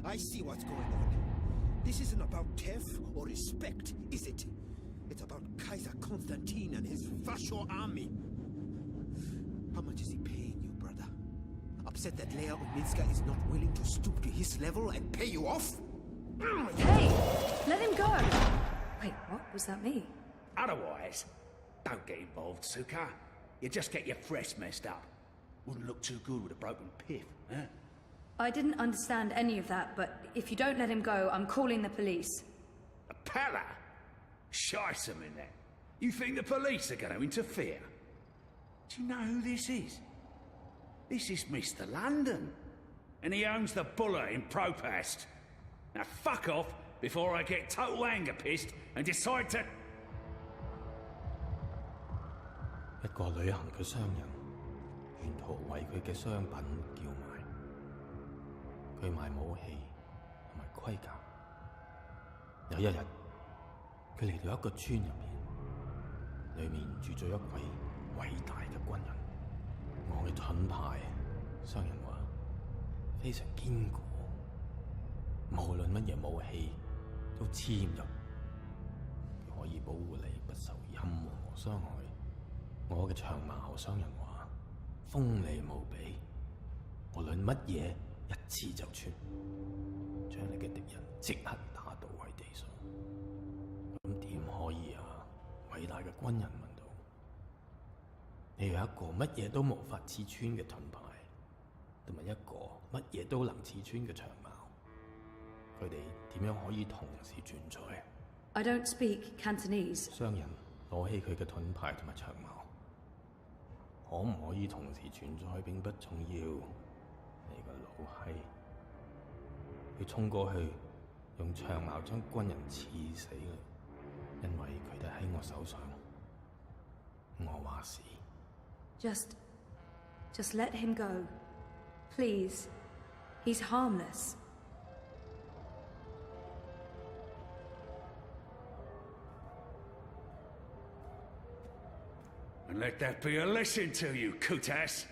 I see what's going on. This isn't about Tef or respect, is it? It's about Kaiser Constantine and his Vasho army. How much is he paying you, brother? Upset that Leia Ominska is not willing to stoop to his level and pay you off? Hey! Let him go! Wait, what was that me? Otherwise, don't get involved, Suka. You just get your fresh messed up. Wouldn't look too good with a broken pith, eh? I didn't understand any of that, but if you don't let him go, I'm calling the police. A palla? Shice 'em in that. You think the police are going to interfere? Do you know who this is? This is Mr. London. And he owns the Buller in Propast. Now fuck off before I get total anger pissed and decide to... 一個旅行嘅商人，沿途為佢嘅商品叫賣。佢賣武器同埋盔甲。有一日，佢嚟到一個村入面，裏面住咗一位偉大嘅軍人。我嘅盾牌，商人話非常堅固，無論乜嘢武器都黐唔入，佢可以保護你不受任何傷害。我嘅長矛，商人話鋒利無比，無論乜嘢一刺就穿，將你嘅敵人即刻打倒喺地上。咁點可以啊？偉大嘅軍人問道：你有一個乜嘢都無法刺穿嘅盾牌，同埋一個乜嘢都能刺穿嘅長矛，佢哋點樣可以同時存在 I don't speak Cantonese. 商人攞起佢嘅盾牌同埋長矛。可唔可以同時存在並不重要，你個老閪！佢衝過去，用長矛將軍人刺死啦，因為佢哋喺我手上。我話事。Just let him go. Please. He's harmless. And let that be a lesson to you, Kutas.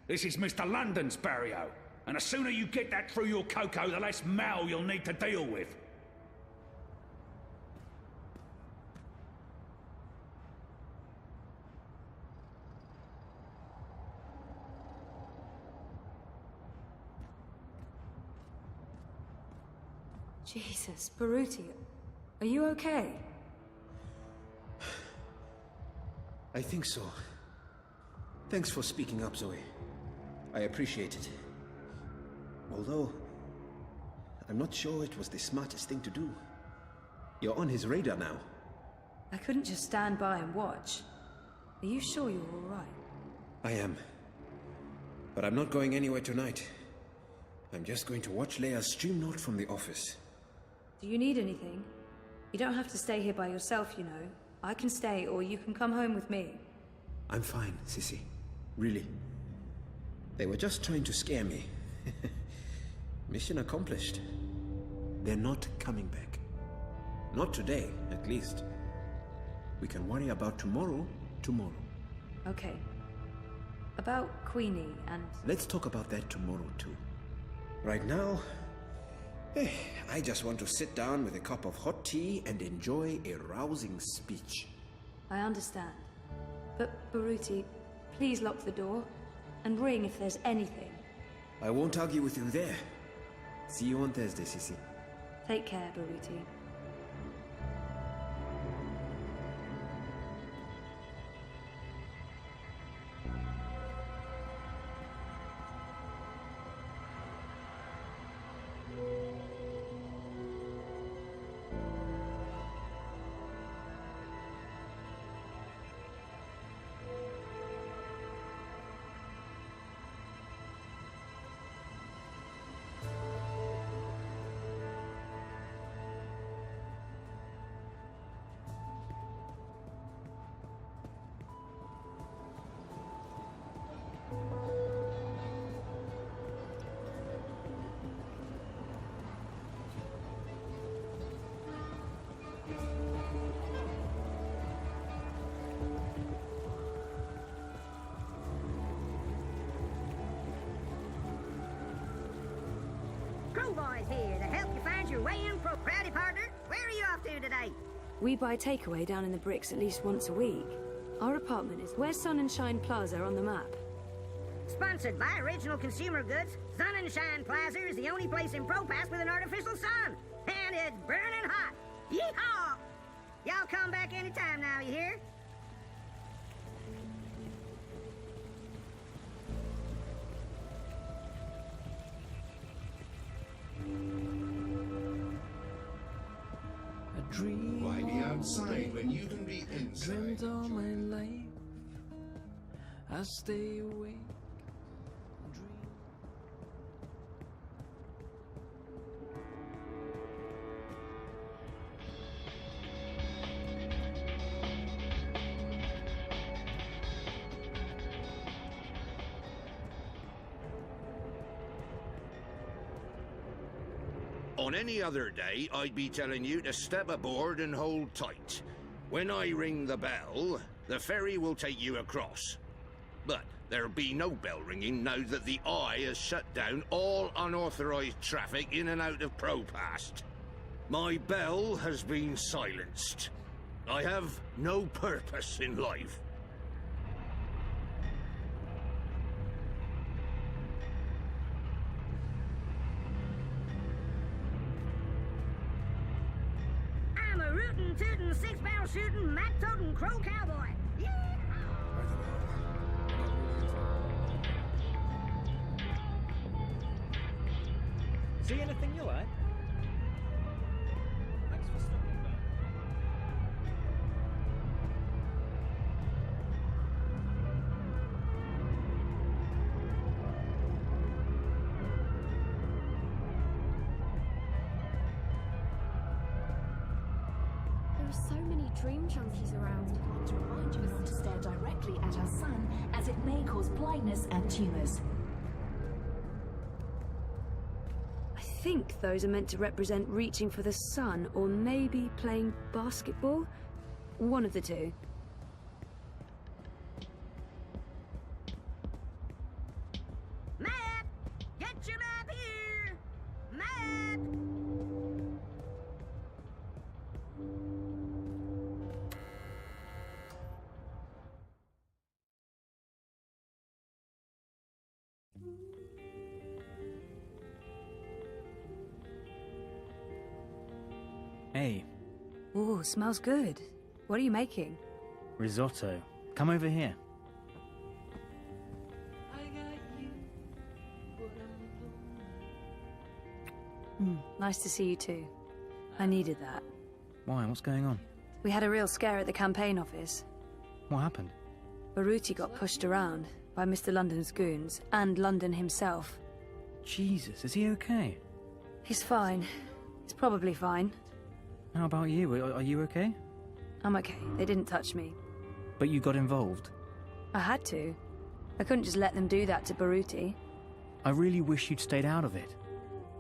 This is Mr. London's barrio, and the sooner you get that through your cocoa, the less Mal you'll need to deal with. Jesus, Baruti, are you okay? I think so. Thanks for speaking up, Zoe. I appreciate it. Although, I'm not sure it was the smartest thing to do. You're on his radar now. I couldn't just stand by and watch. Are you sure you're all right? I am. But I'm not going anywhere tonight. I'm just going to watch Leia's stream note from the office. Do you need anything? You don't have to stay here by yourself, you know. I can stay, or you can come home with me. I'm fine, Sissy. Really. They were just trying to scare me. Mission accomplished. They're not coming back. Not today, at least. We can worry about tomorrow. Okay. About Queenie and... Let's talk about that tomorrow, too. Right now, I just want to sit down with a cup of hot tea and enjoy a rousing speech. I understand. But, Baruti, please lock the door and ring if there's anything. I won't argue with you there. See you on Thursday, Sissy. Take care, Baruti. Crowboy's here to help you find your way in pro. Howdy, partner. Where are you off to today? We buy takeaway down in the bricks at least once a week. Our apartment is where's Sun and Shine Plaza on the map? Sponsored by Original Consumer Goods, Sun and Shine Plaza is the only place in Propass with an artificial sun. And it's burning hot. Yeehaw! Y'all come back anytime now, you hear? Dream Why be outside when you can be inside? dreamt all my life. I stay awake. On any other day, I'd be telling you to step aboard and hold tight. When I ring the bell, the ferry will take you across. But there'll be no bell ringing now that the Eye has shut down all unauthorized traffic in and out of Propast. My bell has been silenced. I have no purpose in life. I'm a rootin', tootin', six-barrel shootin', mat-totin' crow cowboy. Yeah! See anything you like? Thanks for stopping by. There are so many dream junkies around. To remind you not to stare directly at our sun, as it may cause blindness and tumours. I think those are meant to represent reaching for the sun, or maybe playing basketball. One of the two. Map! Get your map here! Map! Hey, Ooh, smells good. What are you making? risotto. Come over here. Nice to see you too. I needed that. Why? What's going on? We had a real scare at the campaign office. What happened? Baruti got pushed around by Mr. London's goons, and London himself. Jesus, is he okay? He's fine. He's probably fine. How about you? Are you okay? I'm okay. They didn't touch me. But you got involved. I had to. I couldn't just let them do that to Baruti. I really wish you'd stayed out of it.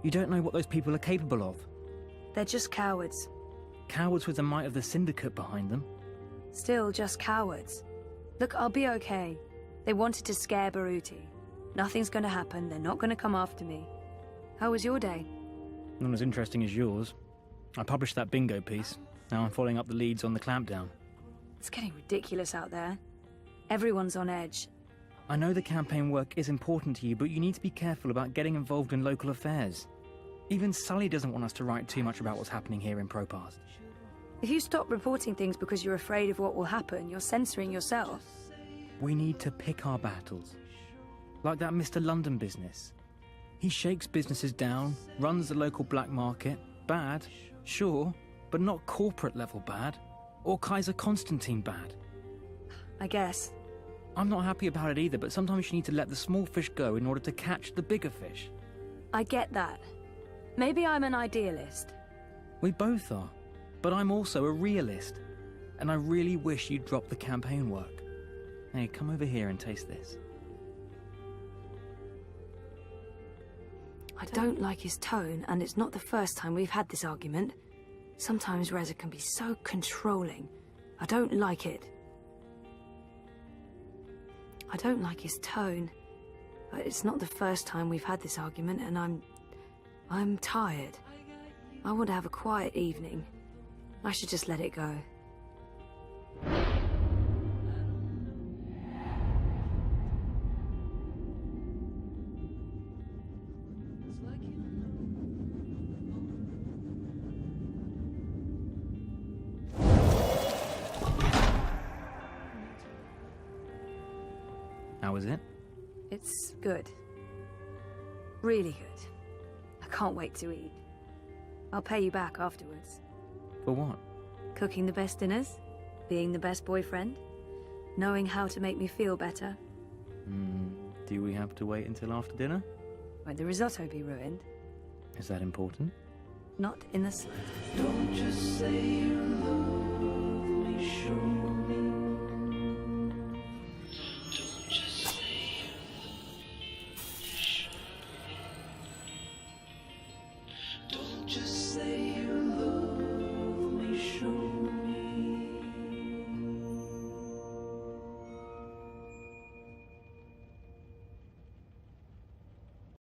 You don't know what those people are capable of. They're just cowards. Cowards with the might of the Syndicate behind them. Still just cowards. Look, I'll be okay. They wanted to scare Baruti. Nothing's gonna happen. They're not gonna come after me. How was your day? Not as interesting as yours. I published that bingo piece. Now I'm following up the leads on the clampdown. It's getting ridiculous out there. Everyone's on edge. I know the campaign work is important to you, but you need to be careful about getting involved in local affairs. Even Sully doesn't want us to write too much about what's happening here in Propast. If you stop reporting things because you're afraid of what will happen, you're censoring yourself. We need to pick our battles. Like that Mr. London business. He shakes businesses down, runs the local black market. Bad, sure, but not corporate level bad. Or Kaiser Constantine bad. I guess. I'm not happy about it either, but sometimes you need to let the small fish go in order to catch the bigger fish. I get that. Maybe I'm an idealist. We both are. But I'm also a realist. And I really wish you'd drop the campaign work. Hey, come over here and taste this. I don't like his tone, and it's not the first time we've had this argument. Sometimes Reza can be so controlling. I don't like it. I don't like his tone. But it's not the first time we've had this argument, and I'm tired. I want to have a quiet evening. I should just let it go. How was it? It's good. Really good. I can't wait to eat. I'll pay you back afterwards. For what? Cooking the best dinners, being the best boyfriend, knowing how to make me feel better. Do we have to wait until after dinner? Won't the risotto be ruined? Is that important? Not in the slightest. Don't just say you love me, show